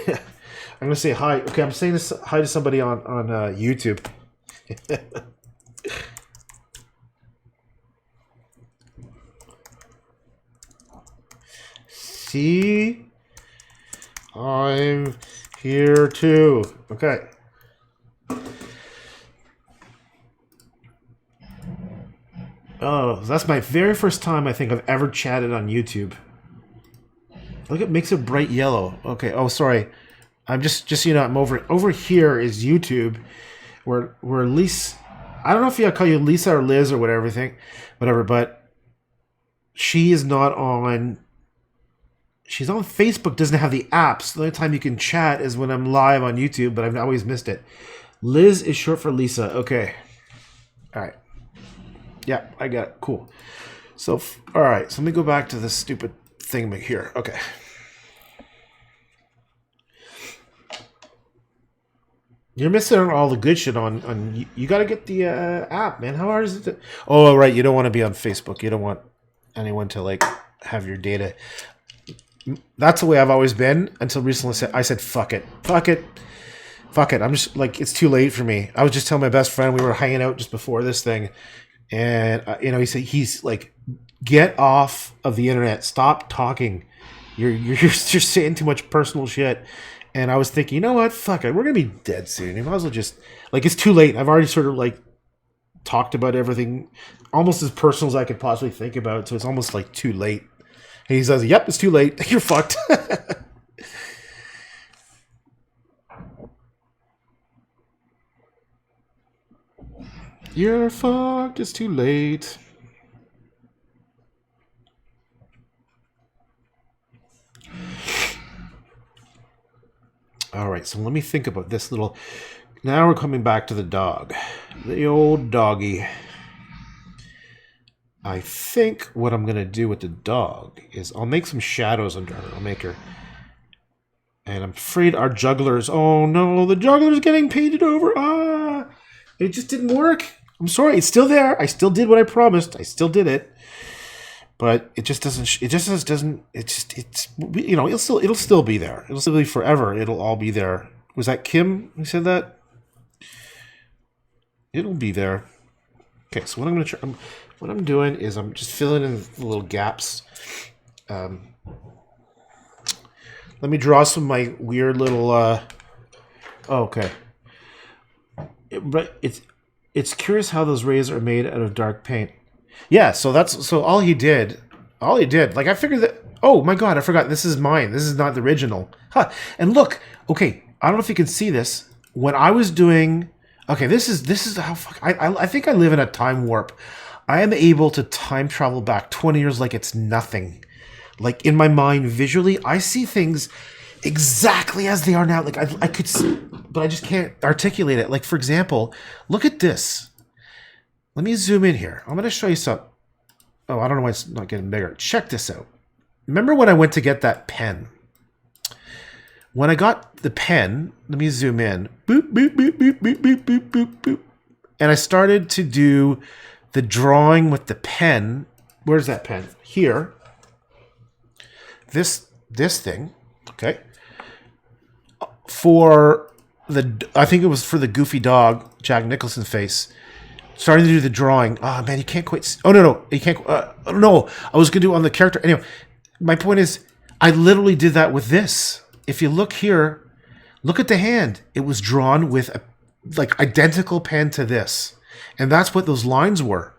I'm gonna say hi. Okay, I'm saying this hi to somebody on YouTube. See, I'm here too. Okay. Oh, that's my very first time I think I've ever chatted on YouTube. Look, it makes it bright yellow. Okay. Oh, sorry. I'm just so you know, I'm over here is YouTube, where Lisa. I don't know if I call you Lisa or Liz or whatever. But she is not on. She's on Facebook. Doesn't have the apps. The only time you can chat is when I'm live on YouTube, but I've always missed it. Liz is short for Lisa. Okay. All right. Yeah, I got it. Cool. So, all right. So let me go back to this stupid thing here. Okay. You're missing on all the good shit on you got to get the app, man. How hard is it? Oh, right. You don't want to be on Facebook. You don't want anyone to like have your data. That's the way I've always been until recently. I said, fuck it. I'm just like, it's too late for me. I was just telling my best friend, we were hanging out just before this thing. And, he said, he's like, get off of the internet. Stop talking. You're saying too much personal shit. And I was thinking, you know what? Fuck it. We're going to be dead soon. You might as well just, like, it's too late. I've already sort of, like, talked about everything almost as personal as I could possibly think about. So it's almost, like, too late. And he says, yep, it's too late. You're fucked. You're fucked. It's too late. All right, so let me think about this little... Now we're coming back to the dog. The old doggy. I think what I'm going to do with the dog is I'll make some shadows under her. I'll make her... And I'm afraid our jugglers... Oh, no, the juggler's getting painted over. Ah! It just didn't work. I'm sorry, it's still there. I still did what I promised. I still did it. But it just doesn't. It'll still be there. It'll still be forever. It'll all be there. Was that Kim who said that? It'll be there. Okay, so what I'm gonna try. What I'm doing is I'm just filling in the little gaps. Let me draw some of my weird little. Okay. It's curious how those rays are made out of dark paint. Yeah, so all he did, like I figured that, oh my god, I forgot, this is mine. This is not the original. Huh. And look, okay, I don't know if you can see this. When I was doing, okay, this is how I think I live in a time warp. I am able to time travel back 20 years like it's nothing. Like in my mind, visually, I see things exactly as they are now. Like I could see, but I just can't articulate it. Like for example, look at this. Let me zoom in here. I'm going to show you something. Oh, I don't know why it's not getting bigger. Check this out. Remember when I went to get that pen? When I got the pen, let me zoom in. Boop, boop, boop, boop, boop, boop, boop, boop, boop. And I started to do the drawing with the pen. Where's that pen? Here. This thing. Okay. I think it was for the goofy dog, Jack Nicholson face. Starting to do the drawing. Oh, man, you can't quite... Oh, no. You can't... no, I was going to do it on the character. Anyway, my point is, I literally did that with this. If you look here, look at the hand. It was drawn with a identical pen to this. And that's what those lines were.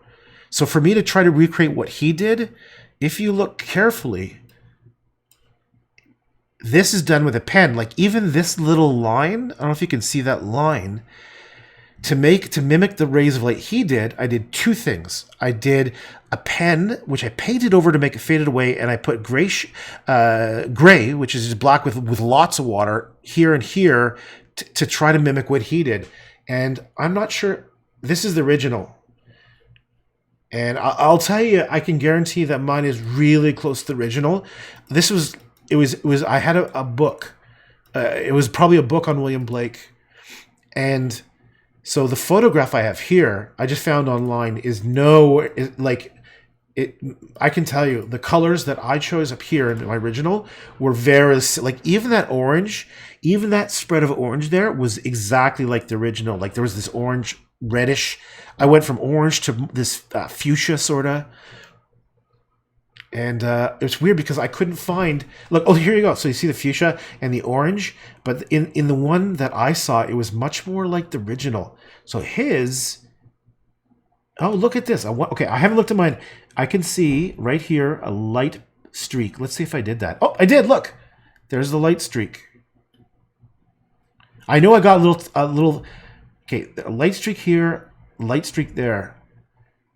So for me to try to recreate what he did, if you look carefully, this is done with a pen. Like even this little line, I don't know if you can see that line... To mimic the rays of light he did, I did two things. I did a pen, which I painted over to make it faded away, and I put gray, which is just black with lots of water, here and here, to try to mimic what he did. And I'm not sure, this is the original. And I'll tell you, I can guarantee that mine is really close to the original. I had a book. It was probably a book on William Blake. And... So the photograph I have here, I just found online, I can tell you the colors that I chose up here in my original were very like even that orange, even that spread of orange there was exactly like the original. Like there was this orange reddish. I went from orange to this fuchsia sort of. And it's weird because I couldn't find. Look, oh, here you go. So you see the fuchsia and the orange, but in the one that I saw, it was much more like the original. So his. Oh, look at this. Okay, I haven't looked at mine. I can see right here a light streak. Let's see if I did that. Oh, I did. Look, there's the light streak. I know I got a little. Okay, a light streak here, light streak there,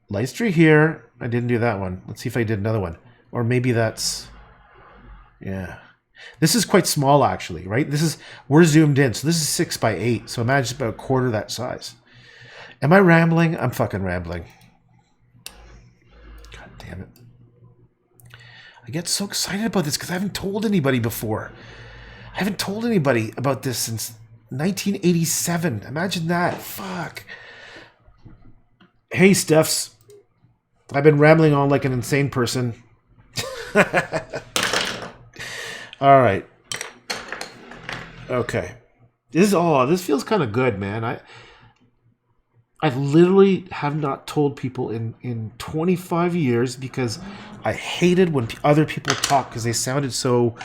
light streak here. I didn't do that one. Let's see if I did another one. Or maybe that's, yeah. This is quite small actually, right? We're zoomed in. So this is 6x8. So imagine it's about a quarter that size. Am I rambling? I'm fucking rambling. God damn it. I get so excited about this because I haven't told anybody before. I haven't told anybody about this since 1987. Imagine that. Fuck. Hey, Stephs. I've been rambling on like an insane person. All right. Okay. This feels kind of good, man. I literally have not told people in 25 years because I hated when other people talk because they sounded so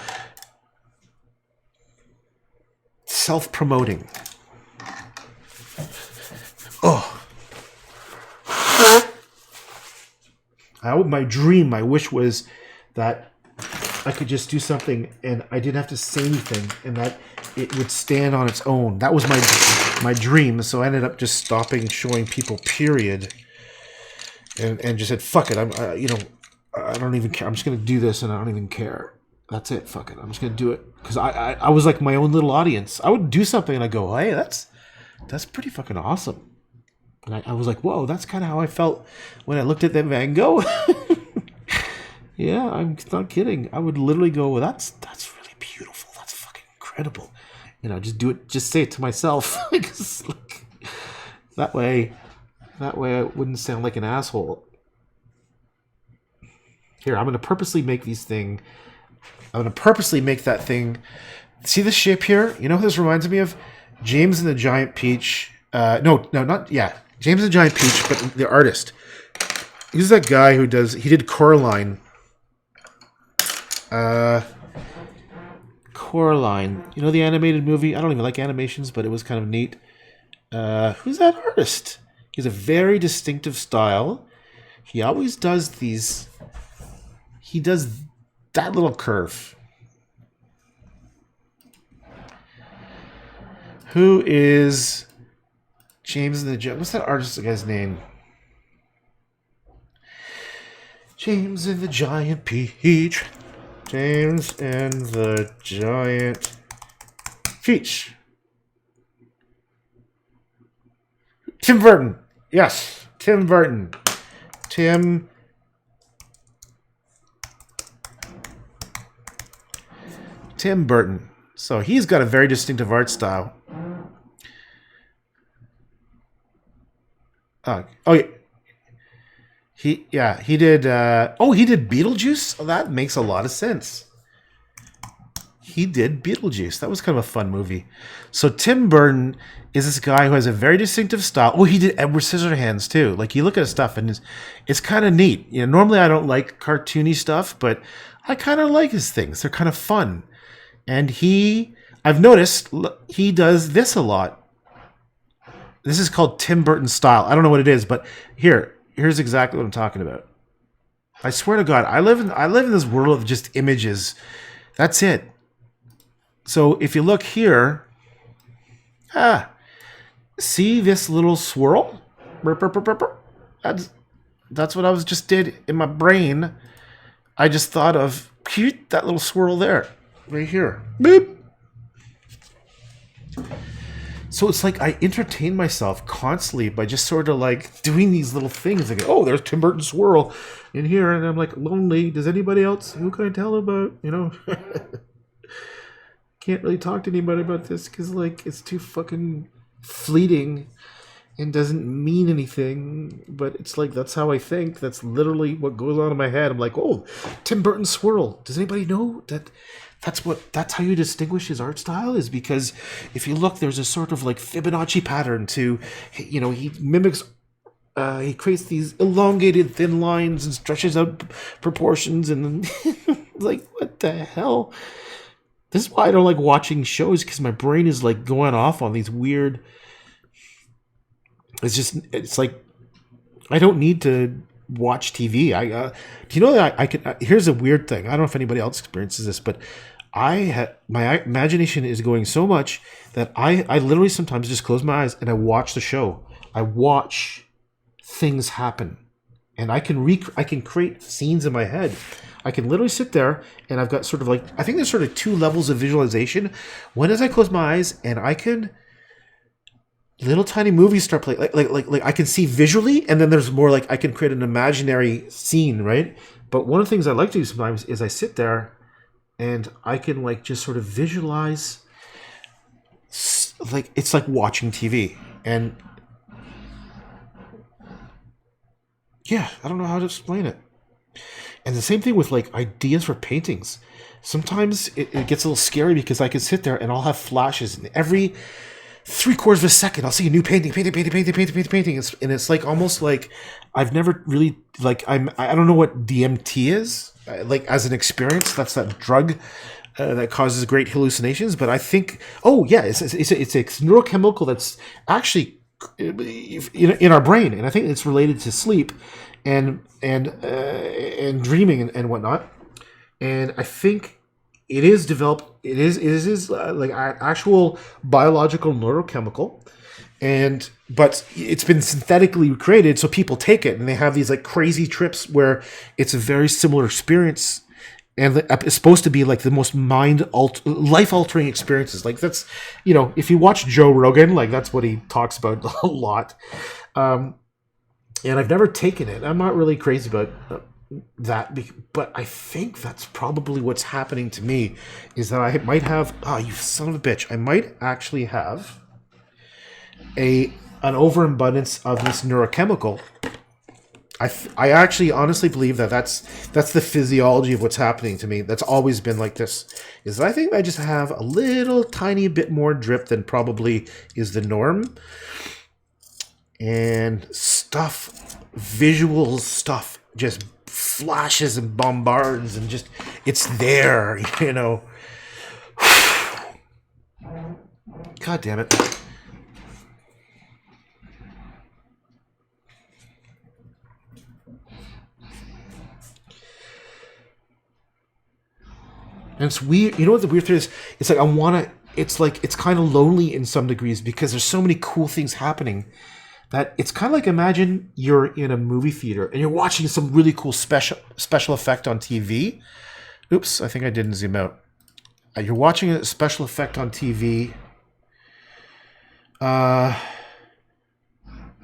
self-promoting. Oh. My wish was that I could just do something and I didn't have to say anything and that it would stand on its own. That was my dream. So I ended up just stopping showing people, period, and just said, "Fuck it." I don't even care. I'm just gonna do this and I don't even care. That's it. Fuck it. I'm just gonna do it because I was like my own little audience. I would do something and I go, "Hey, that's pretty fucking awesome." And I was like, whoa, that's kind of how I felt when I looked at that Van Gogh. Yeah, I'm not kidding. I would literally go, well, that's really beautiful. That's fucking incredible. Just say it to myself. That way I wouldn't sound like an asshole. Here, I'm going to purposely make that thing. See this shape here? You know who this reminds me of? James and the Giant Peach. James and the Giant Peach, but the artist. He's that guy he did Coraline. Coraline. You know the animated movie? I don't even like animations, but it was kind of neat. Who's that artist? He has a very distinctive style. He always does these. He does that little curve. Who is James and the Giant? What's that artist guy's name? James and the Giant Peach. James and the Giant Peach. Tim Burton. Yes, Tim Burton. Tim Burton. So he's got a very distinctive art style. He did Beetlejuice. Oh, that makes a lot of sense. He did Beetlejuice. That was kind of a fun movie. So Tim Burton is this guy who has a very distinctive style. Oh, he did Edward Scissorhands too. Like you look at his stuff and it's kind of neat. You know, normally I don't like cartoony stuff, but I kind of like his things. They're kind of fun. And I've noticed he does this a lot. This is called Tim Burton style. I don't know what it is, but here's exactly what I'm talking about. I swear to God, I live in this world of just images. That's it. So if you look here, see this little swirl? That's what I just did in my brain. I just thought of that little swirl there, right here. Beep. So it's like I entertain myself constantly by just sort of like doing these little things. Like, oh, there's Tim Burton swirl in here, and I'm like lonely. Does anybody else? Who can I tell about? You know, can't really talk to anybody about this because like it's too fucking fleeting. and doesn't mean anything, but it's like that's how I think. That's literally what goes on in my head. I'm like, oh, Tim Burton swirl. Does anybody know that? That's how you distinguish his art style, is because if you look, there's a sort of like Fibonacci pattern to, he mimics. He creates these elongated thin lines and stretches out proportions, and like, what the hell? This is why I don't like watching shows, because my brain is like going off on these weird. It's like I don't need to watch TV. Do you know that I can? Here's a weird thing. I don't know if anybody else experiences this, but my imagination is going so much that I literally sometimes just close my eyes and I watch the show. I watch things happen, and I can create scenes in my head. I can literally sit there, and I've got sort of like, I think there's sort of two levels of visualization. One is I close my eyes and I can little tiny movies start playing, like I can see visually, and then there's more like I can create an imaginary scene, right? But one of the things I like to do sometimes is I sit there and I can like just sort of visualize, like it's like watching TV. And yeah, I don't know how to explain it. And the same thing with like ideas for paintings. Sometimes it gets a little scary because I can sit there and I'll have flashes, and every 3/4 of a second I'll see a new painting. And it's like almost like I've never really like I don't know what DMT is, like as an experience. That's that drug that causes great hallucinations. But I think, oh yeah, it's a neurochemical that's actually in our brain, and I think it's related to sleep and dreaming and whatnot. And I think it is developed. It is like actual biological neurochemical, but it's been synthetically created, so people take it and they have these like crazy trips where it's a very similar experience, and it's supposed to be like the most life altering experiences. Like that's, if you watch Joe Rogan, like that's what he talks about a lot. And I've never taken it. I'm not really crazy about that, but I think that's probably what's happening to me, is that I might have, you son of a bitch, I might actually have an overabundance of this neurochemical. I actually honestly believe that's the physiology of what's happening to me. That's always been like this, is I think I just have a little tiny bit more drip than probably is the norm. And visual stuff just flashes and bombards, and just it's there. God damn it. And it's weird. You know what the weird thing is? It's like it's kind of lonely in some degrees, because there's so many cool things happening that it's kind of like, imagine you're in a movie theater and you're watching some really cool special effect on TV. Oops, I think I didn't zoom out. You're watching a special effect on TV.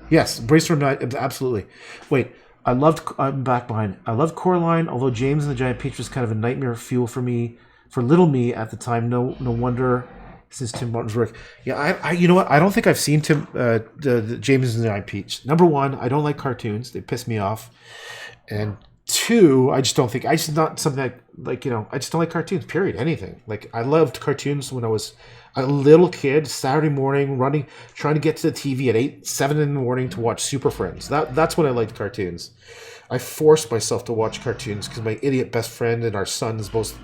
Yes, Brainstorm Night, absolutely. Wait, I'm back behind. I loved Coraline, although James and the Giant Peach was kind of a nightmare fuel for little me at the time. No wonder, since Tim Burton's work. Yeah, I you know what? I don't think I've seen the James and the Giant Peach. Number one, I don't like cartoons. They piss me off. And two, I just not something like I just don't like cartoons, period. Anything. Like, I loved cartoons when I was a little kid, Saturday morning, trying to get to the TV at 7 in the morning to watch Super Friends. That's when I liked cartoons. I forced myself to watch cartoons because my idiot best friend and our sons both.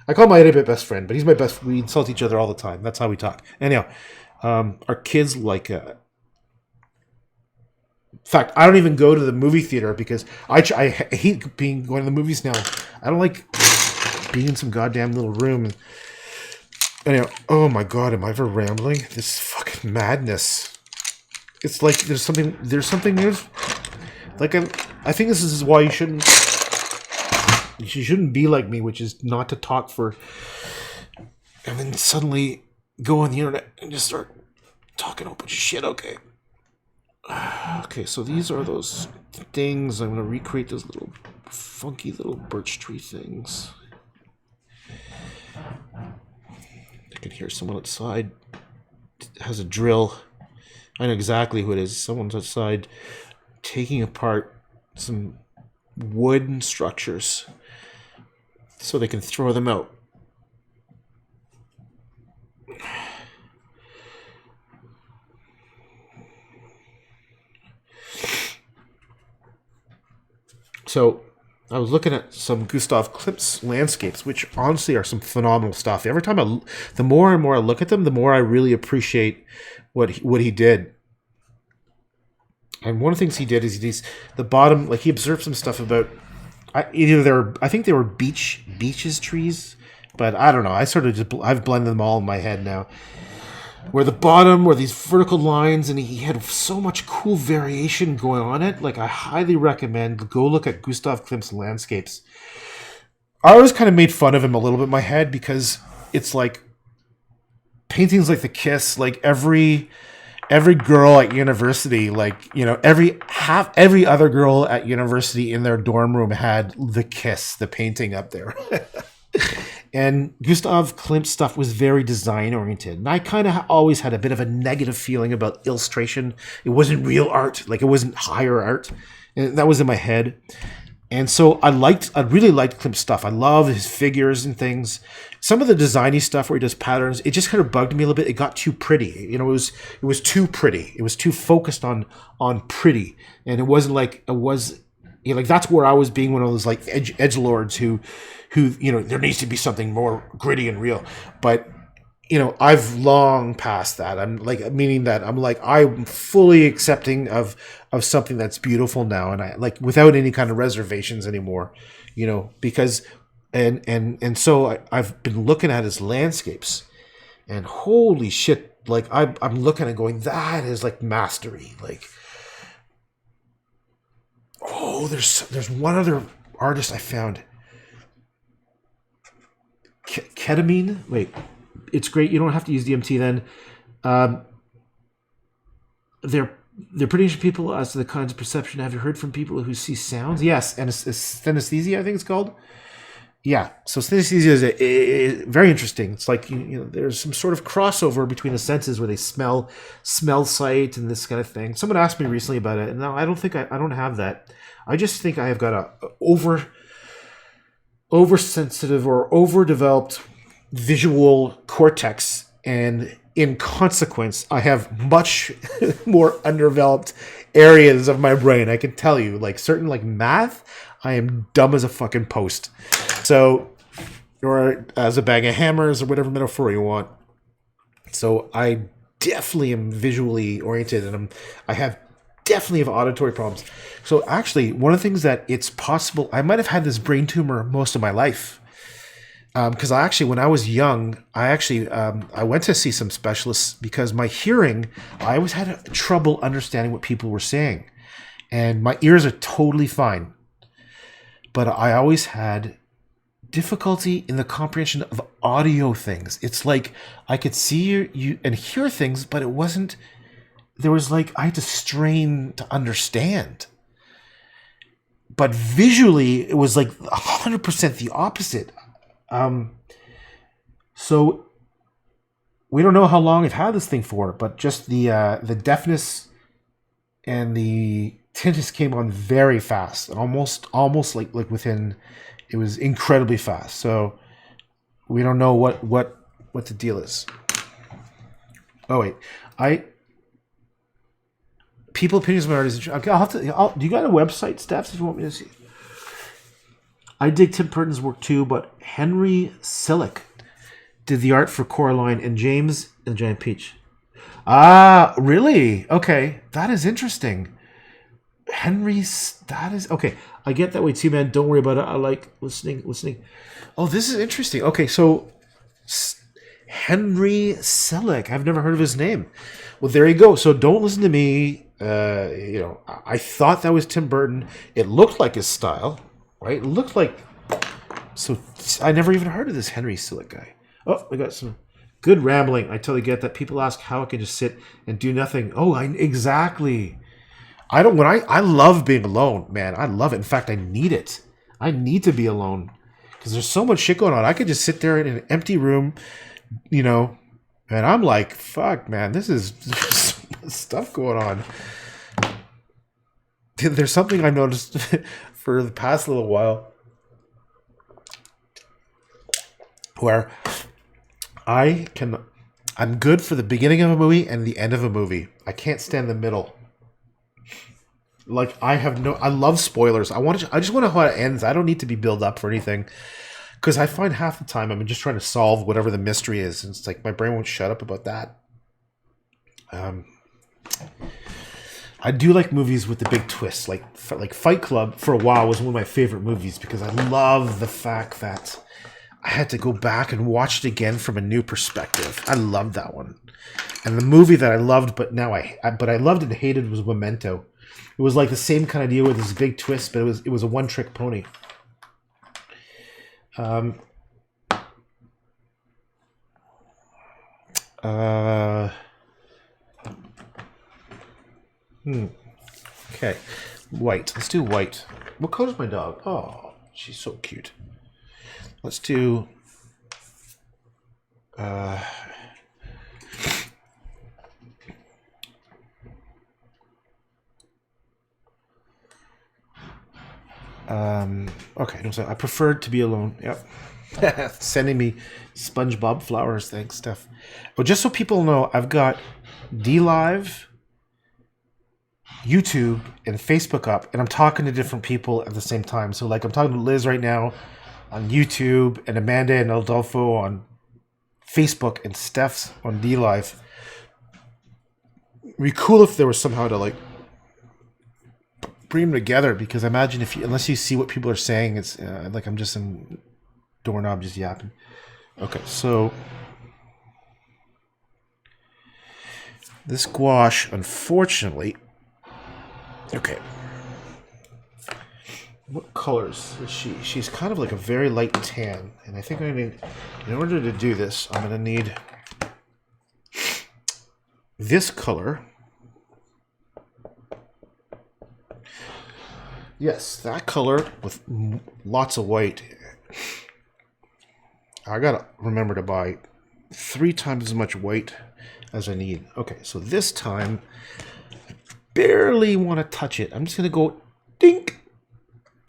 I call my idiot best friend, but he's my best. We insult each other all the time. That's how we talk. Anyhow, our kids like. In fact, I don't even go to the movie theater because I hate going to the movies now. I don't like being in some goddamn little room. Anyhow, oh my god, am I ever rambling? This fucking madness. It's like there's something like I think this is why you shouldn't be like me, which is not to talk for, and then suddenly go on the internet and just start talking a whole bunch of shit. Okay, so these are those things. I'm gonna recreate those little funky little birch tree things. I can hear someone outside has a drill. I know exactly who it is. Someone's outside taking apart some wooden structures so they can throw them out. So I was looking at some Gustav Klimt's landscapes, which honestly are some phenomenal stuff. Every time the more and more I look at them, the more I really appreciate what he did. And one of the things he did is the bottom, like he observed some stuff about I think they were beeches trees, but I don't know. I've blended them all in my head now. Where the bottom were these vertical lines, and he had so much cool variation going on it. Like I highly recommend go look at Gustav Klimt's landscapes. I always kind of made fun of him a little bit in my head because it's like paintings like The Kiss, like every girl at university, like, you know, every other girl at university in their dorm room had The Kiss, the painting up there. And Gustav Klimt's stuff was very design oriented. And I kind of always had a bit of a negative feeling about illustration. It wasn't real art, like it wasn't higher art. And that was in my head. And so I really liked Klimt's stuff. I love his figures and things. Some of the designy stuff where he does patterns, it just kind of bugged me a little bit. It got too pretty. You know, it was too pretty. It was too focused on pretty. And it wasn't like it was, you know, like that's where I was being one of those like edgelords who, you know, there needs to be something more gritty and real. But, you know, I've long passed that. I'm like, meaning that I'm fully accepting of something that's beautiful now. And I like without any kind of reservations anymore, you know, because, and so I've been looking at his landscapes and holy shit, like I'm looking at going, that is like mastery. Like, oh, there's one other artist I found. Ketamine. Wait, it's great. You don't have to use DMT then. They're pretty interesting people as to the kinds of perception. Have you heard from people who see sounds? Yes, and synesthesia, I think it's called. Yeah, so synesthesia is very interesting. It's like you know, there's some sort of crossover between the senses where they smell sight, and this kind of thing. Someone asked me recently about it, and now I don't think I don't have that. I just think I have got a oversensitive or overdeveloped visual cortex, and in consequence I have much more underdeveloped areas of my brain. I can tell you, like certain like math, I am dumb as a fucking post. So, or as a bag of hammers, or whatever metaphor you want. So I definitely am visually oriented, and I definitely have auditory problems. So actually, one of the things that it's possible, I might have had this brain tumor most of my life. Because when I was young, I went to see some specialists because my hearing, I always had trouble understanding what people were saying. And my ears are totally fine. But I always had difficulty in the comprehension of audio things. It's like I could see you and hear things, but it wasn't, there was like, I had to strain to understand. But visually, it was like 100% the opposite. So we don't know how long I've had this thing for, but just the deafness and the tinnitus came on very fast, and almost like within, it was incredibly fast. So we don't know what the deal is. Oh wait, people opinions of artists. Okay, do you got a website, Stephs, if you want me to see? I dig Tim Burton's work too, but Henry Selick did the art for Coraline and James and the Giant Peach. Ah, really? Okay, that is interesting. That is okay. I get that way too, man. Don't worry about it. I like listening. Oh, this is interesting. Okay, so Henry Selick. I've never heard of his name. Well, there you go. So don't listen to me. I thought that was Tim Burton. It looked like his style, right? It looked like. So I never even heard of this Henry Selick guy. Oh, we got some good rambling. I totally get that. People ask how I can just sit and do nothing. Oh, exactly. I love being alone, man. I love it. In fact, I need it. I need to be alone because there's so much shit going on. I could just sit there in an empty room, and I'm like, fuck, man, this is stuff going on. There's something I've noticed for the past little while where I'm good for the beginning of a movie and the end of a movie. I can't stand the middle. Like I love spoilers. I just want to know how it ends. I don't need to be built up for anything. Because I find half the time I'm just trying to solve whatever the mystery is. And it's like my brain won't shut up about that. I do like movies with the big twists. Like Fight Club for a while was one of my favorite movies because I love the fact that I had to go back and watch it again from a new perspective. I loved that one. And the movie that I loved, but I loved and hated was Memento. It was like the same kind of deal with this big twist, but it was a one-trick pony. Okay. White. Let's do white. What color is my dog? Oh, she's so cute. Let's do okay, no, so I prefer to be alone. Yep. Sending me SpongeBob flowers. Thanks, Steph. Well, just so people know, I've got DLive, YouTube, and Facebook up, and I'm talking to different people at the same time. So, like, I'm talking to Liz right now on YouTube, and Amanda and Adolfo on Facebook, and Steph's on DLive. It'd be cool if there was somehow to, like, bring them together, because I imagine unless you see what people are saying, it's like I'm just some doorknob just yapping. Okay, so this gouache, unfortunately. Okay, what colors is she? She's kind of like a very light tan, and I think I need, in order to do this, I'm going to need this color. Yes, that color with lots of white. I gotta remember to buy 3 times as much white as I need. Okay, so this time, I barely want to touch it. I'm just gonna go dink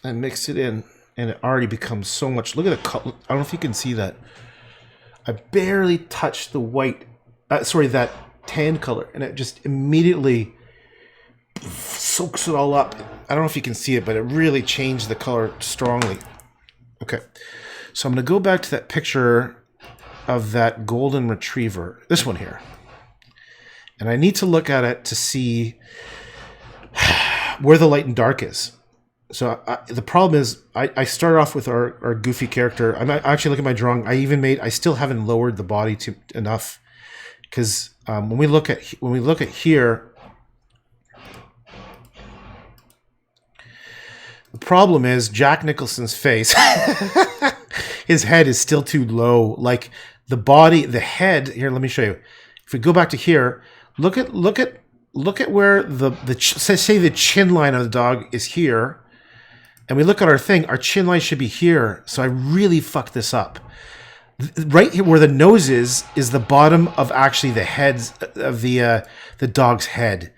and mix it in, and it already becomes so much. Look at the color. I don't know if you can see that. I barely touched the white, that tan color, and it just immediately soaks it all up. I don't know if you can see it, but it really changed the color strongly. Okay, so I'm going to go back to that picture of that golden retriever, this one here. And I need to look at it to see where the light and dark is. So the problem is I started off with our goofy character. I'm actually looking at my drawing. I still haven't lowered the body to enough, because when we look at here, the problem is Jack Nicholson's face. His head is still too low. Like the body, the head. Here, let me show you. If we go back to here, look at where say the chin line of the dog is here, and we look at our thing. Our chin line should be here. So I really fucked this up. Right here, where the nose is the bottom of actually the heads of the dog's head.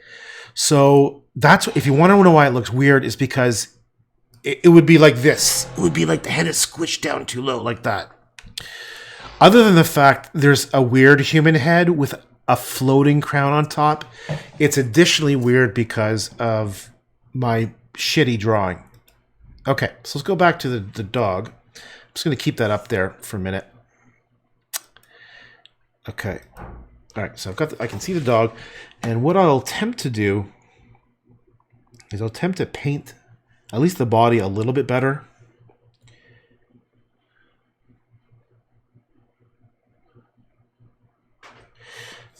So that's, if you want to know why it looks weird, is because it would be like this. It would be like the head is squished down too low, like that. Other than the fact there's a weird human head with a floating crown on top, it's additionally weird because of my shitty drawing. Okay, so let's go back to the dog. I'm just going to keep that up there for a minute. Okay. All right, so I can see the dog, and what I'll attempt to do is I'll attempt to paint at least the body a little bit better.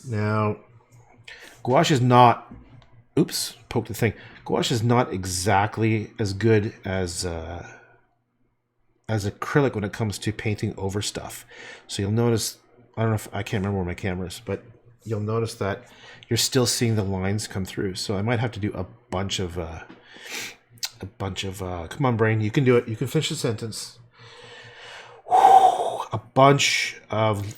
Now, gouache is not, oops, poked the thing. Gouache is not exactly as good as acrylic when it comes to painting over stuff. So you'll notice, I don't know if, I can't remember where my camera is, but you'll notice that you're still seeing the lines come through. So I might have to do a bunch of, come on, brain, you can do it. You can finish the sentence. A bunch of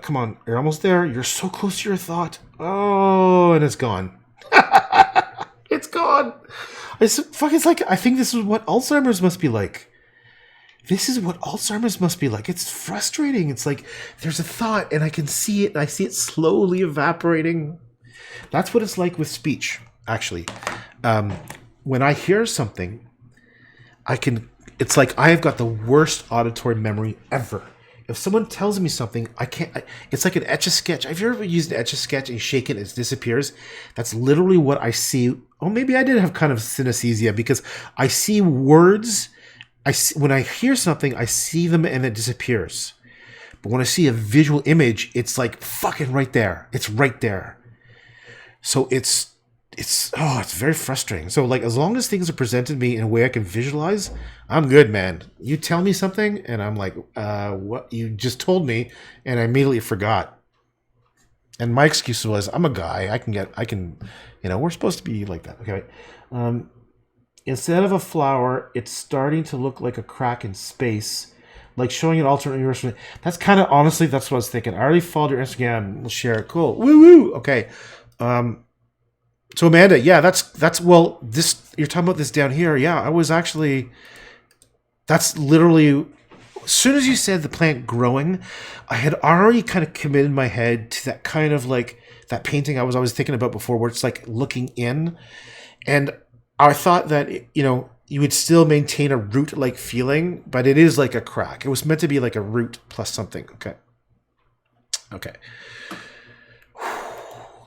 Come on, you're almost there. You're so close to your thought. Oh, and it's gone. It's gone. It's like, I think this is what Alzheimer's must be like. This is what Alzheimer's must be like. It's frustrating. It's like there's a thought and I can see it and I see it slowly evaporating. That's what it's like with speech, actually. When I hear something, it's like I have got the worst auditory memory ever. If someone tells me something, it's like an Etch-a-Sketch. Have you ever used an Etch-a-Sketch and you shake it and it disappears? That's literally what I see. Oh, maybe I did have kind of synesthesia because I see words. When I hear something, I see them and it disappears. But when I see a visual image, it's like fucking right there. It's right there. So it's very frustrating. So like as long as things are presented to me in a way I can visualize, I'm good, man. You tell me something and I'm like, what you just told me, and I immediately forgot. And my excuse was, I'm a guy. I can, we're supposed to be like that. Okay. Instead of a flower, it's starting to look like a crack in space, like showing an alternate universe. That's kind of, honestly, that's what I was thinking. I already followed your Instagram. We'll share it. Cool. Woo woo. Okay. So Amanda, yeah, well, this, you're talking about this down here. Yeah, that's literally, as soon as you said the plant growing, I had already kind of committed my head to that kind of like that painting I was always thinking about before, where it's like looking in. And I thought that, you would still maintain a root-like feeling, but it is like a crack. It was meant to be like a root plus something. Okay.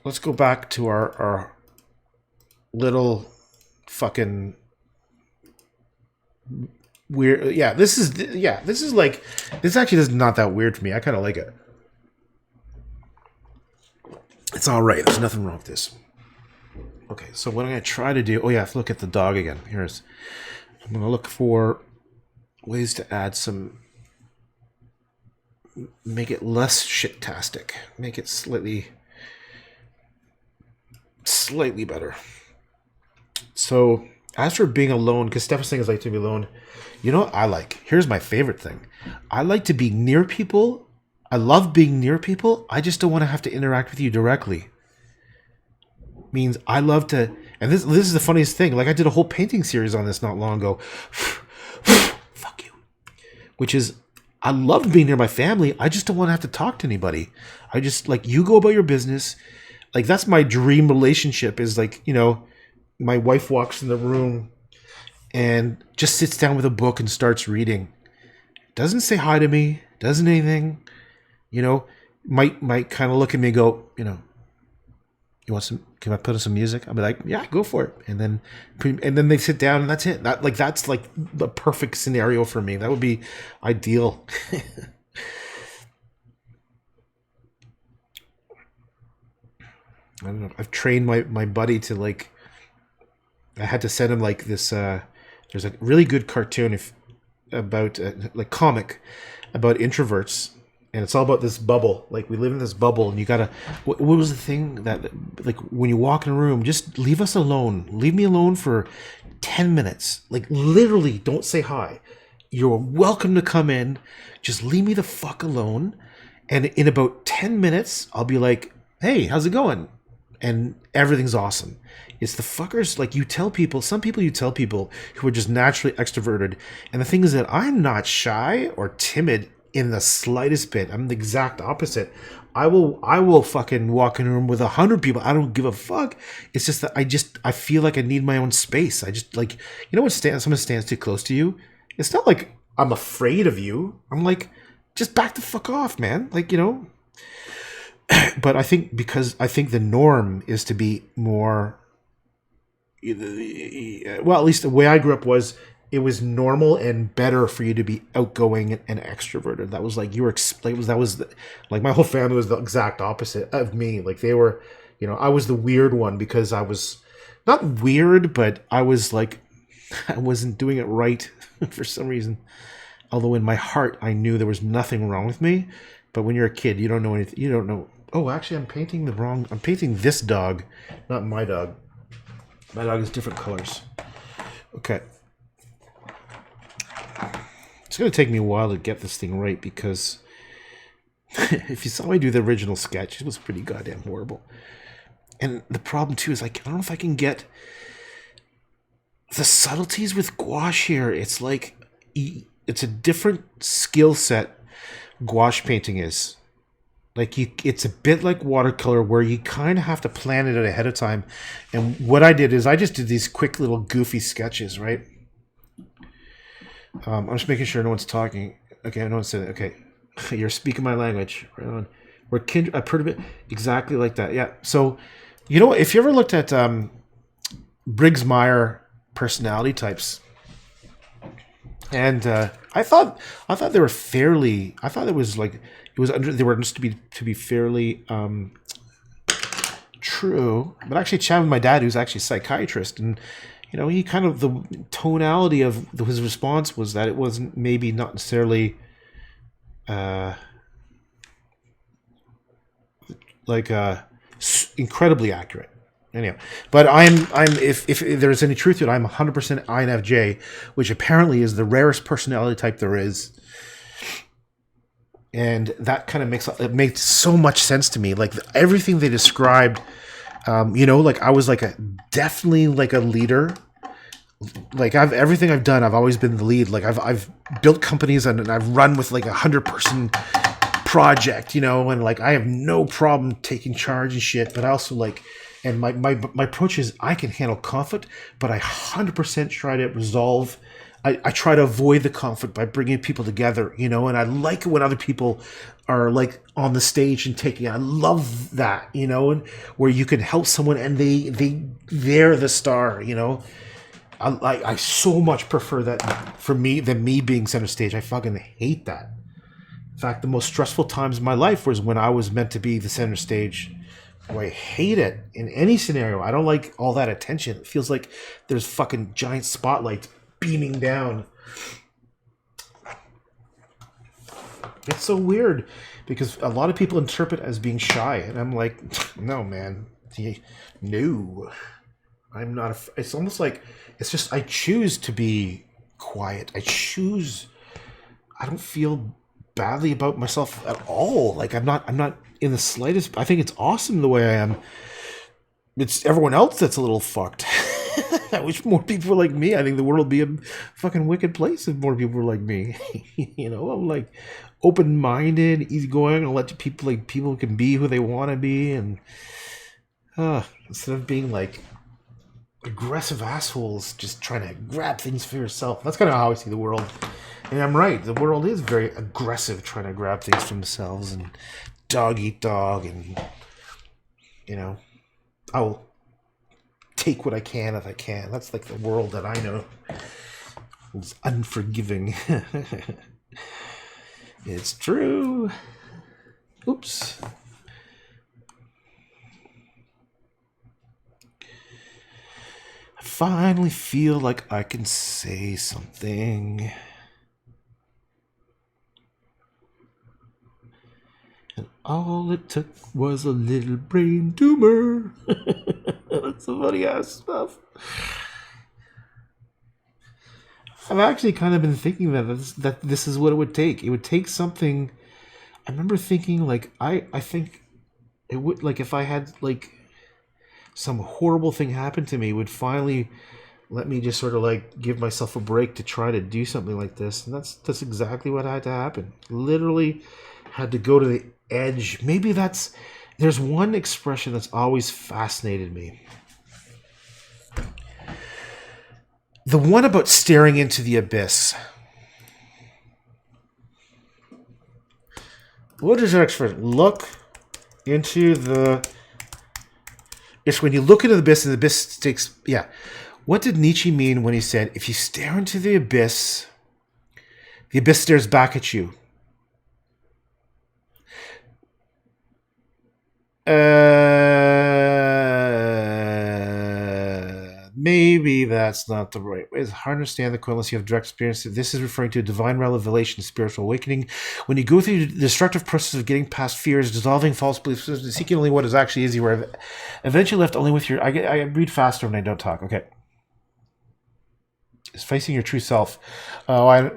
Let's go back to our little fucking weird. This actually is not that weird for me. I kind of like it. It's all right. There's nothing wrong with this. Okay, so what I'm going to try to do... Oh, yeah, look at the dog again. I'm going to look for ways to add some... Make it less shit-tastic. Make it slightly better. So, as for being alone, because Steph was saying I like to be alone, you know what I like? Here's my favorite thing. I like to be near people. I love being near people. I just don't want to have to interact with you directly. Means I love to, and this is the funniest thing. Like I did a whole painting series on this not long ago. Fuck you. Which is, I love being near my family. I just don't want to have to talk to anybody. I just like, you go about your business. Like that's my dream relationship. Is like, my wife walks in the room and just sits down with a book and starts reading. Doesn't say hi to me. Doesn't anything. Might kind of look at me and go, you want some? Can I put in some music? I'll be like, yeah, go for it. And then they sit down and that's it. That's like the perfect scenario for me. That would be ideal. I don't know. I've trained my buddy to like. I had to send him like this. There's a really good cartoon about like comic about introverts. And it's all about this bubble. Like, we live in this bubble, and you gotta... What was the thing that... Like, when you walk in a room, just leave us alone. Leave me alone for 10 minutes. Like, literally, don't say hi. You're welcome to come in. Just leave me the fuck alone. And in about 10 minutes, I'll be like, hey, how's it going? And everything's awesome. It's the fuckers... Like, you tell people... Some people you tell people who are just naturally extroverted. And the thing is that I'm not shy or timid in the slightest bit. I'm the exact opposite. I will fucking walk in a room with 100 people. I don't give a fuck. It's just that I feel like I need my own space. I just like, when someone stands too close to you, it's not like I'm afraid of you. I'm like, just back the fuck off, man. Like, but I think the norm is to be more, well, at least the way I grew up was, it was normal and better for you to be outgoing and extroverted. That was like like my whole family was the exact opposite of me. Like they were, I was the weird one because I was not weird, but I was like, I wasn't doing it right for some reason. Although in my heart, I knew there was nothing wrong with me. But when you're a kid, you don't know anything. You don't know. Oh, actually, I'm painting this dog, not my dog. My dog is different colors. Okay. It's going to take me a while to get this thing right because if you saw me do the original sketch, it was pretty goddamn horrible. And the problem too is like, I don't know if I can get the subtleties with gouache here. It's like it's a different skill set. Gouache painting is like it's a bit like watercolor where you kind of have to plan it out ahead of time. And what I did is I just did these quick little goofy sketches, right? I'm just making sure no one's talking. Okay, no one's saying it. Okay, you're speaking my language. Right on. We're kindred. I've heard of it exactly like that. Yeah. So, you know, if you ever looked at Briggs-Meyer personality types, and I thought they were fairly. I thought it was like it was under. They were just to be fairly true. But actually, chatted with my dad, who's actually a psychiatrist, and you know, he kind of the tonality of his response was that it wasn't maybe not necessarily incredibly accurate. Anyhow, but I'm if there's any truth to it, I'm 100% INFJ, which apparently is the rarest personality type there is, and that kind of makes so much sense to me. Like everything they described, you know, like I was like definitely like a leader. Like everything I've done, I've always been the lead. Like I've built companies and I've run with like 100-person project, you know, and like I have no problem taking charge and shit. But I also like, and my approach is I can handle conflict, but I 100% try to resolve. I try to avoid the conflict by bringing people together, you know, and I like it when other people are like on the stage and taking. I love that, you know, and where you can help someone and they're the star, you know. I so much prefer that for me than me being center stage. I fucking hate that. In fact, the most stressful times in my life was when I was meant to be the center stage. Oh, I hate it in any scenario. I don't like all that attention. It feels like there's fucking giant spotlights beaming down. It's so weird because a lot of people interpret it as being shy, and I'm like, no, man, no. I'm not. It's almost like it's just I choose to be quiet. I don't feel badly about myself at all. Like I'm not in the slightest. I think it's awesome the way I am. It's everyone else that's a little fucked. I wish more people were like me. I think the world would be a fucking wicked place if more people were like me. You know, I'm like open-minded, easygoing. I'll let people can be who they want to be, and instead of being like aggressive assholes just trying to grab things for yourself. That's kind of how I see the world. And I'm right. The world is very aggressive, trying to grab things for themselves and dog eat dog. And, you know, I'll take what I can if I can. That's like the world that I know. It's unforgiving. It's true. Oops. Finally feel like I can say something. And all it took was a little brain tumor. That's some funny ass stuff. I've actually kind of been thinking that this is what it would take. It would take something. I remember thinking like I think it would, like if I had like some horrible thing happened to me, would finally let me just sort of like give myself a break to try to do something like this. And that's exactly what had to happen. Literally had to go to the edge. Maybe there's one expression that's always fascinated me. The one about staring into the abyss. What is that expression? Look into the... It's when you look into the abyss and the abyss takes... Yeah. What did Nietzsche mean when he said, if you stare into the abyss stares back at you? Maybe that's not the right way. It's hard to understand the equivalency of direct experience. This is referring to a divine revelation, spiritual awakening. When you go through the destructive process of getting past fears, dissolving false beliefs, seeking only what is actually easy, where eventually left only with your... I read faster when I don't talk. Okay. It's facing your true self. I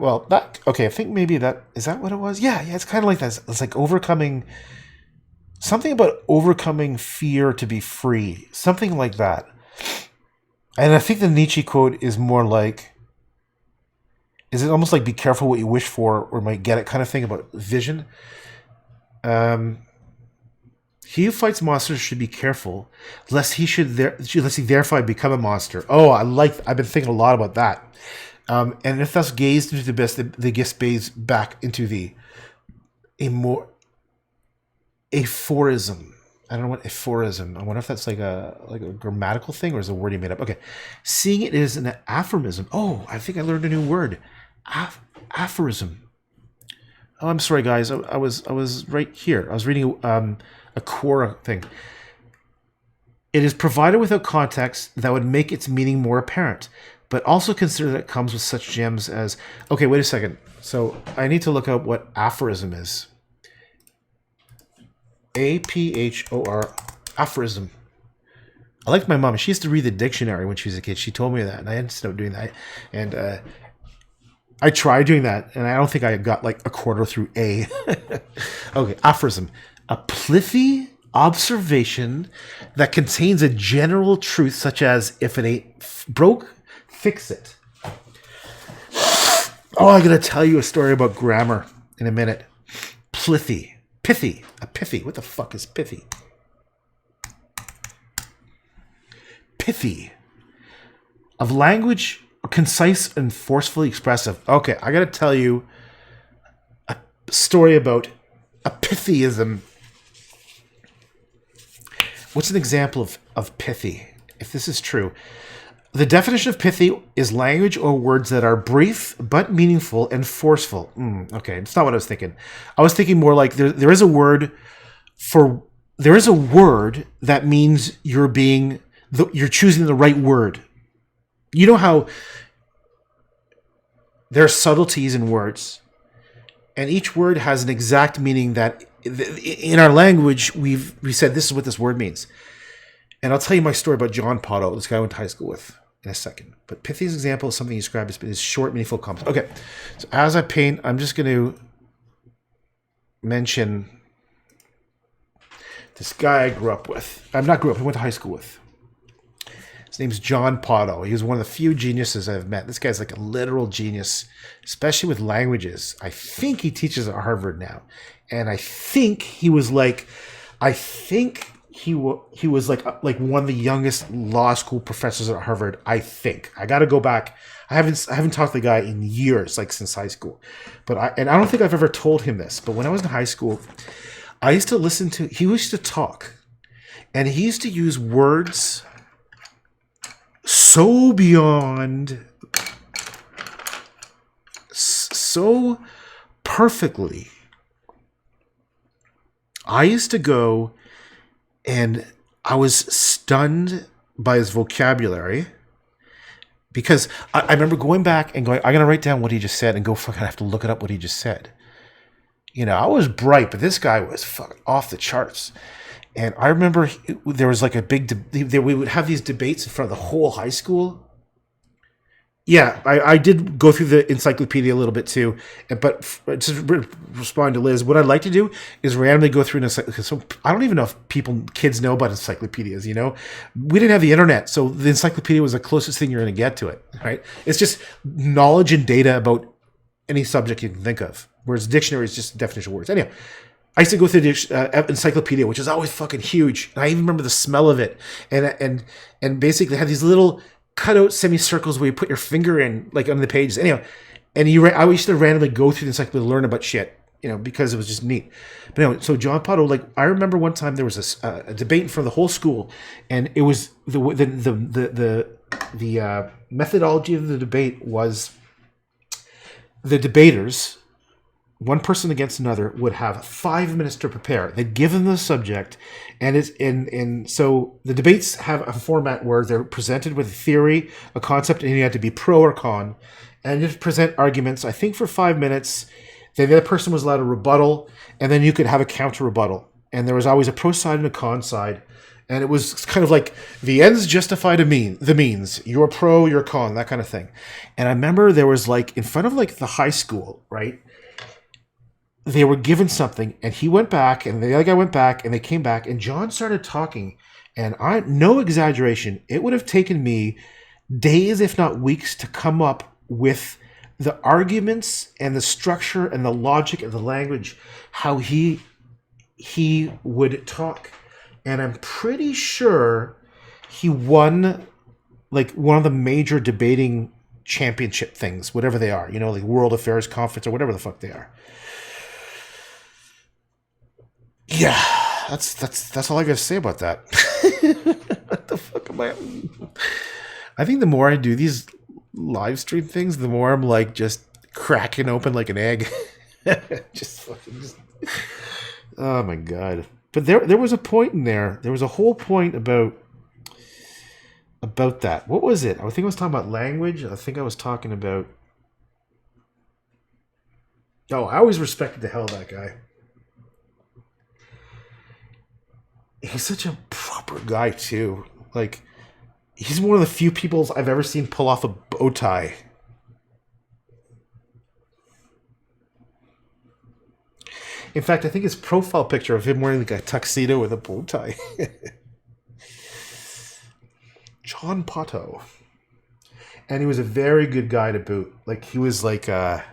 think maybe that is that what it was. Yeah, it's kind of like that. It's like overcoming something about overcoming fear to be free, something like that. And I think the Nietzsche quote is more like, is it almost like be careful what you wish for or might get it kind of thing about vision. He who fights monsters should be careful, lest he thereby become a monster. Oh, I've been thinking a lot about that. And if thus gazed into the abyss, the gift bathes back into aphorism. I don't know what aphorism. I wonder if that's like a grammatical thing or is it a word he made up. Okay, seeing it is an aphorism. Oh, I think I learned a new word. Aphorism. Oh, I'm sorry, guys. I was right here. I was reading a Quora thing. It is provided without context that would make its meaning more apparent, but also consider that it comes with such gems as... Okay, wait a second. So I need to look up what aphorism is. A-P-H-O-R, aphorism. I liked my mom. She used to read the dictionary when she was a kid. She told me that, and I ended up doing that. And I tried doing that, and I don't think I got like a quarter through A. Okay, aphorism. A pithy observation that contains a general truth such as, if it ain't broke, fix it. Oh, I'm going to tell you a story about grammar in a minute. Pithy. A pithy. What the fuck is pithy? Pithy. Of language, concise and forcefully expressive. Okay, I got to tell you a story about a pithyism. What's an example of pithy, if this is true? The definition of pithy is language or words that are brief but meaningful and forceful. Okay, it's not what I was thinking. I was thinking more like there is a word that means you're choosing the right word. You know how there are subtleties in words, and each word has an exact meaning that in our language we said this is what this word means. And I'll tell you my story about John Potto, this guy I went to high school with, in a second. But pithy's example is something he described as short, meaningful comments. Okay, so as I paint, I'm just going to mention this guy I grew up with. I went to high school with. His name's John Potto. He was one of the few geniuses I've met. This guy's like a literal genius, especially with languages. I think he teaches at Harvard now. And I think he was like one of the youngest law school professors at Harvard. I think. I got to go back. I haven't talked to the guy in years, like since high school. But I don't think I've ever told him this. But when I was in high school, I used to listen to. He used to talk, and he used to use words so beyond, so perfectly. I used to go, and I was stunned by his vocabulary, because I remember going back and going, I'm going to write down what he just said and go fucking have to look it up what he just said. You know, I was bright, but this guy was fucking off the charts. And I remember there was like a big, we would have these debates in front of the whole high school. Yeah, I did go through the encyclopedia a little bit too, but to respond to Liz, what I'd like to do is randomly go through an encyclopedia. So I don't even know if kids know about encyclopedias, you know? We didn't have the internet, so the encyclopedia was the closest thing you're going to get to it, right? It's just knowledge and data about any subject you can think of, whereas dictionary is just definition of words. Anyhow, I used to go through the encyclopedia, which is always fucking huge. And I even remember the smell of it. And basically had these little cutout semicircles where you put your finger in, like on the pages. Anyhow, and I used to randomly go through the encyclopedia to learn about shit, you know, because it was just neat. But anyway, so John Potto, like I remember one time there was a debate in front of the whole school, and it was the methodology of the debate was the debaters, one person against another, would have 5 minutes to prepare. They'd give them the subject, and so the debates have a format where they're presented with a theory, a concept, and you had to be pro or con, and you present arguments. I think for 5 minutes. Then the other person was allowed a rebuttal, and then you could have a counter rebuttal. And there was always a pro side and a con side, And it was kind of like the ends justify the means. You're pro, you're con, that kind of thing. And I remember there was like in front of like the high school, right? They were given something, and he went back, and the other guy went back, and they came back, and John started talking. And no exaggeration, it would have taken me days, if not weeks, to come up with the arguments and the structure and the logic and the language, how he would talk. And I'm pretty sure he won like one of the major debating championship things, whatever they are, like World Affairs Conference or whatever the fuck they are. Yeah, that's all I got to say about that. What the fuck am I think the more I do these live stream things, the more I'm like just cracking open like an egg. just. Oh my god! But there was a point in there. There was a whole point about that. What was it? I think I was talking about language. I think I was talking about. Oh, I always respected the hell out of that guy. He's such a proper guy too. Like, he's one of the few people I've ever seen pull off a bow tie. In fact, I think his profile picture of him wearing like a tuxedo with a bow tie. John Potto. And he was a very good guy to boot. Like, he was like, I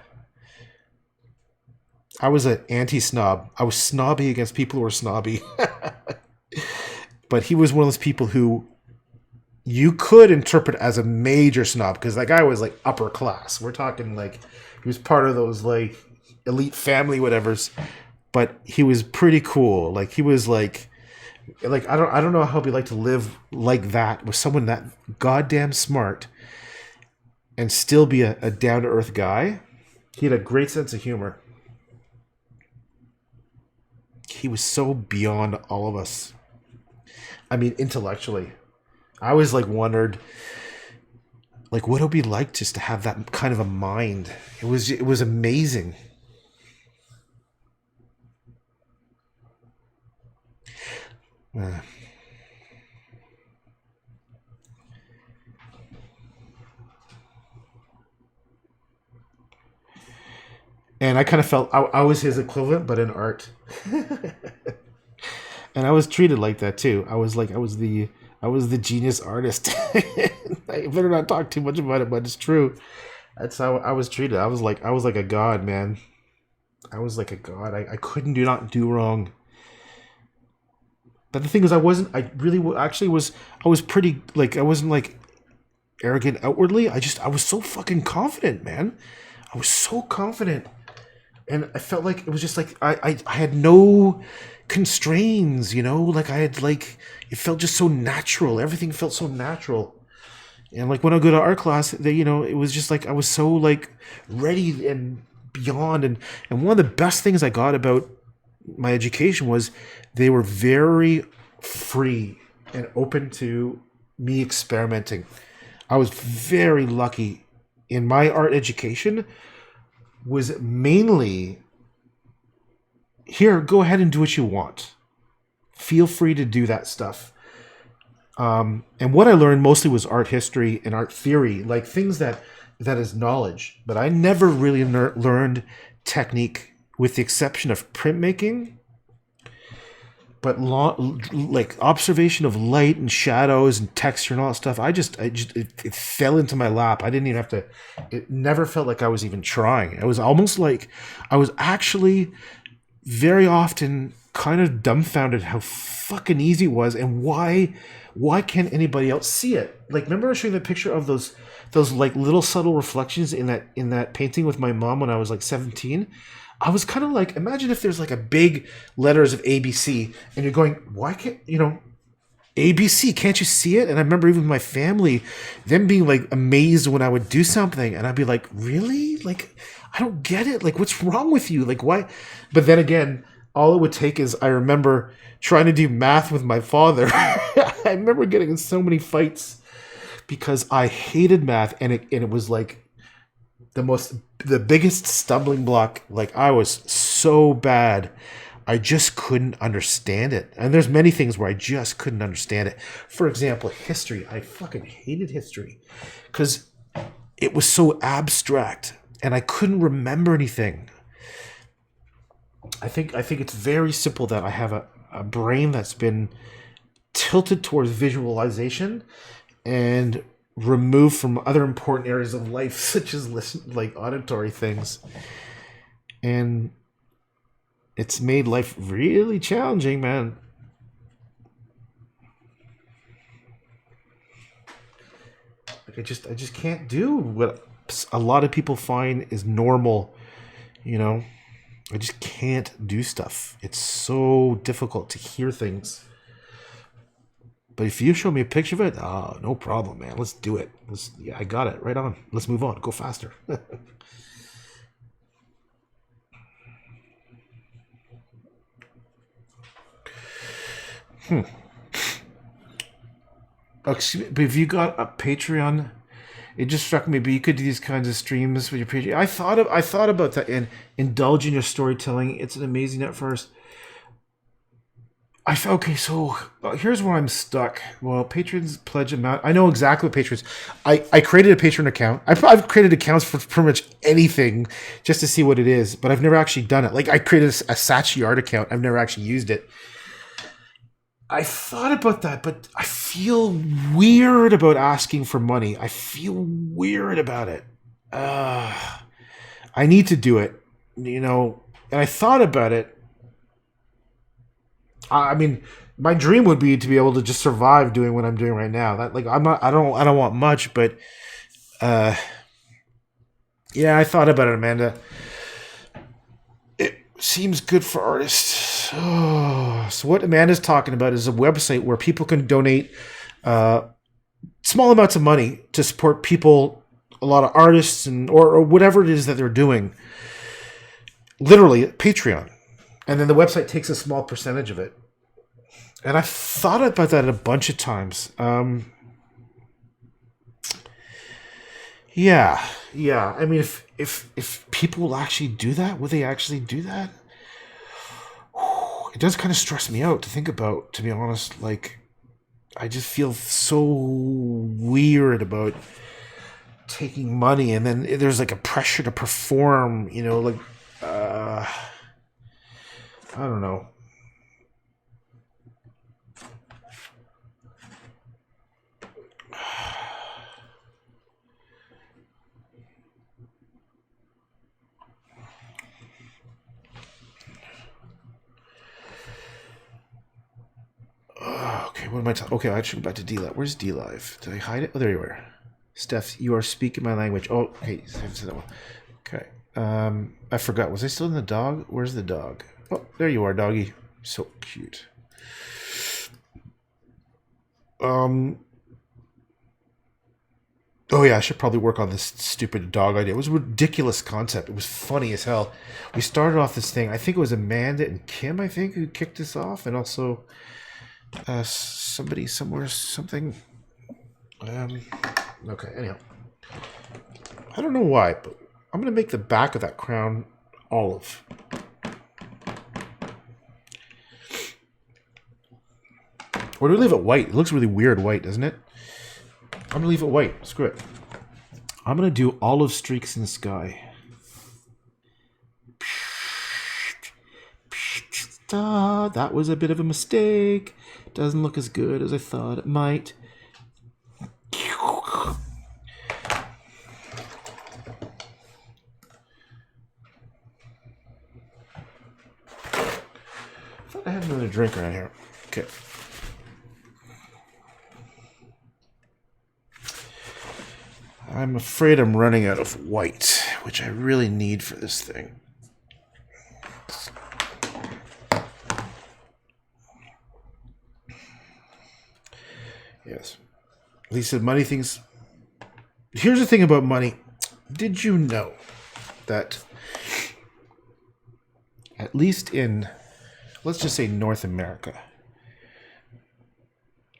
was an anti-snob. I was snobby against people who were snobby. But he was one of those people who you could interpret as a major snob, because that guy was like upper class. We're talking like he was part of those like elite family whatevers, but he was pretty cool. Like, he was like I don't know how it'd be like to live like that with someone that goddamn smart and still be a down to earth guy. He had a great sense of humor. He was so beyond all of us. I mean, intellectually. I always like wondered, like, what it would be like just to have that kind of a mind. It was amazing. And I kind of felt I was his equivalent, but in art. And I was treated like that too. I was the genius artist. I better not talk too much about it, but it's true. That's how I was treated. I was like a god, man. I was like a god. I couldn't not do wrong. But the thing is, I was pretty, like, I wasn't like arrogant outwardly. I was so fucking confident, man. I was so confident. And I felt like it was just like I had no constraints, like I had like, it felt just so natural. Everything felt so natural. And like when I go to art class, it was just like I was so like ready and beyond. And one of the best things I got about my education was they were very free and open to me experimenting. I was very lucky in my art education. Was mainly, here, go ahead and do what you want. Feel free to do that stuff. And what I learned mostly was art history and art theory, like things that is knowledge. But I never really learned technique, with the exception of printmaking. But like observation of light and shadows and texture and all that stuff, it fell into my lap. I didn't even have to. It never felt like I was even trying. It was almost like I was actually very often kind of dumbfounded how fucking easy it was, and why can't anybody else see it? Like, remember I was showing the picture of those like little subtle reflections in that painting with my mom when I was like 17. I was kind of like, imagine if there's like a big letters of ABC and you're going, why can't, ABC, can't you see it? And I remember even my family, them being like amazed when I would do something, and I'd be like, really? Like, I don't get it. Like, what's wrong with you? Like, why? But then again, all it would take is, I remember trying to do math with my father. I remember getting in so many fights because I hated math, and it was like the biggest stumbling block. Like, I was so bad. I just couldn't understand it. And there's many things where I just couldn't understand it. For example, history. I fucking hated history because it was so abstract and I couldn't remember anything. I think it's very simple that I have a brain that's been tilted towards visualization and removed from other important areas of life, such as like auditory things. And it's made life really challenging, man. Like I just can't do what a lot of people find is normal, you know. I just can't do stuff. It's so difficult to hear things. But if you show me a picture of it, no problem, man. Let's do it. I got it. Right on. Let's move on. Go faster. Excuse me, but if you got a Patreon, it just struck me. But you could do these kinds of streams with your Patreon. I thought about that and indulge in your storytelling. It's an amazing at first. Okay, so here's where I'm stuck. Well, patrons pledge amount. I know exactly what patrons. I created a Patreon account. I've created accounts for pretty much anything just to see what it is, but I've never actually done it. Like I created a Sachi art account. I've never actually used it. I thought about that, but I feel weird about asking for money. I feel weird about it. I need to do it, you know. And I thought about it. I mean, my dream would be to be able to just survive doing what I'm doing right now. That like I'm not. I don't want much, but yeah, I thought about it, Amanda. It seems good for artists. Oh, so what Amanda's talking about is a website where people can donate small amounts of money to support people, a lot of artists, and or whatever it is that they're doing. Literally, Patreon. And then the website takes a small percentage of it. And I've thought about that a bunch of times. Yeah. I mean, if people will actually do that, would they actually do that? It does kind of stress me out to think about, to be honest. Like, I just feel so weird about taking money, and then there's like a pressure to perform, you know, like, I don't know. Okay, what am I talking? Okay, I should go back to D Live. Where's D Live? Did I hide it? Oh, there you are. Steph, you are speaking my language. Oh, hey, that one. Okay. I forgot. Was I still in the dog? Where's the dog? Oh, there you are, doggy. So cute. Oh yeah, I should probably work on this stupid dog idea. It was a ridiculous concept. It was funny as hell. We started off this thing. I think it was Amanda and Kim, I think, who kicked us off, and also somebody somewhere, something. Okay, anyhow. I don't know why, but I'm going to make the back of that crown olive. Or do we leave it white? It looks really weird white, doesn't it? I'm going to leave it white. Screw it. I'm going to do olive streaks in the sky. That was a bit of a mistake. Doesn't look as good as I thought it might. I have another drink right here. Okay. I'm afraid I'm running out of white, which I really need for this thing. Yes. He said money things. Here's the thing about money. Did you know that at least in, let's just say, North America,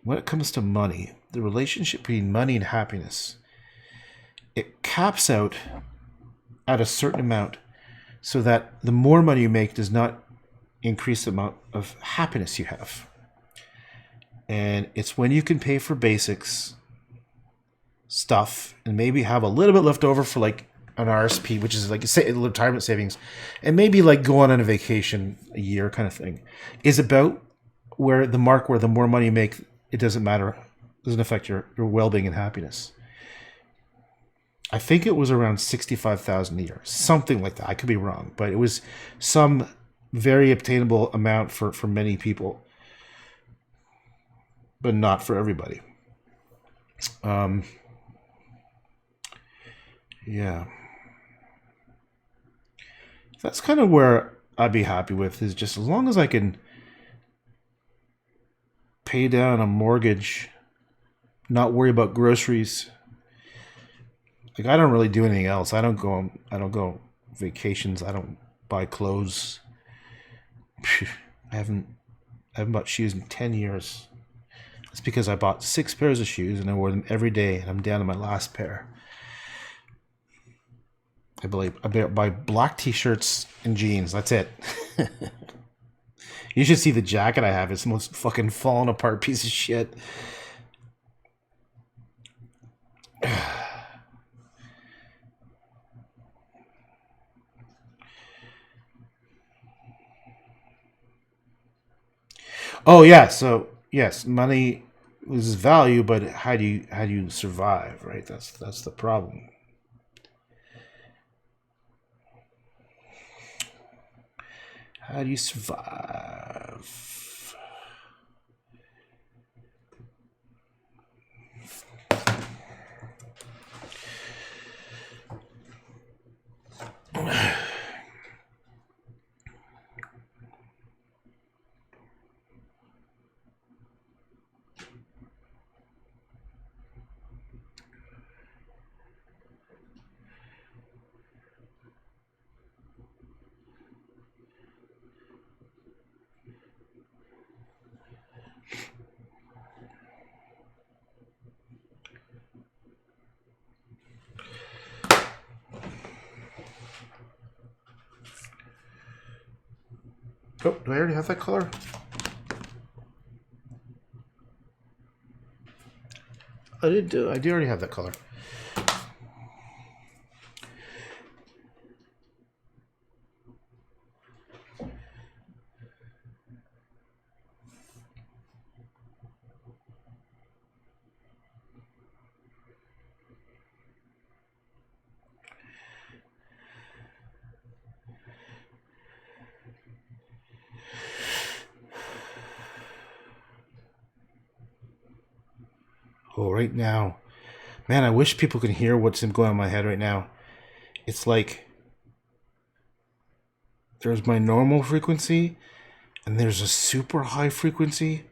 when it comes to money, the relationship between money and happiness, it caps out at a certain amount so that the more money you make does not increased amount of happiness you have. And it's when you can pay for basics stuff and maybe have a little bit left over for like an RSP, which is like a retirement savings, and maybe like go on a vacation a year kind of thing, is about where the more money you make, it doesn't matter. It doesn't affect your well-being and happiness. I think it was around 65,000 a year, something like that. I could be wrong, but it was some very obtainable amount for many people, but not for everybody. Yeah. That's kind of where I'd be happy with, is just as long as I can pay down a mortgage, not worry about groceries. Like, I don't really do anything else. I don't go vacations. I don't buy clothes. I haven't bought shoes in 10 years. It's because I bought 6 pairs of shoes and I wore them every day, and I'm down to my last pair. I buy black t-shirts and jeans. That's it. You should see the jacket I have. It's the most fucking fallen apart piece of shit. Oh yeah, so yes, money loses value, but how do you survive, right? That's the problem. How do you survive? Oh, do I already have that color? I do already have that color. Oh, right now. Man, I wish people could hear what's going on in my head right now. It's like there's my normal frequency and there's a super high frequency.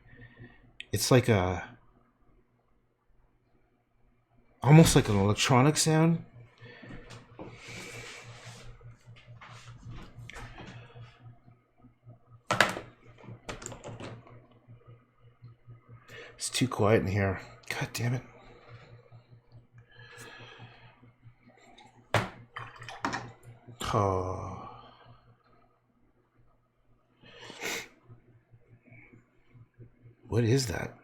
It's like almost like an electronic sound. It's too quiet in here. God damn it. Oh. What is that?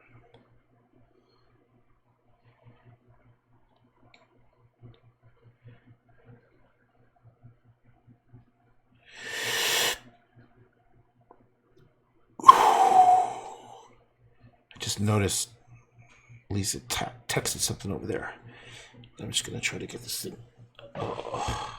I just noticed Lisa texted something over there. I'm just going to try to get this thing. Oh.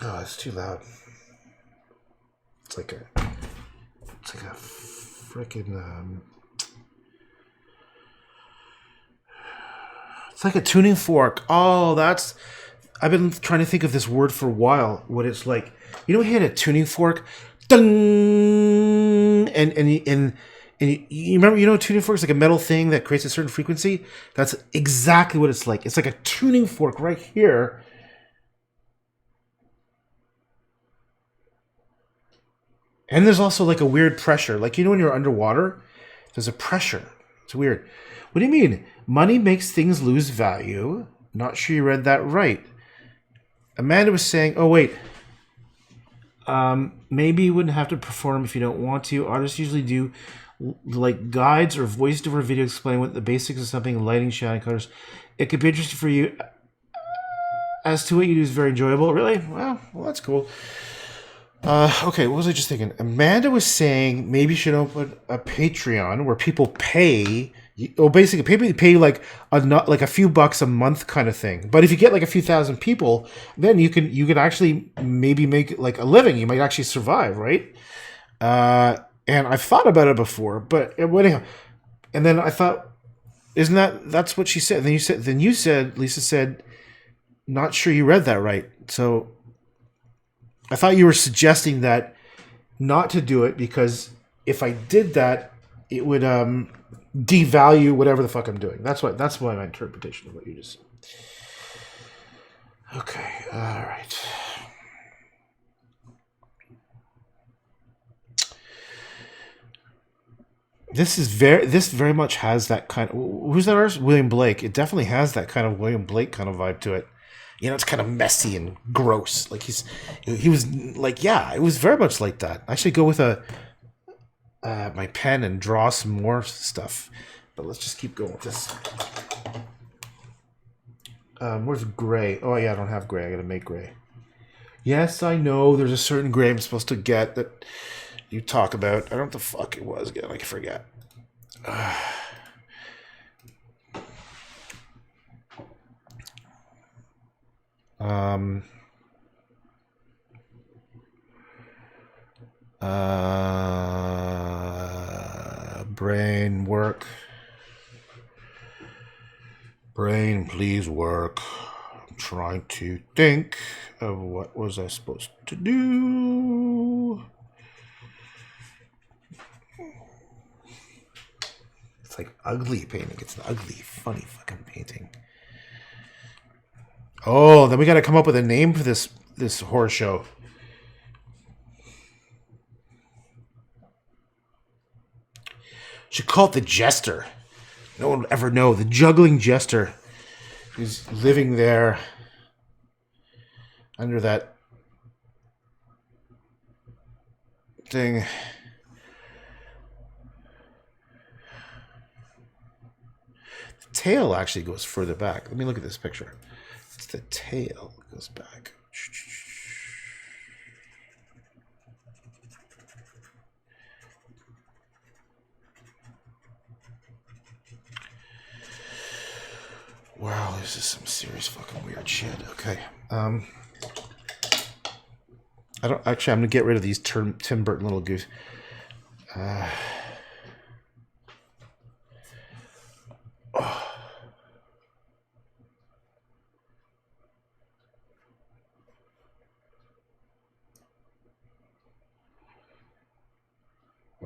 Oh, it's too loud. It's like a freaking it's like a tuning fork. Oh, I've been trying to think of this word for a while. What it's like. You know, we had a tuning fork, ding, and And you remember, a tuning fork is like a metal thing that creates a certain frequency? That's exactly what it's like. It's like a tuning fork right here. And there's also like a weird pressure. Like, when you're underwater, there's a pressure. It's weird. What do you mean? Money makes things lose value. Not sure you read that right. Amanda was saying, oh, wait. Maybe you wouldn't have to perform if you don't want to. Artists usually do like guides or voiced over video explaining what the basics of something, lighting, shading, colors. It could be interesting for you. As to what you do is very enjoyable. Really? Well, that's cool. Okay, what was I just thinking? Amanda was saying maybe you should open a Patreon where people pay. Well, basically, people pay like a few bucks a month kind of thing. But if you get like a few thousand people, then you can actually maybe make like a living. You might actually survive, right? And I've thought about it before, but anyhow. And then I thought, isn't that's what she said? Then you said Lisa said, not sure you read that right. So I thought you were suggesting that not to do it because if I did that, it would devalue whatever the fuck I'm doing. That's my interpretation of what you just said. Okay, all right. This very much has that kind of, who's that artist? William Blake. It definitely has that kind of William Blake kind of vibe to it. It's kind of messy and gross. Like he was like, yeah, it was very much like that. I should go with my pen and draw some more stuff. But let's just keep going with this. Where's gray? Oh yeah, I don't have gray. I gotta make gray. Yes, I know. There's a certain gray I'm supposed to get that you talk about. I don't know what the fuck it was again. I can forget. Brain work. Brain, please work. I'm trying to think of what was I supposed to do. It's like ugly painting. It's an ugly, funny fucking painting. Oh, then we got to come up with a name for this horror show. Should call it the Jester. No one will ever know. The juggling jester who's living there under that thing. The tail actually goes further back. Let me look at this picture. It's the tail that goes back. Wow, this is some serious fucking weird shit. Okay. I don't actually. I'm gonna get rid of these Tim Burton little goose. I'm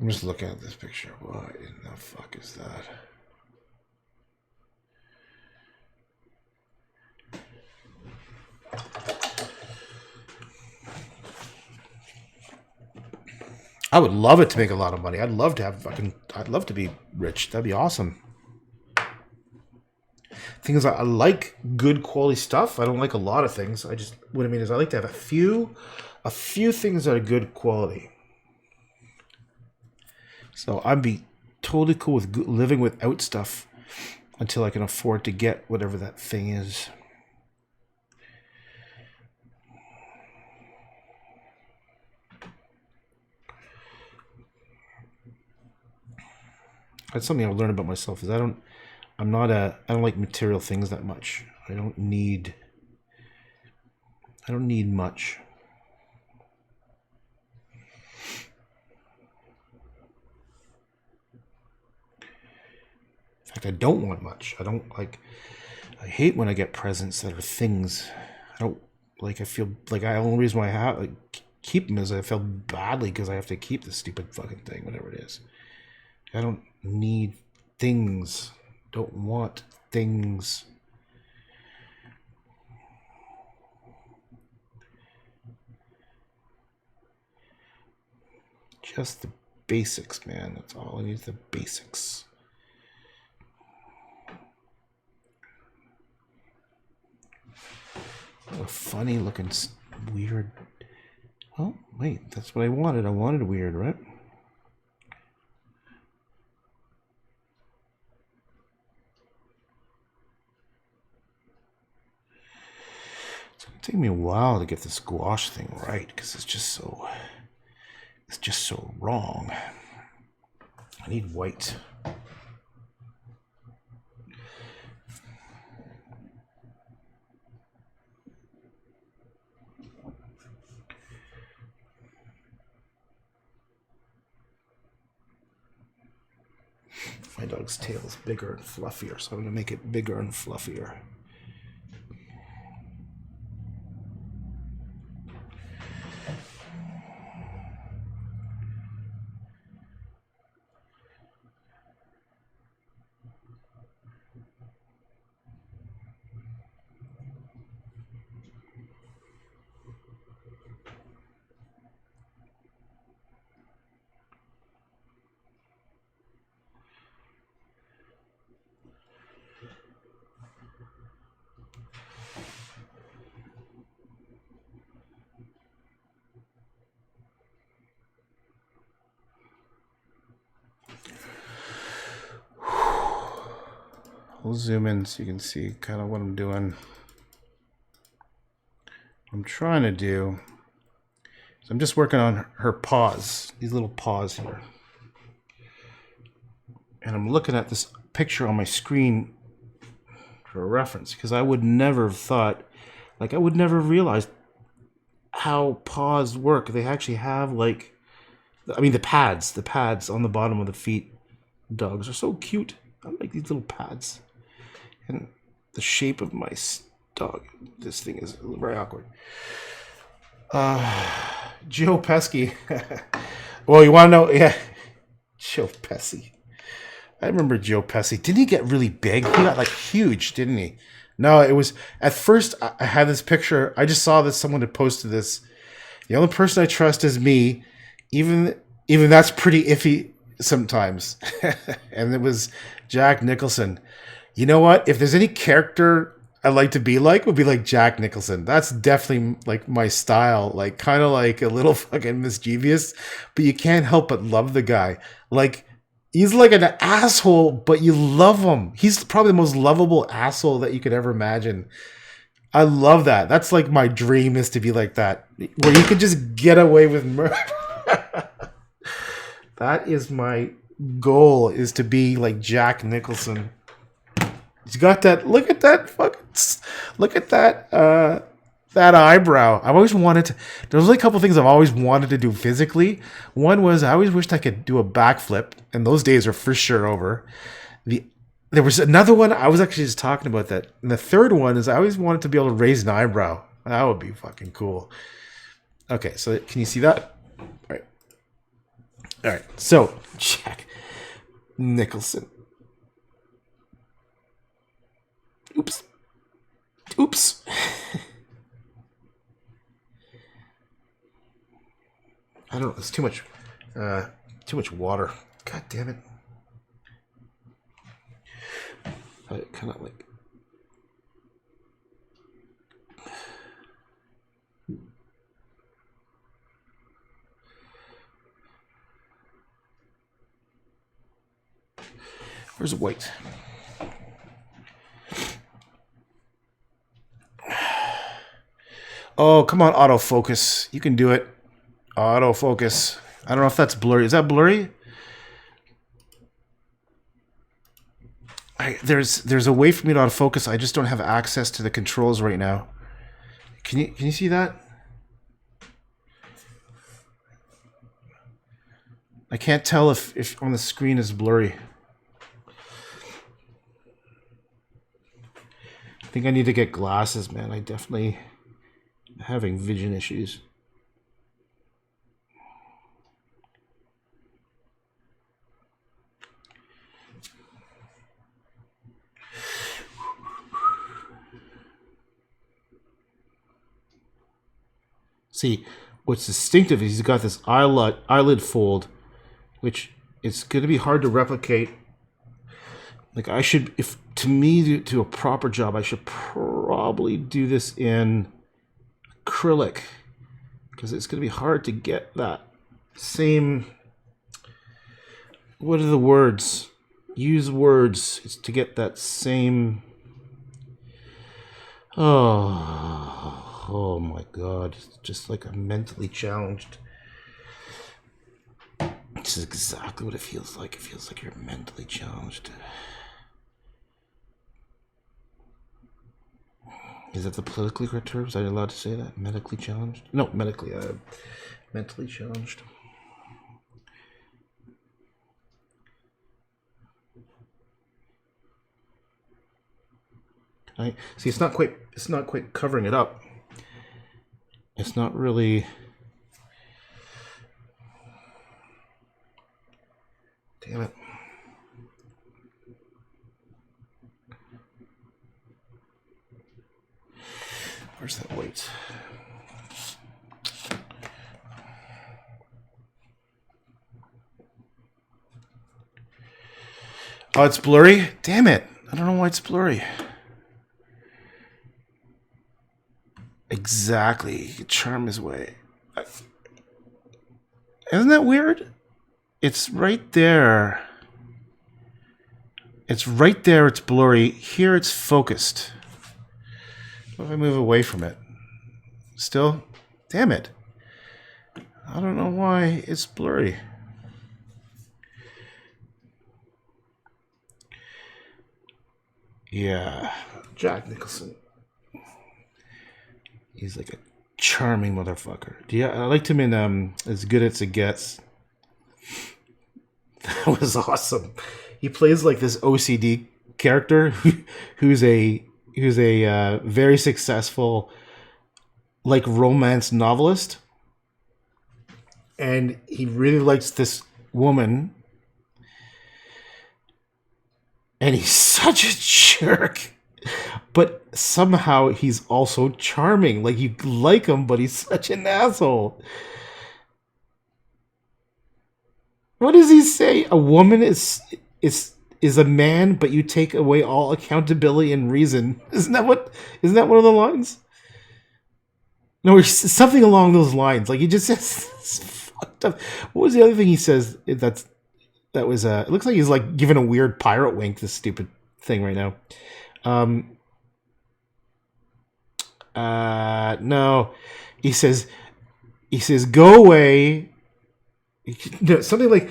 just looking at this picture. What in the fuck is that? I would love it to make a lot of money. I'd love to be rich. That'd be awesome. Thing is, I like good quality stuff. I don't like a lot of things. What I mean is I like to have a few things that are good quality. So I'd be totally cool with living without stuff until I can afford to get whatever that thing is. That's something I've learned about myself is I don't like material things that much. I don't need much. In fact, I don't want much. I hate when I get presents that are things. I feel like the only reason why I keep them is I feel badly because I have to keep this stupid fucking thing, whatever it is. I don't need things. Don't want things. Just the basics, man. That's all I need is the basics. Oh, funny looking weird. Oh, wait, that's what I wanted. I wanted weird, right? It's gonna take me a while to get this gouache thing right because it's just so wrong. I need white. My dog's tail is bigger and fluffier, so I'm going to make it bigger and fluffier. We'll zoom in so you can see kind of what I'm doing. What I'm trying to do is I'm just working on her paws, these little paws here. And I'm looking at this picture on my screen for a reference because I would never have thought, like I would never have realized how paws work. They actually have like, I mean the pads on the bottom of the feet. Dogs are so cute. I like these little pads. And the shape of my dog. This thing is very awkward. Joe Pesky. Well, you want to know? Yeah. Joe Pesky. I remember Joe Pesky. Didn't he get really big? He got like huge, didn't he? No, it was... At first, I had this picture. I just saw that someone had posted this. The only person I trust is me. Even that's pretty iffy sometimes. And it was Jack Nicholson. You know what? If there's any character I like to be like, it would be like Jack Nicholson. That's definitely like my style. Like kind of like a little fucking mischievous, but you can't help but love the guy. Like he's like an asshole, but you love him. He's probably the most lovable asshole that you could ever imagine. I love that. That's like my dream is to be like that, where you can just get away with murder. That is my goal, is to be like Jack Nicholson. He's got that. Look at that fucking. Look at that. That eyebrow. I've always wanted to. There's only a couple things I've always wanted to do physically. One was I always wished I could do a backflip, and those days are for sure over. There was another one. I was actually just talking about that. And the third one is I always wanted to be able to raise an eyebrow. That would be fucking cool. Okay, so can you see that? All right. So Jack Nicholson. Oops. I don't know. It's too much water. God damn it. I kind of like. Where's white? Oh, come on, autofocus. You can do it. Autofocus. I don't know if that's blurry. Is that blurry? There's a way for me to autofocus. I just don't have access to the controls right now. Can you see that? I can't tell if on the screen is blurry. I think I need to get glasses, man. I definitely am having vision issues. See, what's distinctive is he's got this eyelid fold, which it's going to be hard to replicate. Like I should, if to me to do a proper job, I should probably do this in acrylic because it's going to be hard to get that same. What are the words? Use words. It's to get that same. Oh my God! It's just like I'm mentally challenged. This is exactly what it feels like. It feels like you're mentally challenged. Is that the politically correct term? Is I allowed to say that? Medically challenged? No, mentally challenged. I see. It's not quite covering it up. It's not really. Damn it. Where's that weight? Oh, it's blurry? Damn it. I don't know why it's blurry. Exactly. Charm his way. Isn't that weird? It's right there. It's right there. It's blurry. Here it's focused. What if I move away from it? Still? Damn it. I don't know why it's blurry. Yeah. Jack Nicholson. He's like a charming motherfucker. I liked him in As Good as It Gets. That was awesome. He plays like this OCD character who's a very successful like romance novelist, and he really likes this woman, and he's such a jerk. But somehow he's also charming. Like you like him, but he's such an asshole. What does he say? A woman is a man, but you take away all accountability and reason. Isn't that one of the lines? No, it's something along those lines. Like he just says fucked up. What was the other thing he says? It looks like he's like giving a weird pirate wink. This stupid thing right now. No, he says go away. No, something like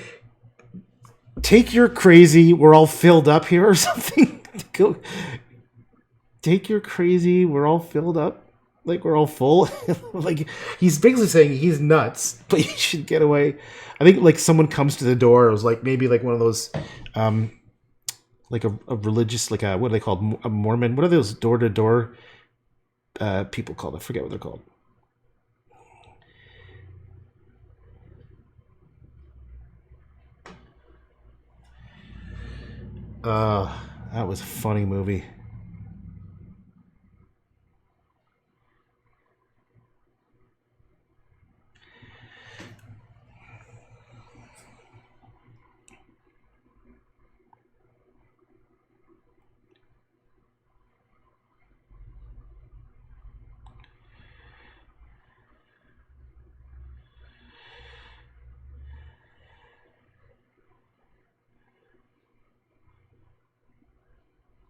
take your crazy. We're all filled up here, or something. Go. Take your crazy. We're all filled up. Like we're all full. Like he's basically saying he's nuts, but you should get away. I think like someone comes to the door. It was like maybe like one of those, like a religious, like what are they called? A Mormon. What are those door to door people called? I forget what they're called. That was a funny movie.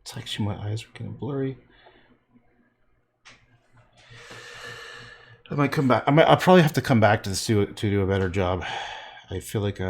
It's actually my eyes are kind of blurry. I might come back. I'll probably have to come back to this to do a better job. I feel like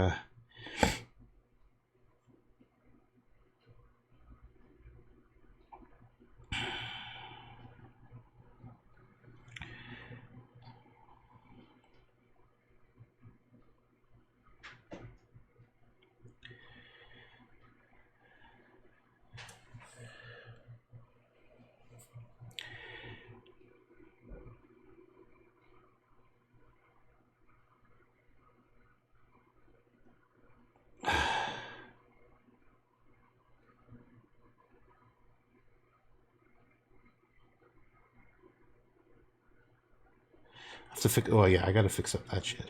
have to fix. Oh yeah, I gotta fix up that shit.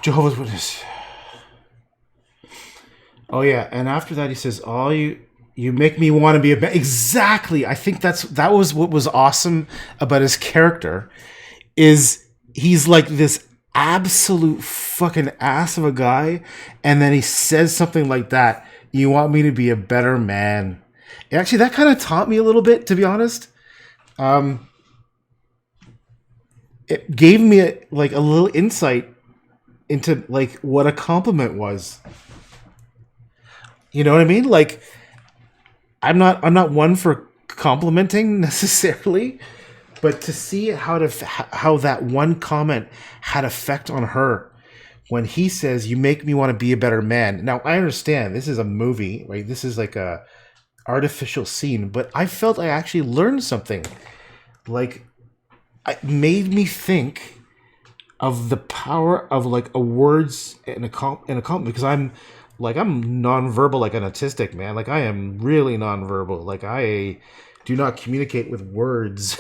Jehovah's Witness. Oh yeah, and after that he says, "All you make me want to be a exactly." I think that was what was awesome about his character is he's like this absolute fucking ass of a guy, and then he says something like that. You want me to be a better man. Actually, that kind of taught me a little bit, to be honest. It gave me like a little insight into like what a compliment was. You know what I mean? Like I'm not one for complimenting necessarily, but to see how that one comment had effect on her when he says, "You make me want to be a better man." Now I understand this is a movie, right? This is like a artificial scene, but I felt I actually learned something. Like it made me think of the power of like a words in a compliment because I'm nonverbal like an autistic man. Like I am really nonverbal. Like I do not communicate with words.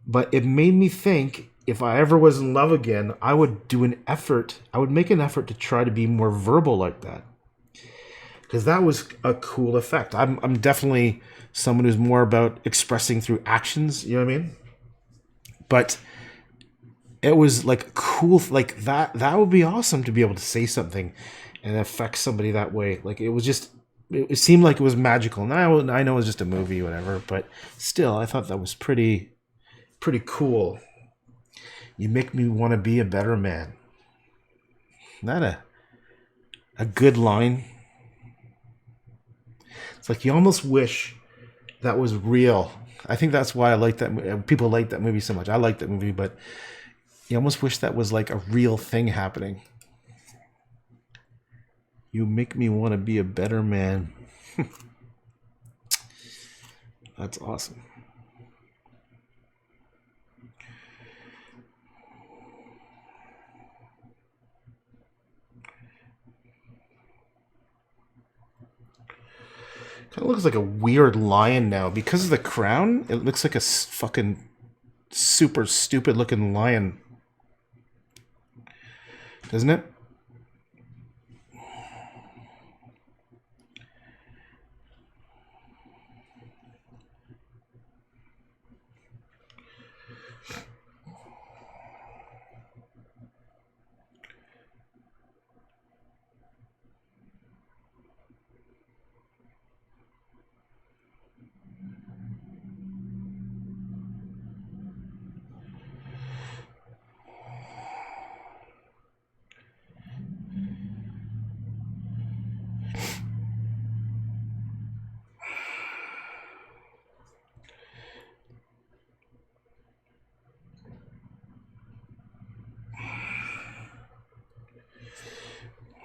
But it made me think if I ever was in love again, I would do an effort. I would make an effort to try to be more verbal like that. Because that was a cool effect. I'm definitely someone who's more about expressing through actions, you know what I mean? But it was like cool like that would be awesome to be able to say something and affect somebody that way. Like it seemed like it was magical. Now I know it was just a movie, whatever, but still I thought that was pretty cool. You make me want to be a better man. Not a good line. It's like you almost wish that was real. I think that's why I like that. People like that movie so much. I like that movie, but you almost wish that was like a real thing happening. You make me want to be a better man. That's awesome. Kind of looks like a weird lion now because of the crown. It looks like a fucking super stupid looking lion, doesn't it?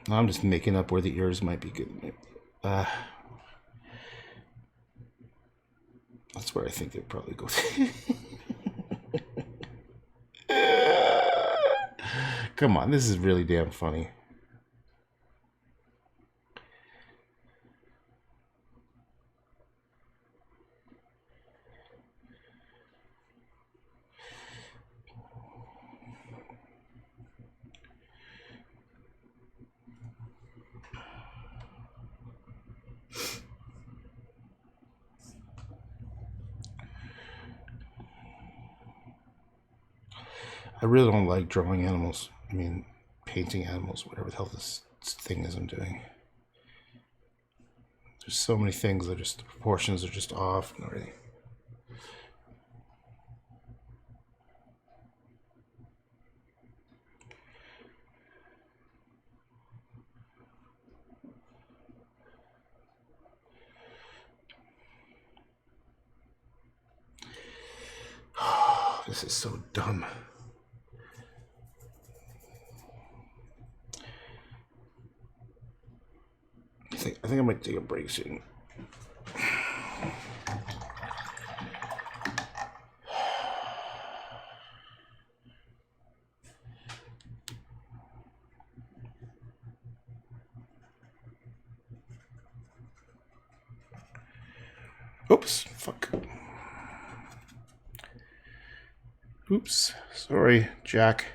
I'm just making up where the ears might be good. That's where I think they'd probably go. Come on, this is really damn funny. I really don't like drawing animals. I mean, painting animals, whatever the hell this thing is I'm doing. There's so many things that just the proportions are just off and everything. This is so dumb. I think I might take a break soon. Oops, fuck. Oops, sorry, Jack.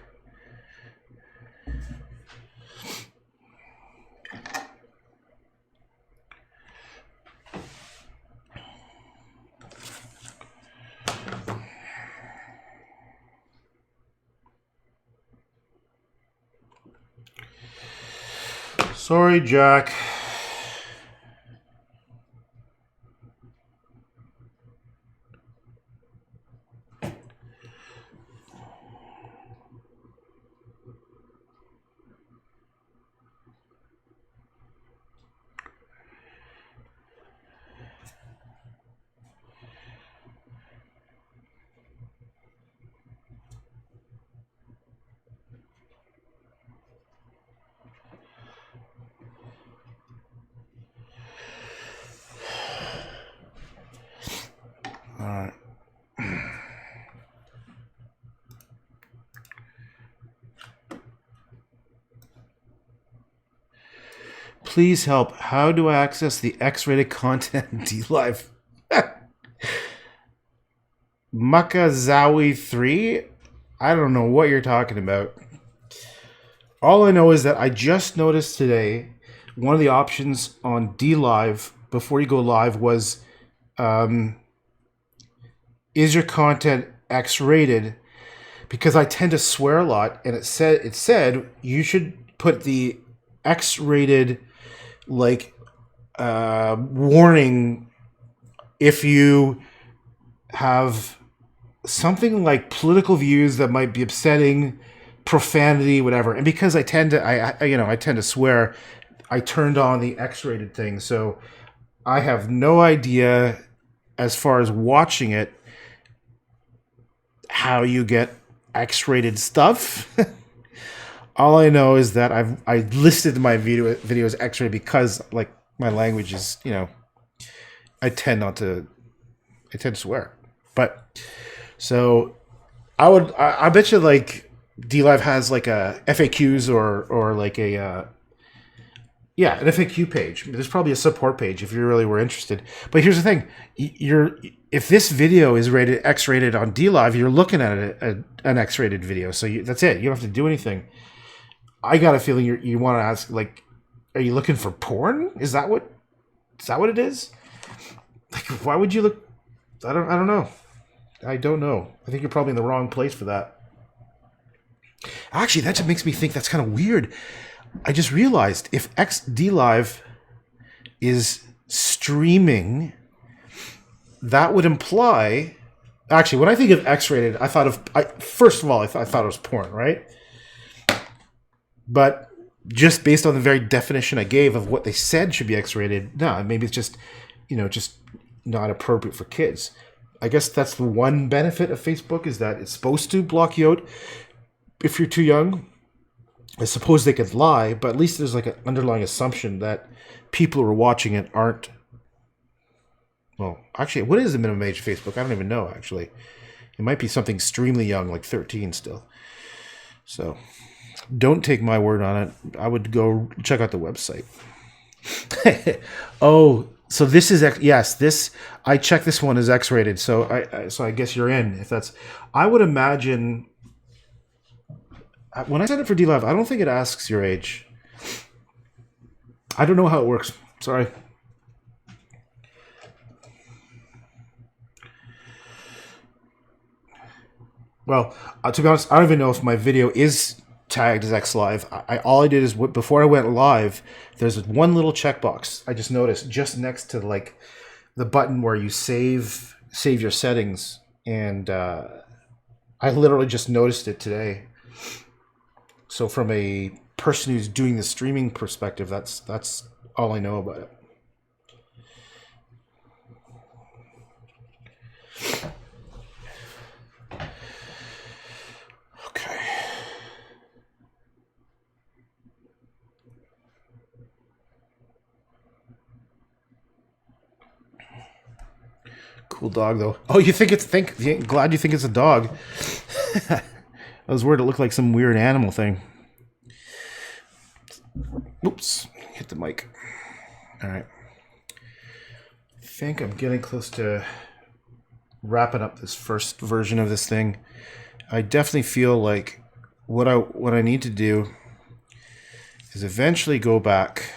Sorry, Jack. All right. Please help. How do I access the X-rated content in DLive? Makazawi 3? I don't know what you're talking about. All I know is that I just noticed today one of the options on DLive before you go live was is your content X-rated? Because I tend to swear a lot, and it said you should put the X-rated warning if you have something like political views that might be upsetting, profanity, whatever. And because I tend to I tend to swear, I turned on the X-rated thing. So I have no idea as far as watching it how you get X-rated stuff. All I know is that I listed my videos X-rated because like my language is, I tend to swear. But so I bet you like DLive has like a FAQs or like a an FAQ page. There's probably a support page if you really were interested. But here's the thing: if this video is rated X-rated on DLive, you're looking at an X-rated video. So that's it. You don't have to do anything. I got a feeling you want to ask, like, are you looking for porn? Is that what it is? Like, why would you look? I don't know. I don't know. I think you're probably in the wrong place for that. Actually, that just makes me think that's kind of weird. I just realized if DLive is streaming, that would imply. Actually, when I think of X-rated, first of all, I thought it was porn, right? But just based on the very definition I gave of what they said should be X-rated, no, maybe it's just, just not appropriate for kids. I guess that's the one benefit of Facebook is that it's supposed to block you out if you're too young. I suppose they could lie, but at least there's like an underlying assumption that people who are watching it aren't. Well, actually, what is the minimum age of Facebook? I don't even know, actually. It might be something extremely young, like 13 still. So don't take my word on it. I would go check out the website. Oh, so this is this. I checked this one as X-rated. So I guess you're in. If that's, I would imagine. When I set it for DLive, I don't think it asks your age. I don't know how it works. Sorry. Well, to be honest, I don't even know if my video is tagged as X Live. All I did is before I went live, there's one little checkbox I just noticed just next to like the button where you save your settings, and I literally just noticed it today. So from a person who's doing the streaming perspective, that's all I know about it. Okay. Cool dog, though. Oh, you think glad you think it's a dog. I was worried it looked like some weird animal thing. Oops, hit the mic. All right. think I'm getting close to wrapping up this first version of this thing. I definitely feel like what I need to do is eventually go back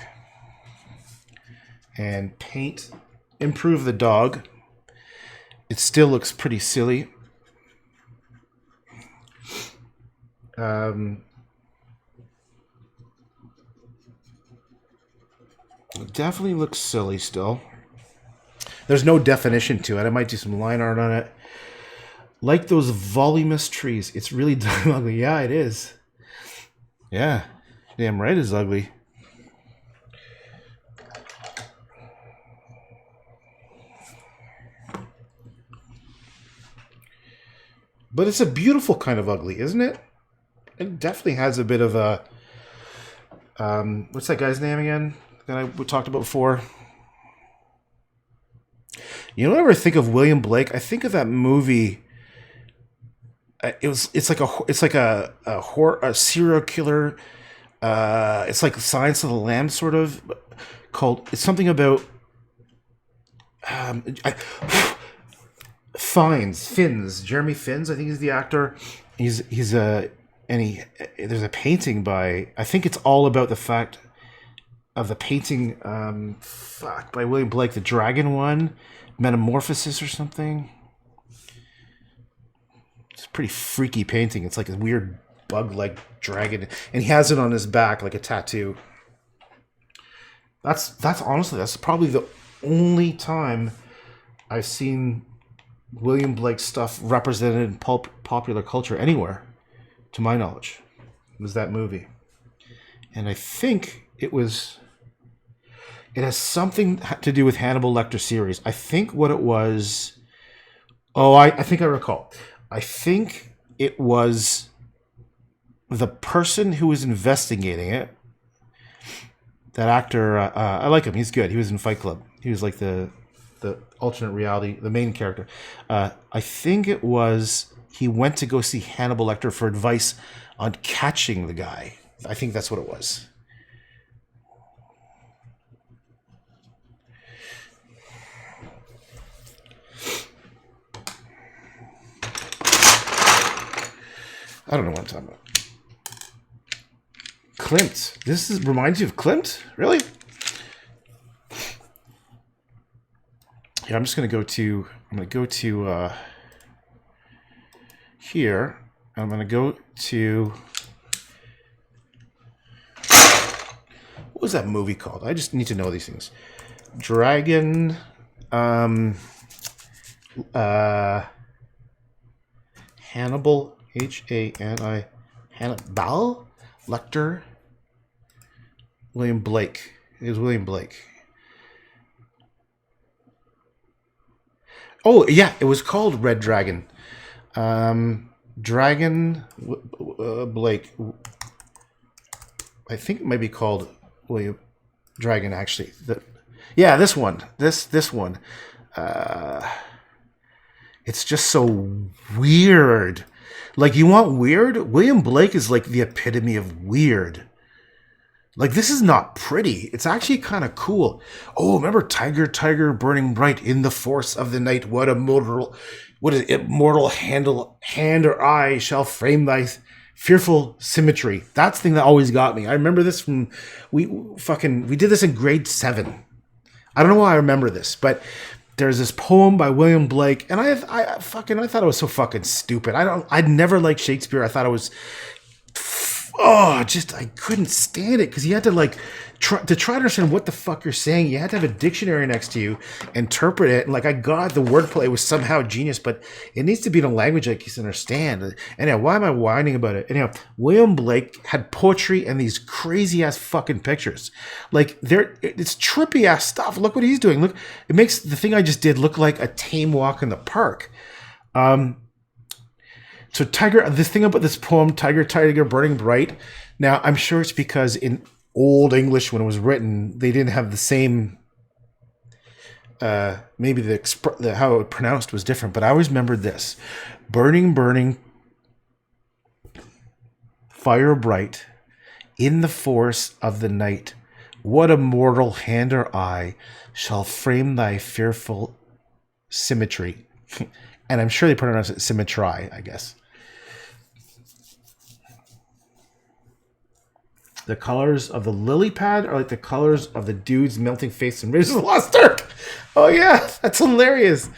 and improve the dog. It still looks pretty silly. It definitely looks silly still. There's no definition to it. I might do some line art on it. Like those voluminous trees. It's really ugly. Yeah, it is. Yeah. Damn right it's ugly. But it's a beautiful kind of ugly, isn't it? It definitely has a bit of a... what's that guy's name again that I talked about before? You know, whenever I think of William Blake, I think of that movie. It's like a serial killer. It's like Silence of the Lambs, sort of. It's something about Fins. Jeremy Fins, I think, is the actor. There's a painting by, I think it's all about the fact of the painting by William Blake, the dragon one, Metamorphosis or something. It's a pretty freaky painting. It's like a weird bug-like dragon, and he has it on his back like a tattoo. That's probably the only time I've seen William Blake stuff represented in popular culture anywhere, to my knowledge. It was that movie. And I think it has something to do with Hannibal Lecter series. I think what it was... Oh, I think I recall. I think it was the person who was investigating it. That actor, I like him. He's good. He was in Fight Club. He was like the alternate reality, the main character. I think it was he went to go see Hannibal Lecter for advice on catching the guy. I think that's what it was. I don't know what I'm talking about. Klimt. Reminds you of Klimt? Really? Yeah, I'm going to go to here. I'm going to go to... What was that movie called? I just need to know these things. Dragon... Hannibal... H-A-N-I... Hannibal? Lecter? William Blake. It was William Blake. Oh, yeah, it was called Red Dragon. Blake. I think it might be called William Dragon, actually. This one. This one. It's just so weird. Like, you want weird? William Blake is like the epitome of weird. Like, this is not pretty. It's actually kind of cool. Oh, remember Tiger, Tiger, burning bright in the force of the night. What is immortal hand or eye shall frame thy fearful symmetry. That's the thing that always got me. I remember this from, we did this in grade 7. I don't know why I remember this, but there's this poem by William Blake, and I thought it was so fucking stupid. I'd never liked Shakespeare. I thought it was... I couldn't stand it, because you had to try to understand what the fuck you're saying. You had to have a dictionary next to you, interpret it, and I got the wordplay was somehow genius, but it needs to be in a language I can understand. Anyhow, why am I whining about it? Anyhow, William Blake had poetry and these crazy ass fucking pictures. It's trippy ass stuff. Look what he's doing. Look, it makes the thing I just did look like a tame walk in the park. So this thing about this poem, Tiger, Tiger, burning bright. Now, I'm sure it's because in Old English, when it was written, they didn't have the same, maybe how it pronounced was different, but I always remembered this. Burning, burning, fire bright, in the force of the night. What a mortal hand or eye shall frame thy fearful symmetry? And I'm sure they pronounce it symmetry, I guess. The colors of the lily pad are like the colors of the dude's melting face in Raiders of the Lost Ark. Oh yeah, that's hilarious.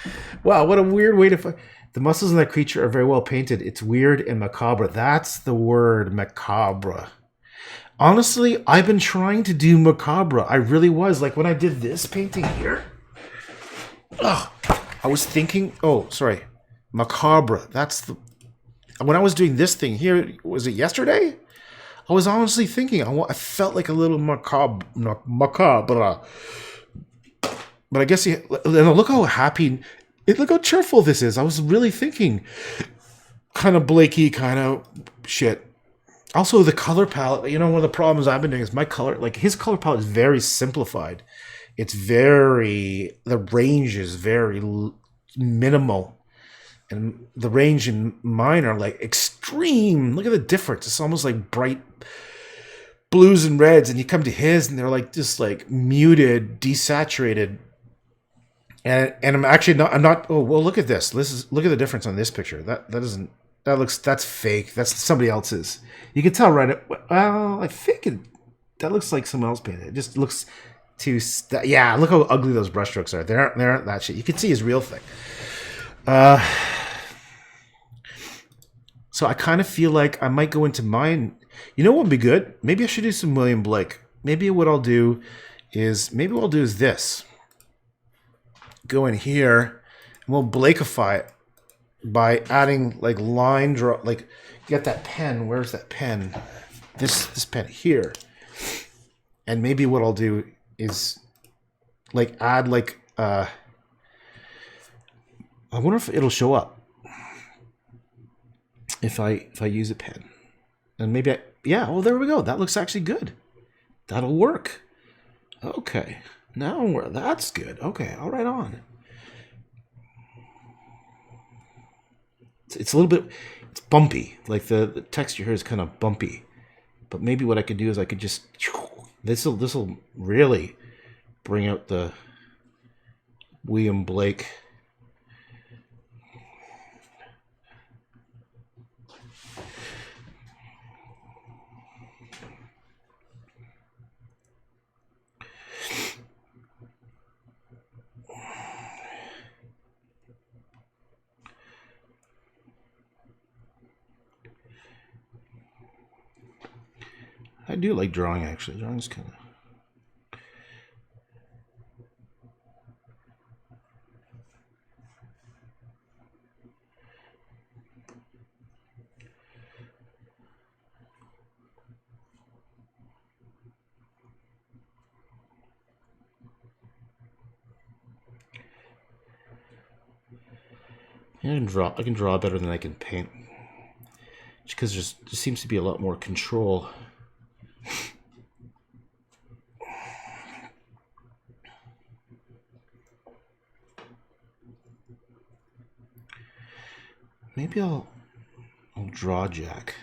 Wow, what a weird way to... The muscles in that creature are very well painted. It's weird and macabre. That's the word, macabre. Honestly, I've been trying to do macabre. I really was. Like when I did this painting here. Ugh, I was thinking... Oh, sorry. Macabre. That's the... When I was doing this thing here, was it yesterday? I was honestly thinking, I felt like a little macabre. But I guess look how happy, look how cheerful this is. I was really thinking kind of Blakey kind of shit. Also, the color palette, one of the problems I've been doing is my color, like his color palette is very simplified. The range is very minimal. And the range in mine are like extreme. Look at the difference. It's almost like bright blues and reds. And you come to his and they're like just like muted, desaturated. And I'm actually not. Oh, well, look at this. Look at the difference on this picture. That's fake. That's somebody else's. You can tell right. Well, I think that looks like someone else painted it. It just looks too. Yeah, look how ugly those brushstrokes are. They aren't that shit. You can see his real thing. So I kind of feel like I might go into mine. You know what would be good? Maybe I should do some William Blake. Maybe what I'll do is this. Go in here, and we'll Blakeify it by adding like line draw. Like, get that pen. Where's that pen? This pen here. And maybe what I'll do is like add like I wonder if it'll show up if I use a pen. And maybe well, there we go. That looks actually good. That'll work. Okay. Now that's good. Okay, all right on. It's a little bit, it's bumpy. Like the texture here is kind of bumpy. But maybe what I could do is I could just, this'll really bring out the William Blake. I do like drawing, actually. Drawing's kind of... I can draw better than I can paint. Just because there seems to be a lot more control. Maybe I'll draw Jack.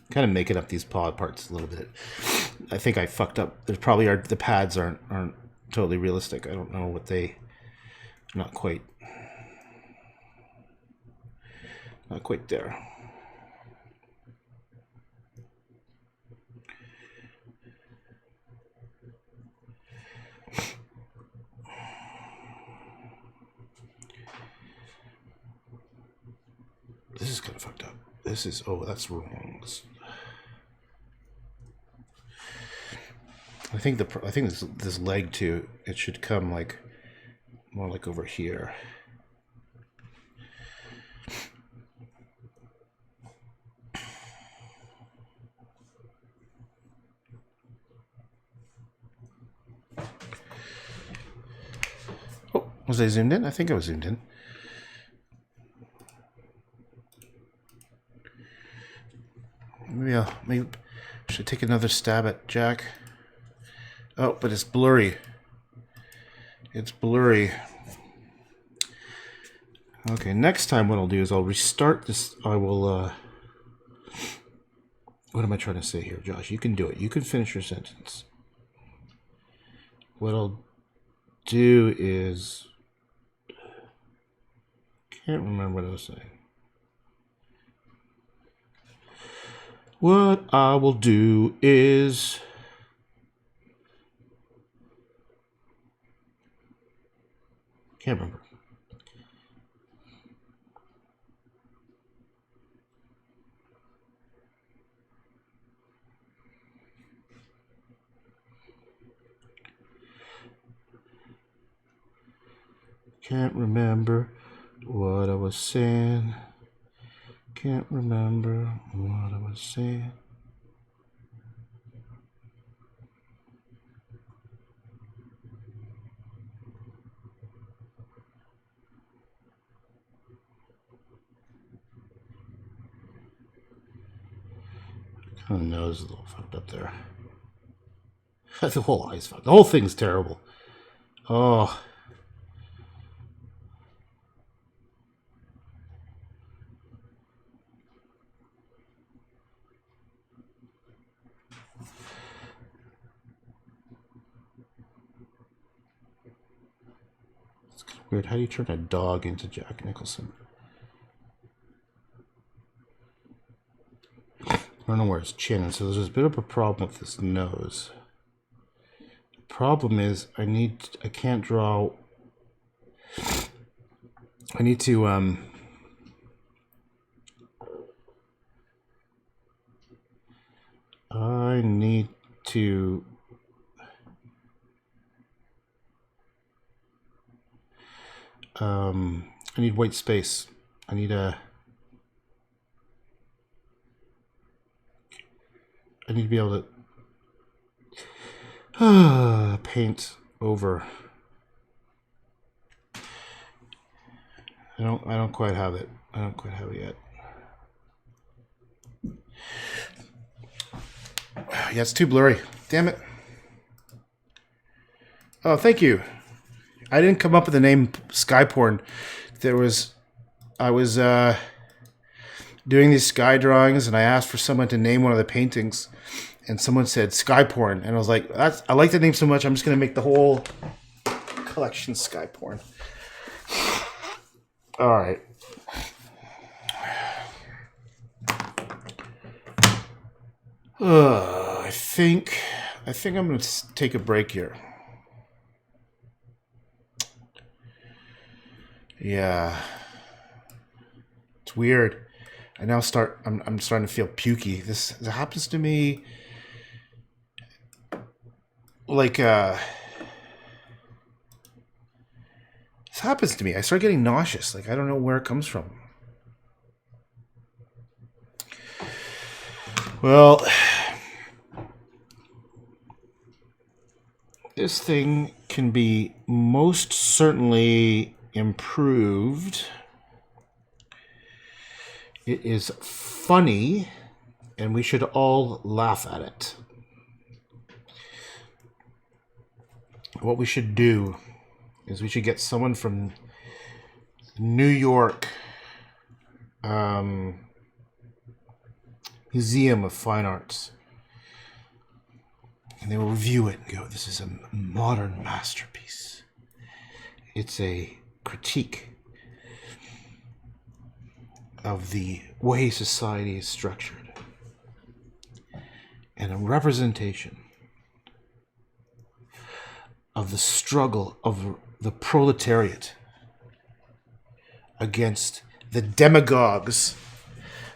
Kind of making up these paw parts a little bit. I think I fucked up. There's probably the pads aren't totally realistic. I don't know what not quite there. This is kind of fucked up. That's wrong. I think this leg too. It should come like more like over here. Oh, was I zoomed in? I think I was zoomed in. maybe I should take another stab at Jack. Oh, but it's blurry. It's blurry. Okay, next time what I'll do is I'll restart this. I will, what am I trying to say here, Josh? You can do it. You can finish your sentence. What I'll do is... Can't remember what I was saying. What I will do is... Can't remember. Can't remember what I was saying. Can't remember what I was saying. Kind of nose is a little fucked up there. The whole eye's fucked. The whole thing's terrible. Oh. It's kind of weird. How do you turn a dog into Jack Nicholson? I don't know where his chin is, so there's a bit of a problem with this nose. The problem is I can't draw. I need to I need to I need white space. I need to be able to paint over. I don't quite have it. I don't quite have it yet. Yeah, it's too blurry. Damn it. Oh, thank you. I didn't come up with the name Skyporn. I was doing these sky drawings, and I asked for someone to name one of the paintings, and someone said Skyporn, and I was like, I like the name so much, I'm just going to make the whole collection Skyporn. All right. I think I'm going to take a break here. Yeah. It's weird. I'm starting to feel pukey. This happens to me like this happens to me. I start getting nauseous. Like I don't know where it comes from. Well, this thing can be most certainly improved. It is funny, and we should all laugh at it. What we should do is we should get someone from New York Museum of Fine Arts, and they will review it and go, this is a modern masterpiece. It's a critique of the way society is structured and a representation of the struggle of the proletariat against the demagogues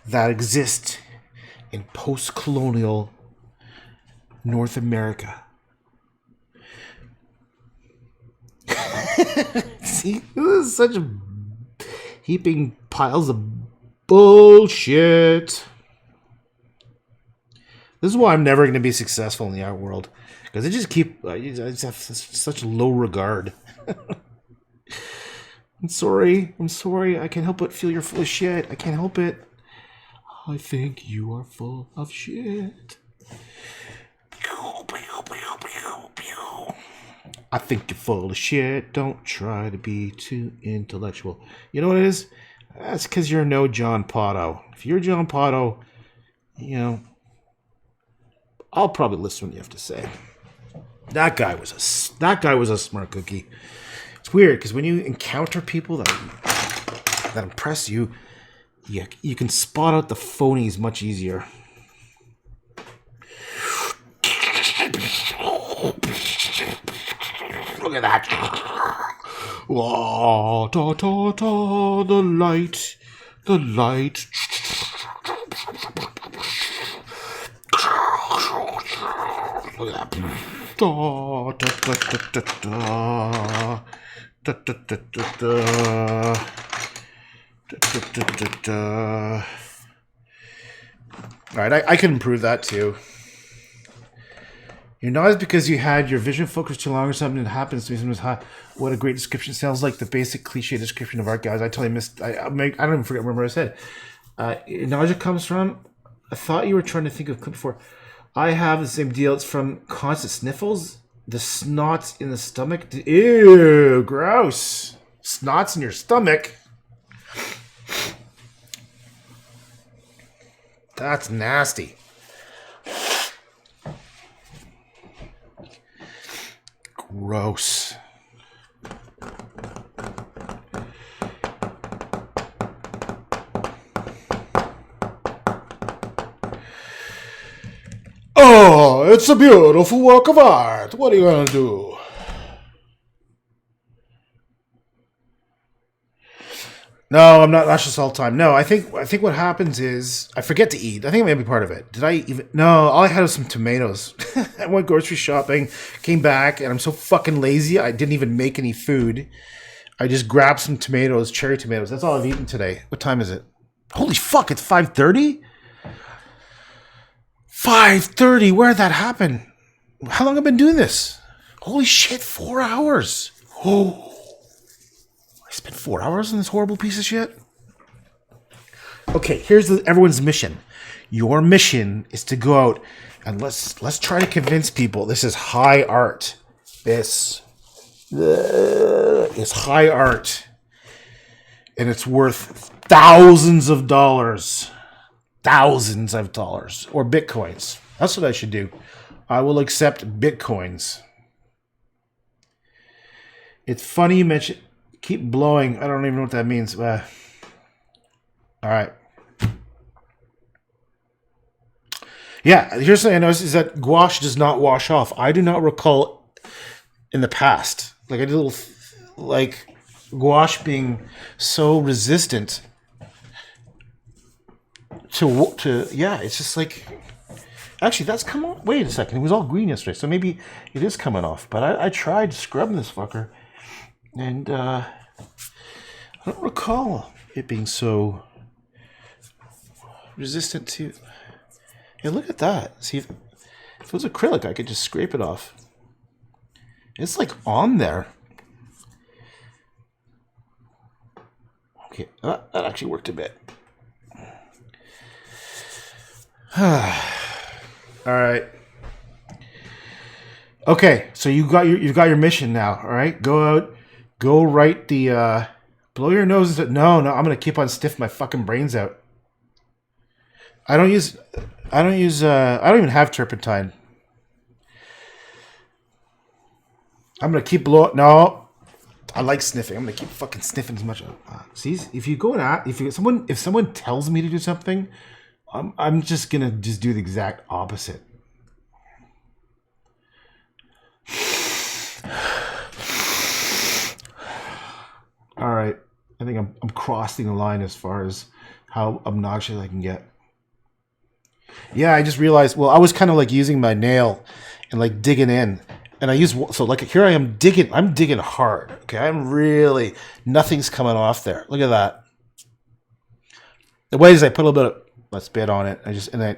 that exist in post-colonial North America. See, this is such heaping piles of bullshit. This is why I'm never going to be successful in the art world, because I just have such low regard. I'm sorry. I can't help but feel you're full of shit. I can't help it. I think you are full of shit. I think you're full of shit. Don't try to be too intellectual. You know what it is? That's because you're no John Potto. If you're John Potto, you know, I'll probably listen to what you have to say. That guy was a smart cookie. It's weird because when you encounter people that impress you, you can spot out the phonies much easier. Look at that. Oh, da, da, da, the light. Look at that. Da, da, da, da, da, da, da, da, da, da. All right, I can improve that too. You're not because you had your vision focused too long or something. It happens to me sometimes. What a great description. Sounds like the basic cliche description of art, guys. I totally missed. I don't even remember what I said. Nausea comes from. I thought you were trying to think of clip before. I have the same deal. It's from constant sniffles. The snots in the stomach. Ew, gross. Snots in your stomach. That's nasty. Gross. Oh, it's a beautiful work of art. What are you gonna do? No, I'm not nauseous all the time. No, I think what happens is I forget to eat. I think it may be part of it. Did I even? No, all I had was some tomatoes. I went grocery shopping, came back, and I'm so fucking lazy. I didn't even make any food. I just grabbed some tomatoes, cherry tomatoes. That's all I've eaten today. What time is it? Holy fuck! It's 5:30. 5:30. Where'd that happen? How long have I been doing this? Holy shit! 4 hours. Oh. I spent 4 hours on this horrible piece of shit. Okay, here's everyone's mission. Your mission is to go out and let's try to convince people this is high art. This is high art, and it's worth thousands of dollars, or bitcoins. That's what I should do. I will accept bitcoins. It's funny you mentioned. Keep blowing. I don't even know what that means. All right. Yeah, here's something I noticed is that gouache does not wash off. I do not recall in the past, like I did a little, like gouache being so resistant to yeah. It's just like, actually, that's come on. Wait a second. It was all green yesterday, so maybe it is coming off. But I tried scrubbing this fucker. And I don't recall it being so resistant to... Hey, look at that. See, if it was acrylic, I could just scrape it off. It's like on there. Okay, that actually worked a bit. All right. Okay, so you've got your mission now. All right, go out. Go write the, blow your nose. No, I'm going to keep on stiff my fucking brains out. I don't even have turpentine. I'm going to keep blowing. No, I like sniffing. I'm going to keep fucking sniffing as much. See, if someone tells me to do something, I'm just going to just do the exact opposite. All right, I think I'm crossing the line as far as how obnoxious I can get. Yeah, I just realized. Well, I was kind of like using my nail and like digging in, and I use so like here I am digging. I'm digging hard. Okay, I'm really nothing's coming off there. Look at that. The way is I put a little bit of let's bit on it.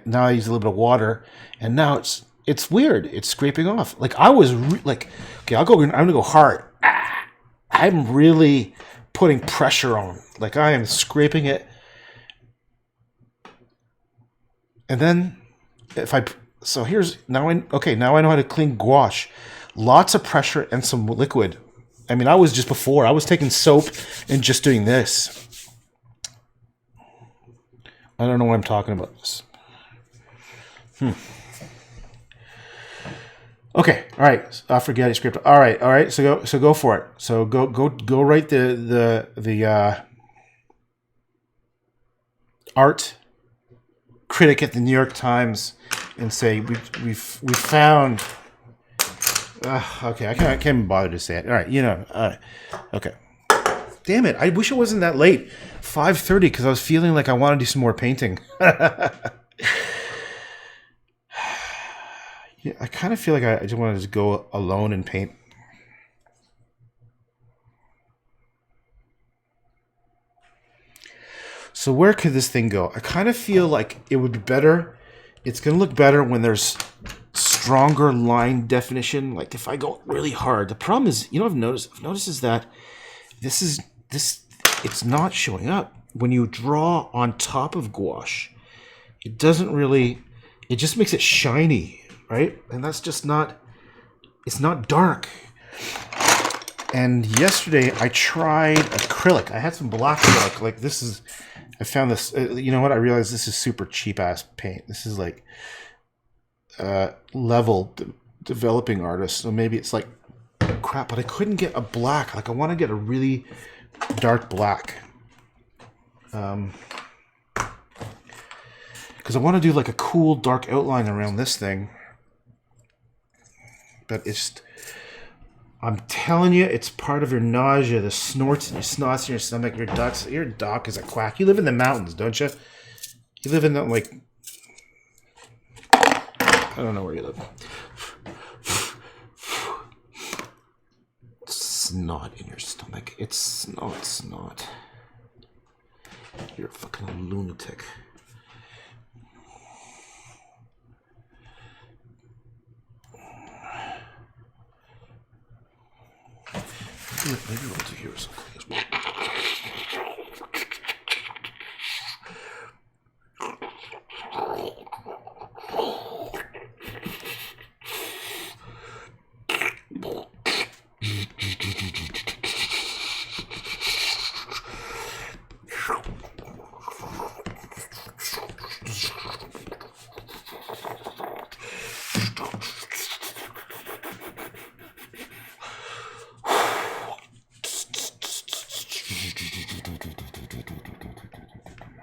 Now I use a little bit of water, and now it's weird. It's scraping off. Like I was okay. I'm gonna go hard. I'm really putting pressure on. Like I am scraping it. And then if I, so here's, now now I know how to clean gouache. Lots of pressure and some liquid. I mean, I was taking soap and just doing this. I don't know what I'm talking about this. Okay, all right. Forget it, script. All right. So go for it. So go write the art critic at the New York Times and say we found. Okay, I can't even bother to say it. All right, okay. Damn it! I wish it wasn't that late. 5:30 because I was feeling like I want to do some more painting. Yeah, I kind of feel like I just want to just go alone and paint. So where could this thing go? I kind of feel like it would be better. It's going to look better when there's stronger line definition. Like if I go really hard. The problem is, I've noticed is that it's not showing up. When you draw on top of gouache, it doesn't really, it just makes it shiny. Right? And that's just not, it's not dark. And yesterday I tried acrylic. I had some black acrylic. Like this is, I found this, you know what? I realized this is super cheap ass paint. This is like level developing artist. So maybe it's like crap, but I couldn't get a black. Like I want to get a really dark black. Because I want to do like a cool dark outline around this thing. But it's, I'm telling you, it's part of your nausea, the snorts and your snots in your stomach, your ducks. Your doc is a quack. You live in the mountains, don't you? You live in the, like, I don't know where you live. Snot in your stomach. It's snot. You're a fucking lunatic. Maybe we'll do here or something as well.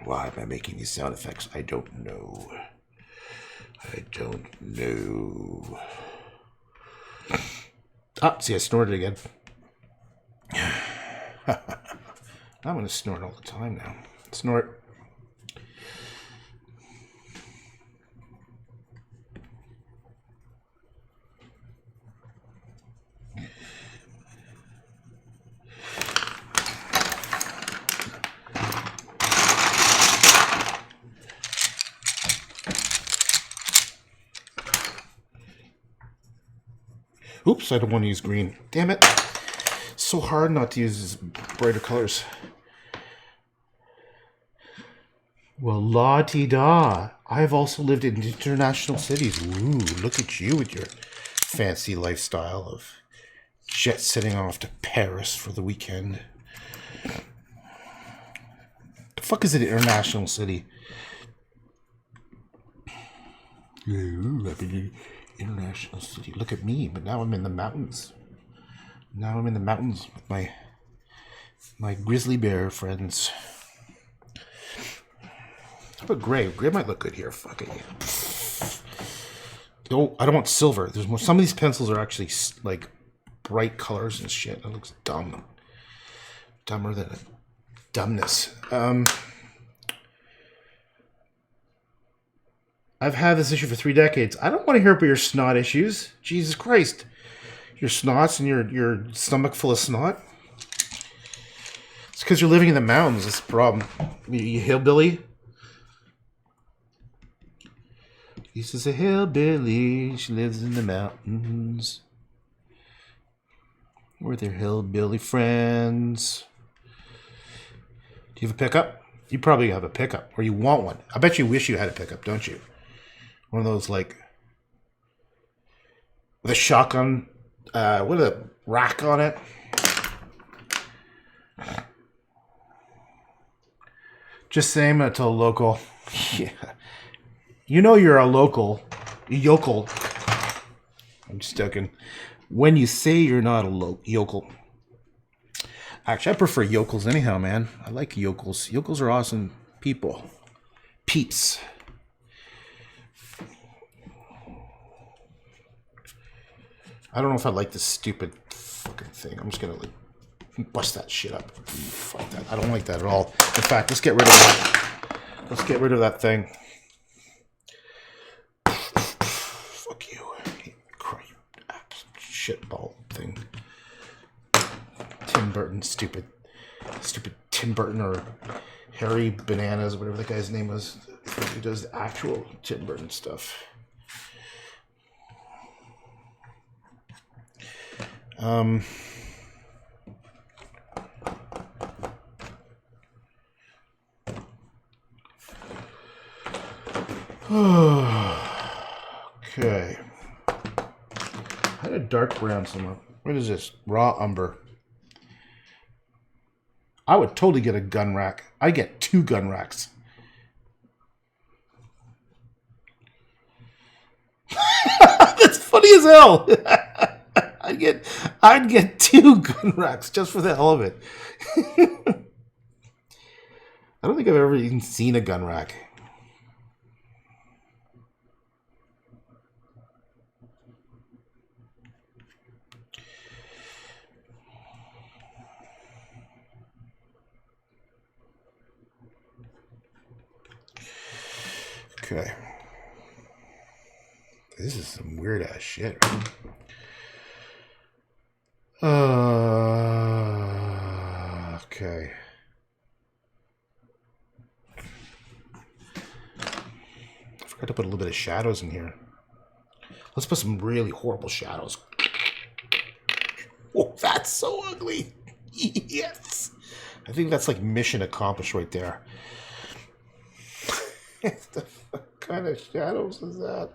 Why am I making these sound effects? I don't know. Ah, see, I snorted again. I'm going to snort all the time now. Snort. Oops, I don't want to use green. Damn it. It's so hard not to use brighter colors. Well, la-ti-da. I've also lived in international cities. Ooh, look at you with your fancy lifestyle of jet-setting off to Paris for the weekend. The fuck is an international city? Ooh, I've been international city. Look at me, but now I'm in the mountains. Now I'm in the mountains with my grizzly bear friends. How about gray? Gray might look good here. Fuck it. Oh, I don't want silver. There's more. Some of these pencils are actually like bright colors and shit. It looks dumb. Dumber than a dumbness. I've had this issue for 3 decades. I don't want to hear about your snot issues. Jesus Christ. Your snots and your stomach full of snot. It's because you're living in the mountains. That's the problem. You hillbilly. This is a hillbilly. She lives in the mountains. With her hillbilly friends. Do you have a pickup? You probably have a pickup. Or you want one. I bet you wish you had a pickup, don't you? One of those like with a shotgun with a rack on it. Just saying to a local. Yeah. You know you're a local. Yokel. I'm just joking. When you say you're not a yokel. Actually, I prefer yokels anyhow, man. I like yokels. Yokels are awesome people. Peeps. I don't know if I like this stupid fucking thing. I'm just gonna like bust that shit up. Fuck that. I don't like that at all. In fact, let's get rid of that. Let's get rid of that thing. Fuck you. Shitball thing. Tim Burton, stupid Tim Burton or Harry Bananas, whatever the guy's name was, who does the actual Tim Burton stuff. Okay. I had a dark brown somewhere. What is this? Raw umber. I would totally get a gun rack. I get 2 gun racks. That's funny as hell. I'd get 2 gun racks just for the hell of it. I don't think I've ever even seen a gun rack. Okay. This is some weird ass shit, right? Okay. I forgot to put a little bit of shadows in here. Let's put some really horrible shadows. Oh, that's so ugly. Yes. I think that's like mission accomplished right there. The fuck kind of shadows is that?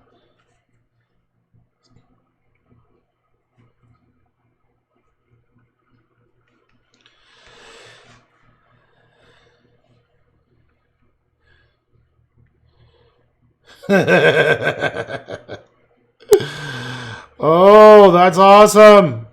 Oh, that's awesome.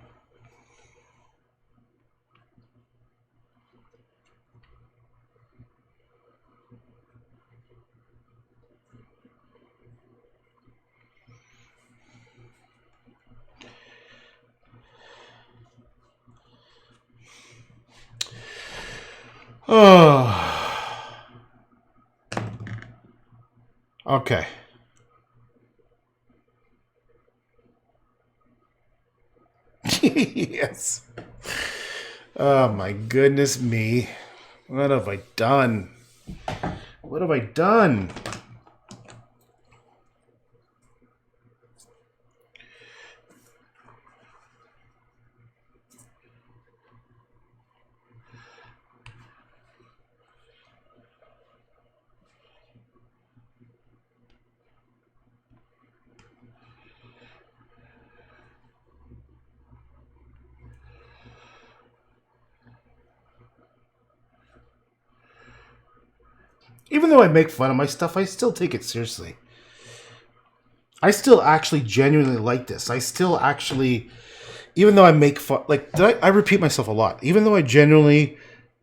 Oh. Okay. Yes. Oh my goodness me. What have I done? What have I done? Even though I make fun of my stuff, I still take it seriously. I still actually genuinely like this. I still actually, even though I make fun, like, I repeat myself a lot. Even though I genuinely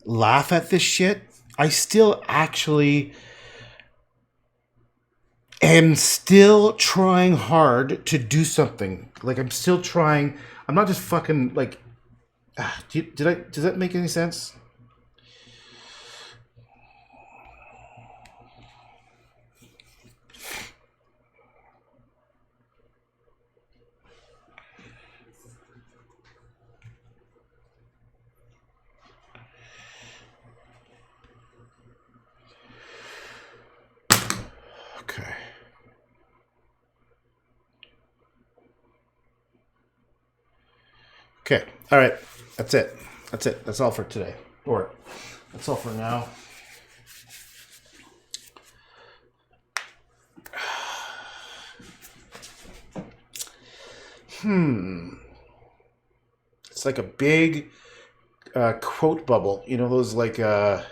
laugh at this shit, I still actually am still trying hard to do something. Like, I'm still trying. I'm not just fucking, like, does that make any sense? Okay. Okay. All right. That's it. That's it. That's all for today. Or that's all for now. It's like a big quote bubble. You know those like it's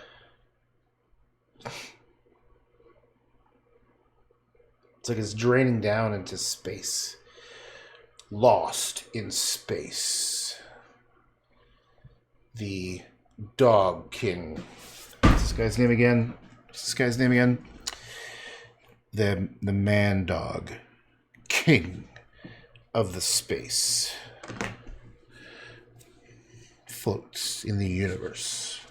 like it's draining down into space. Lost in space. The Dog King. What's this guy's name again? The man dog. King of the space. Floats in the universe.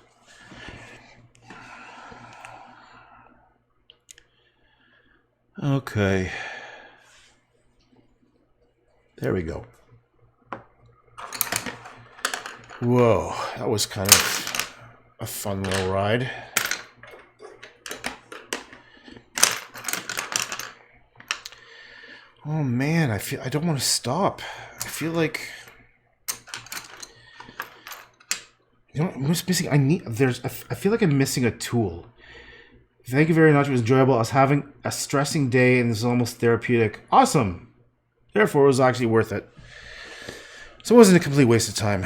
Okay. There we go. Whoa, that was kind of a fun little ride. Oh man, I don't want to stop. I feel like I'm just missing. I feel like I'm missing a tool. Thank you very much. It was enjoyable. I was having a stressing day and this is almost therapeutic. Awesome. Therefore, it was actually worth it. So it wasn't a complete waste of time.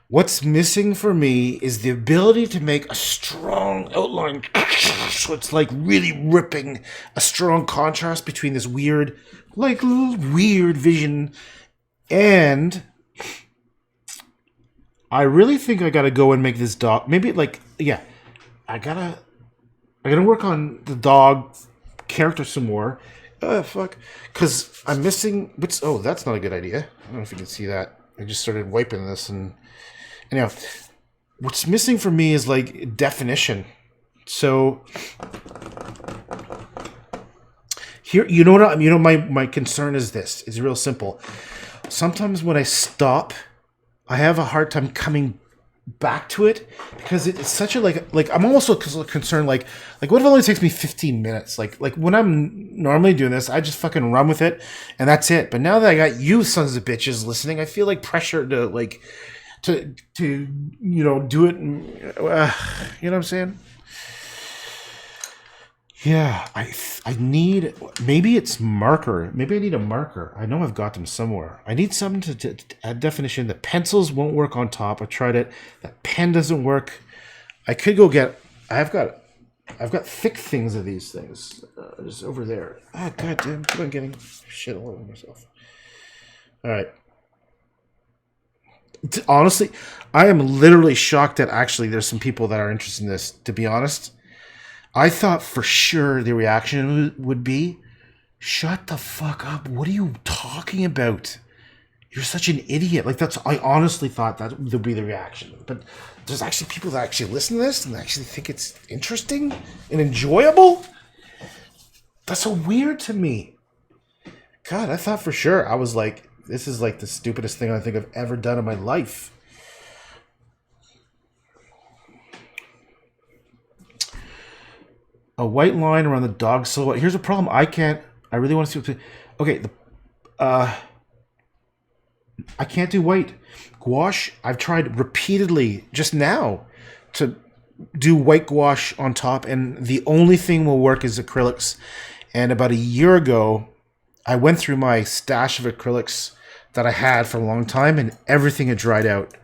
What's missing for me is the ability to make a strong outline. So it's like really ripping a strong contrast between this weird vision. And I really think I gotta go and make this dog. Maybe I gotta work on the dog character some more. Because I'm missing. That's not a good idea. I don't know if you can see that. I just started wiping this and. Anyhow, what's missing for me is like definition. So here, my concern is this. It's real simple. Sometimes when I stop, I have a hard time coming back to it because it's such a like I'm also concerned like what if it only takes me 15 minutes? Like when I'm normally doing this, I just fucking run with it and that's it. But now that I got you sons of bitches listening, I feel like pressure to do it. And, you know what I'm saying? Yeah, I need, maybe it's marker. Maybe I need a marker. I know I've got them somewhere. I need something to add definition. The pencils won't work on top. I tried it. That pen doesn't work. I could go get, I've got thick things of these things. Just over there. Ah, goddamn. I'm getting shit all over myself. All right. Honestly, I am literally shocked that actually there's some people that are interested in this, to be honest. I thought for sure the reaction would be, shut the fuck up. What are you talking about? You're such an idiot. I honestly thought that would be the reaction. But there's actually people that actually listen to this and actually think it's interesting and enjoyable. That's so weird to me. God, I thought for sure. I was like, this is like the stupidest thing I think I've ever done in my life. A white line around the dog silhouette. Here's a problem. I really want to see okay, I can't do white. Gouache, I've tried repeatedly just now to do white gouache on top, and the only thing will work is acrylics. And about a year ago, I went through my stash of acrylics that I had for a long time, and everything had dried out.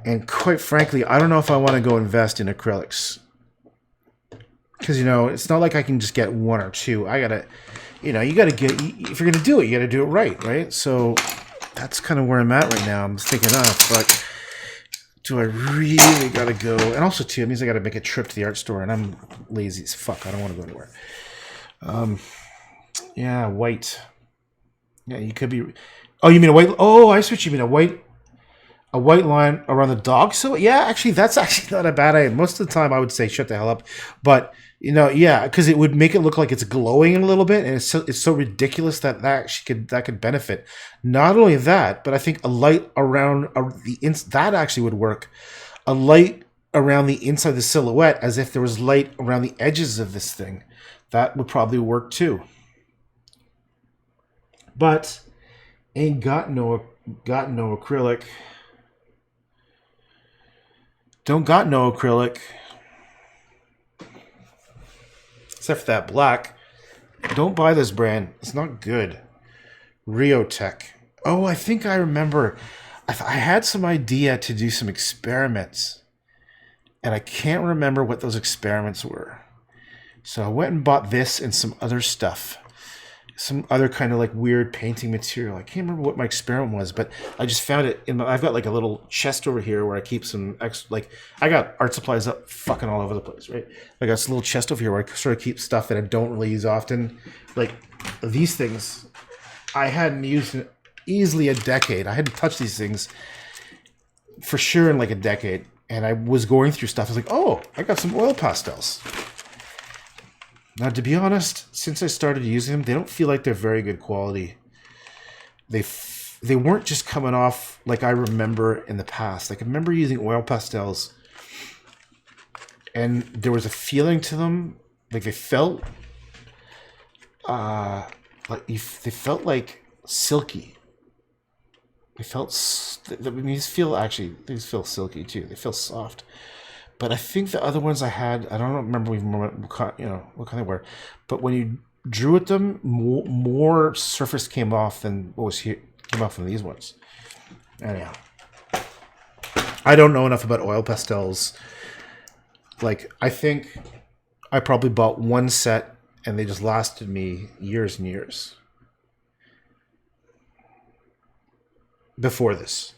And quite frankly, I don't know if I want to go invest in acrylics. Because, it's not like I can just get one or two. I gotta, you gotta get, if you're gonna do it, you gotta do it right? So that's kind of where I'm at right now. I'm thinking, fuck, do I really gotta go? And also, too, it means I gotta make a trip to the art store, and I'm lazy as fuck. I don't want to go anywhere. Yeah, white. Yeah, you could be. Oh, you mean a white? Oh, I see what you mean. A white line around the dog. So yeah, actually, that's actually not a bad idea. Most of the time, I would say shut the hell up, but yeah, because it would make it look like it's glowing a little bit, and it's so ridiculous that actually could benefit. Not only that, but I think a light around that actually would work. A light around the inside of the silhouette, as if there was light around the edges of this thing, that would probably work too. But ain't got no acrylic. Don't got no acrylic. Except for that black. Don't buy this brand. It's not good. Riotech. Oh, I think I remember. I had some idea to do some experiments, and I can't remember what those experiments were. So I went and bought this and some other stuff. Some other kind of like weird painting material. I can't remember what my experiment was, but I just found it in my, I've got like a little chest over here where I keep some like I got art supplies up fucking all over the place, right? I got this little chest over here where I sort of keep stuff that I don't really use often. Like these things I hadn't used in easily a decade. I hadn't touched these things for sure in like a decade. And I was going through stuff. I was like, oh, I got some oil pastels. Now, to be honest, since I started using them, they don't feel like they're very good quality. They weren't just coming off like I remember in the past. Like I remember using oil pastels, and there was a feeling to them, like they felt, they felt like silky. They felt. These feel silky too. They feel soft. But I think the other ones I had, I don't remember even what kind they were. But when you drew at them, more surface came off than what was here came off from these ones. Anyhow, I don't know enough about oil pastels. Like I think I probably bought one set, and they just lasted me years and years. Before this.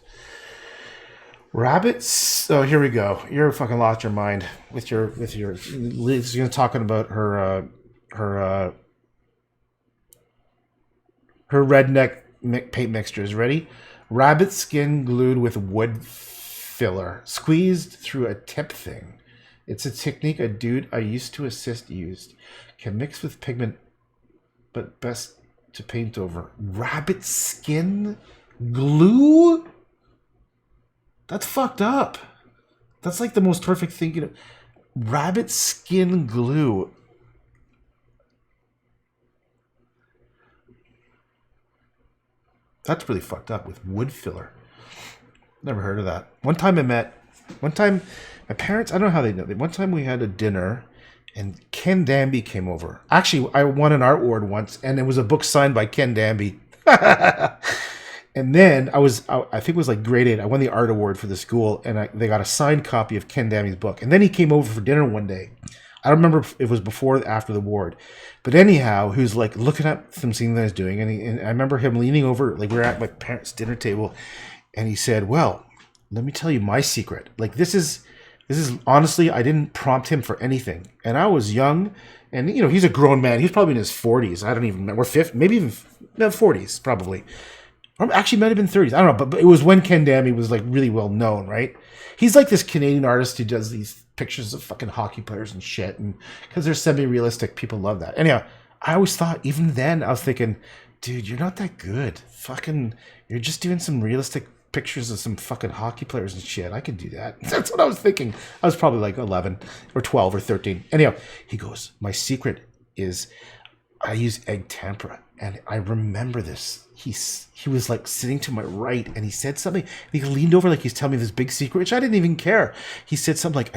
Rabbits. Oh, here we go. You're fucking lost your mind with your. You're talking about her redneck paint mixtures. Ready? Rabbit skin glued with wood filler, squeezed through a tip thing. It's a technique a dude I used to assist used. Can mix with pigment, but best to paint over. Rabbit skin glue. That's fucked up. That's like the most perfect thing. Rabbit skin glue. That's really fucked up with wood filler. Never heard of that. One time, my parents, I don't know how they know. One time we had a dinner and Ken Danby came over. Actually, I won an art award once, and it was a book signed by Ken Danby. And then I think it was like grade 8. I won the art award for the school, and they got a signed copy of Ken Danby's book. And then he came over for dinner one day. I don't remember if it was before or after the award. But anyhow, he was like looking at something that I was doing. And I remember him leaning over, like we were at my parents' dinner table. And he said, well, let me tell you my secret. Like this is honestly, I didn't prompt him for anything. And I was young. And, he's a grown man. He's probably in his 40s. I don't even know. We're 50, maybe even 40s, probably. Or actually, might have been 30s. I don't know, but it was when Ken Danby was like really well known, right? He's like this Canadian artist who does these pictures of fucking hockey players and shit, and because they're semi-realistic, people love that. Anyhow, I always thought, even then, I was thinking, dude, you're not that good. Fucking, you're just doing some realistic pictures of some fucking hockey players and shit. I could do that. That's what I was thinking. I was probably like 11 or 12 or 13. Anyhow, he goes, my secret is I use egg tempera, and I remember this. He was like sitting to my right, and he said something. He leaned over like he's telling me this big secret, which I didn't even care. He said something like,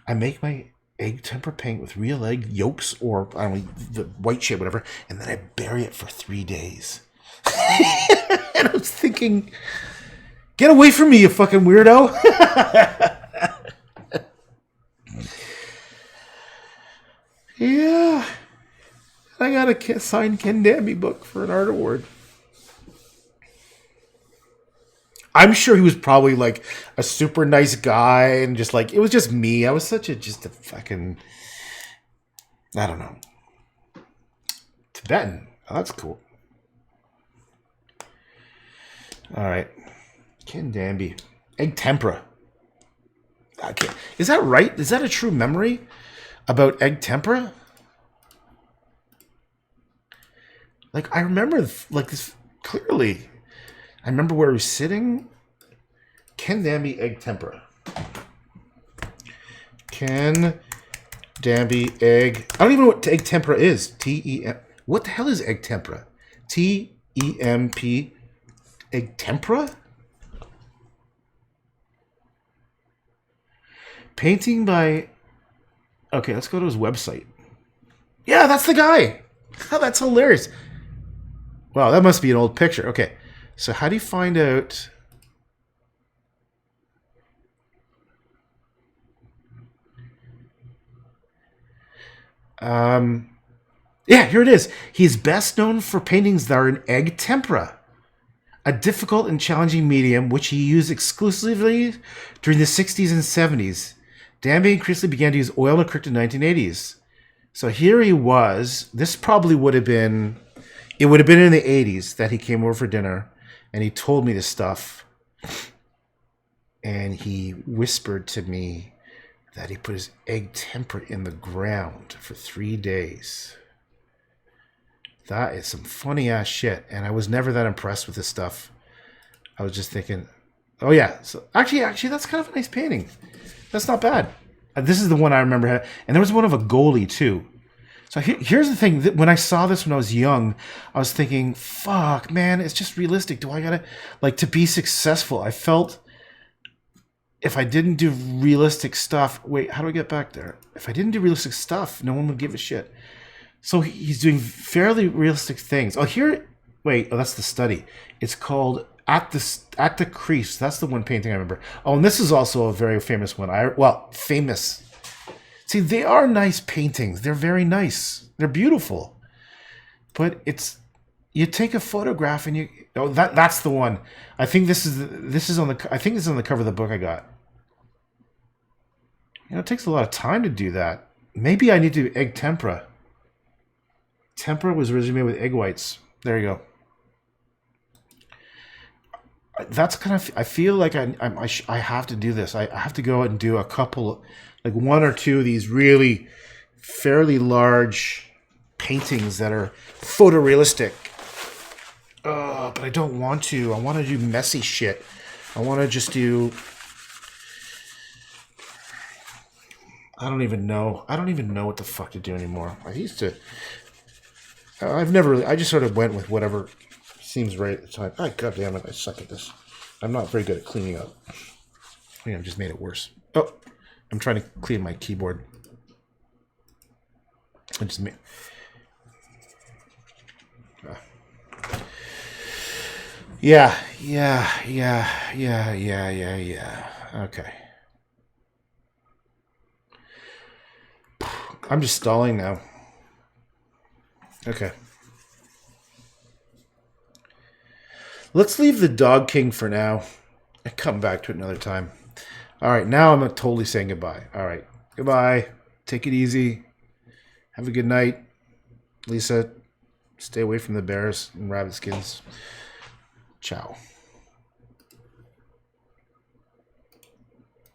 I make my egg tempera paint with real egg yolks, or I don't know, the white shit, whatever, and then I bury it for 3 days. And I was thinking, get away from me, you fucking weirdo. Yeah. I got a signed Ken Danby book for an art award. I'm sure he was probably like a super nice guy, and just like, it was just me. I was just a fucking, I don't know. Tibetan. Oh, that's cool. All right. Ken Danby. Egg tempera. Okay. Is that right? Is that a true memory about egg tempera? Like, I remember like this clearly. I remember where we were sitting. Ken Danby egg tempera. Ken Danby egg. I don't even know what egg tempera is. T-E-M. What the hell is egg tempera? T-E-M-P. Egg tempera? Painting by... Okay, let's go to his website. Yeah, that's the guy. Oh, that's hilarious. Wow, that must be an old picture. Okay, so how do you find out? Yeah, here it is. He's best known for paintings that are in egg tempera, a difficult and challenging medium which he used exclusively during the 60s and 70s. Danby increasingly began to use oil and acrylic in the 1980s. So here he was. This probably would have been, it would have been in the 80s that he came over for dinner and he told me this stuff. And he whispered to me that he put his egg tempera in the ground for 3 days. That is some funny ass shit. And I was never that impressed with this stuff. I was just thinking, oh yeah. So actually, that's kind of a nice painting. That's not bad. This is the one I remember. And there was one of a goalie too. So here's the thing. When I saw this when I was young, I was thinking, fuck, man, it's just realistic. Do I gotta, like, to be successful? I felt if I didn't do realistic stuff, wait, how do I get back there? If I didn't do realistic stuff, no one would give a shit. So he's doing fairly realistic things. Oh, here, wait, oh, that's the study. It's called At the Crease. That's the one painting I remember. Oh, and this is also a very famous one. Famous. See, they are nice paintings. They're very nice. They're beautiful. But you take a photograph and that's the one. I think this is on the cover of the book I got. It takes a lot of time to do that. Maybe I need to do egg tempera. Tempera was originally made with egg whites. There you go. That's kind of. I feel like I have to do this. I have to go and do a couple, like one or two of these really fairly large paintings that are photorealistic. But I don't want to. I want to do messy shit. I want to just do. I don't even know what the fuck to do anymore. I used to. I just sort of went with whatever seems right at the time. Oh, God damn it, I suck at this. I'm not very good at cleaning up. I think I've just made it worse. Oh, I'm trying to clean my keyboard. I just made... Yeah. Okay. I'm just stalling now. Okay. Let's leave the Dog King for now and come back to it another time. All right, now I'm totally saying goodbye. All right, goodbye. Take it easy. Have a good night. Lisa, stay away from the bears and rabbit skins. Ciao.